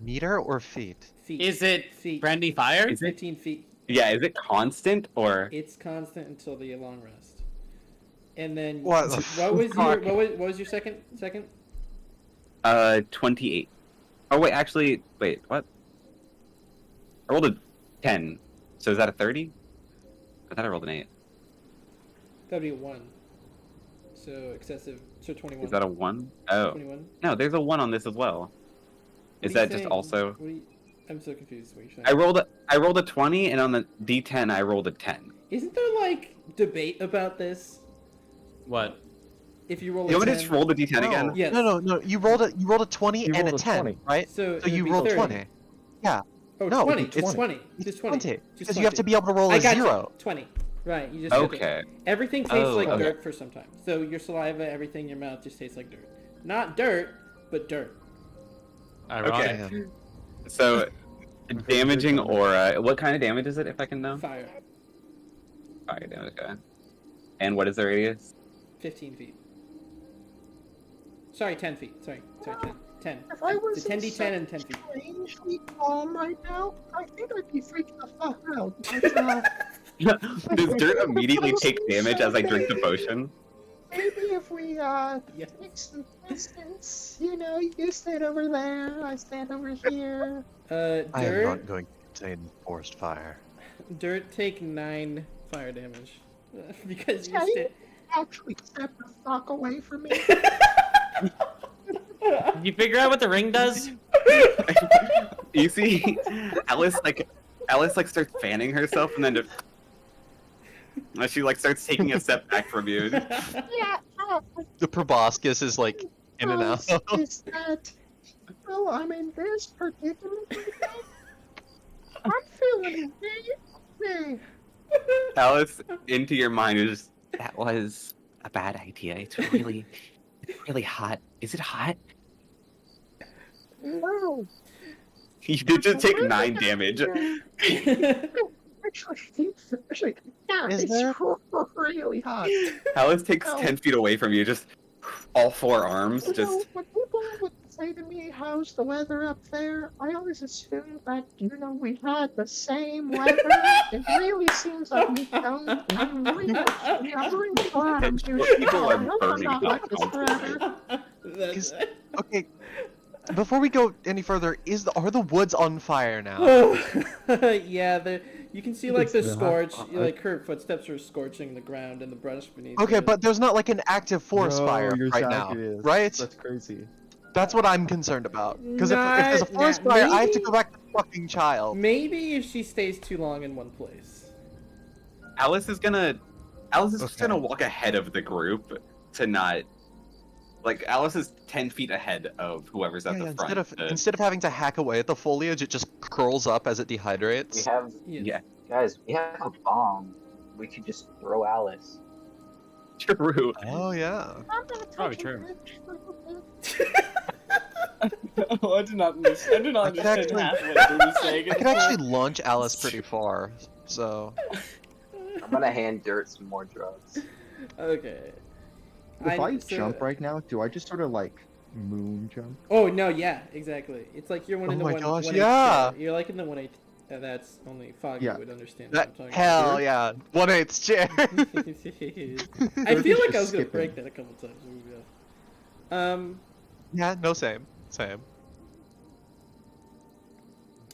Meter or feet?
Feet.
Is it
feet?
friendly fire?
Is it?
15 feet.
Yeah, is it constant or?
It's constant until the long rest. And then
What the
what was your
fuck?
what was your second?
28. Oh wait, actually, wait, what? I rolled a 10. So is that a 30? I thought I rolled an 8.
That'd be a 1. So excessive. So 21.
Is that a 1? Oh.
21?
No, there's a 1 on this as well.
What
Is
are you
that just
saying?
also?
What are you... I'm so confused. What you're saying.
I rolled a 20, and on the D10 I rolled a 10.
Isn't there like debate about this?
What?
If you roll
You
a
want me
10,
to just roll the D10 again?
Yes.
No. You rolled a 20
You
and a
rolled a
10,
20.
right?
So,
So you rolled 20.
Oh,
No,
20.
it's
It's
20.
20. Just 20.
Just
Just
because you have to
20.
be able to roll
I
a
got
0.
You. 20. Right. You just have to-
Okay.
Everything tastes like
okay.
dirt for some time. So your saliva, everything in your mouth just tastes like dirt. Not dirt, but dirt.
Ironic.
Damn.
So, damaging aura. What kind of damage is it, if I can know?
Fire.
Fire damage, okay. And what is the radius?
15 feet. Sorry, 10 feet. Sorry, 10. 10.
If I was
It's a 10d10 and 10 feet.
strangely calm right now, I think I'd be freaked the fuck out.
Does Dirt immediately take damage as I drink the potion?
Maybe if we
Yeah.
take some distance, you stand over there, I stand over here.
I am
Dirt.
not going to contain forced fire.
Dirt take 9 fire damage. Because you
Okay.
stand.
Actually, step the fuck away from me.
Did you figure out what the ring does?
You see, Alice starts fanning herself, and then she starts taking a step back from you.
Yeah.
The proboscis is like in and out.
Is that? Well, I'm in this predicament. I'm feeling okay.
Alice, into your mind is
That was a bad idea. It's really hot. Is it hot?
No.
you did just take 9 damage.
Actually, yeah,
Is
it's
there?
really hot.
Alice takes
No.
10 feet away from you, just all 4 arms,
You know,
just.
when people would say to me, "How's the weather up there?" I always assumed that we had the same weather. It really seems like we don't. I'm really glad you
People are
know.
burning
I'm not like this
up.
forever.
Is- Okay, before we go any further, are the woods on fire now?
Yeah, you can see like the
It's not
scorch,
hot.
like her footsteps are scorching the ground and the brush beneath.
Okay,
her.
but there's not like an active forest fire right now, right?
That's crazy.
That's what I'm concerned about. Because if there's a forest
Nah,
fire, I have to
maybe-
go back to the fucking child.
maybe if she stays too long in one place.
Alice is just
Okay.
gonna walk ahead of the group to not. Alice is 10 feet ahead of whoever's at
Yeah,
the front.
instead of having to hack away at the foliage, it just curls up as it
We
dehydrates.
have,
Yes.
Yeah,
guys, we have a bomb. We could just throw Alice.
true.
Oh yeah.
I'm gonna
Probably
touch
true.
it.
Oh, I did not listen. I did not
I could
understand
actually-
half what they were saying.
I could actually launch Alice pretty far, so
I'm gonna hand Dirt some more drugs.
Okay.
If I
so-
jump right now, do I just sort of like moon jump?
Oh no, yeah, exactly. It's like you're one
Oh
in the
my
one.
gosh,
1/8
yeah.
chair. You're like in the 1/8. That's only Foggy
Yeah.
would understand
that
what I'm talking
hell yeah, 1/8 chair.
about. I feel like I was gonna
Skipping.
break that a couple times. Yeah.
Yeah, no, same.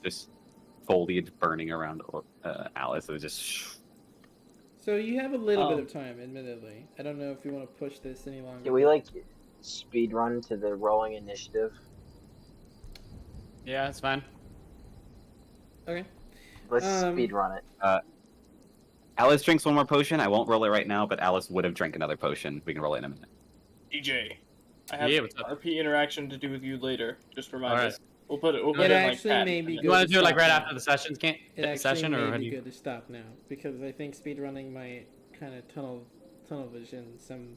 Just foliage burning around Alice. It was just.
So you have a little bit
Oh.
of time, admittedly. I don't know if you want to push this any longer.
Can we like speed run to the rolling initiative?
Yeah, it's fine.
Okay.
Let's
Um,
speed run it.
Alice drinks one more potion. I won't roll it right now, but Alice would have drank another potion. We can roll it in a minute.
DJ, I have
Yeah,
an
what's up?
RP interaction to do with you later. Just remind
Alright.
us. We'll put it. We'll put
It
it in, like,
actually
chat,
may
and
be
then-
You want to
Good
do it like
stop
right
now.
after the sessions can't
It actually
session, or
may
how do
be
you?
good to stop now because I think speedrunning might kind of tunnel vision some.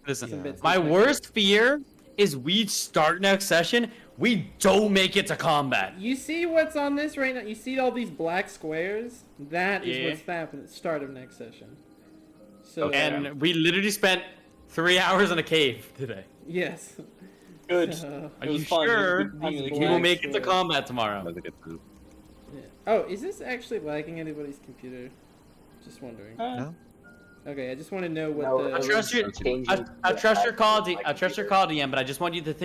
Listen,
some bits
my
that might
worst fear is we start next session, we don't make it to combat.
You see what's on this right now? You see all these black squares? That is
Yeah.
what's happening at the start of next session. So
And we literally spent 3 hours in a cave today.
yes.
Good.
So,
Are
It was
you
fun. It was
sure
good time in the
These
we
game.
will
black
make it to
squares.
combat
That
tomorrow?
was a good move.
yeah. Oh, is this actually lagging anybody's computer? Just wondering.
No?
Okay, I just want to know what
No,
the.
I trust you.
changing
I trust your call,
my
I trust your call, DM, but I just want you to think.